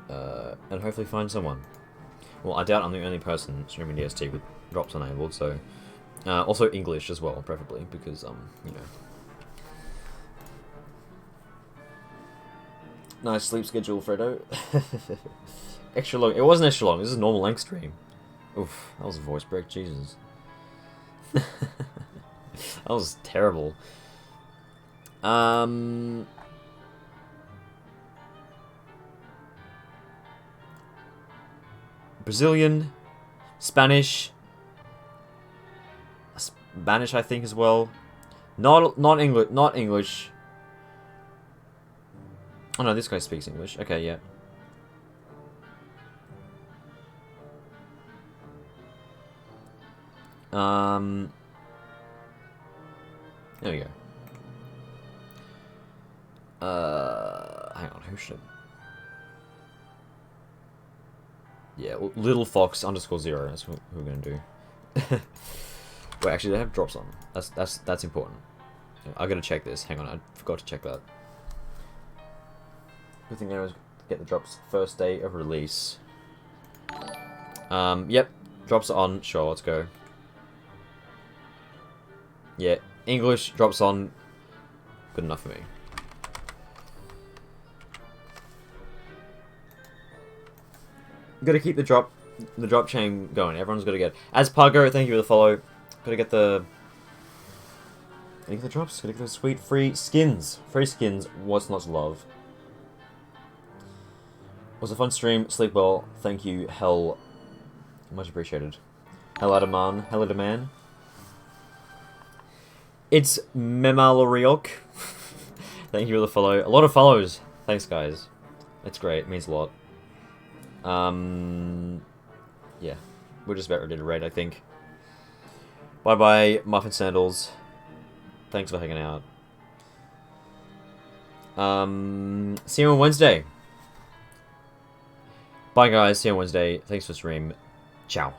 And hopefully find someone. Well, I doubt I'm the only person streaming DST with drops enabled, so... also English as well, preferably, because, you know... Nice sleep schedule, Freddo. Extra long. It wasn't extra long, this is a normal length stream. Oof, that was a voice break, Jesus. That was terrible. Brazilian, Spanish, I think as well. Not English. Oh no, this guy speaks English. Okay, yeah. There we go. Hang on, who should? Yeah, Little Fox _0. That's what we're gonna do. Wait, actually, they have drops on. That's important. I gotta check this. Hang on, I forgot to check that. Good thing I was get the drops first day of release. Yep, drops on. Sure, let's go. Yeah, English drops on. Good enough for me. Got to keep the drop chain going. Everyone's got to get. As Pago, thank you for the follow. Got to get the. Gotta get the drops. Gotta get those sweet free skins. Free skins. What's not to love? Was a fun stream. Sleep well. Thank you. Hell. Much appreciated. Hello, man. Hello, man. It's Memaloriok. Thank you for the follow. A lot of follows. Thanks, guys. That's great. It means a lot. Yeah. We're just about ready to raid, I think. Bye-bye, Muffin Sandals. Thanks for hanging out. See you on Wednesday. Bye, guys. See you on Wednesday. Thanks for the stream. Ciao.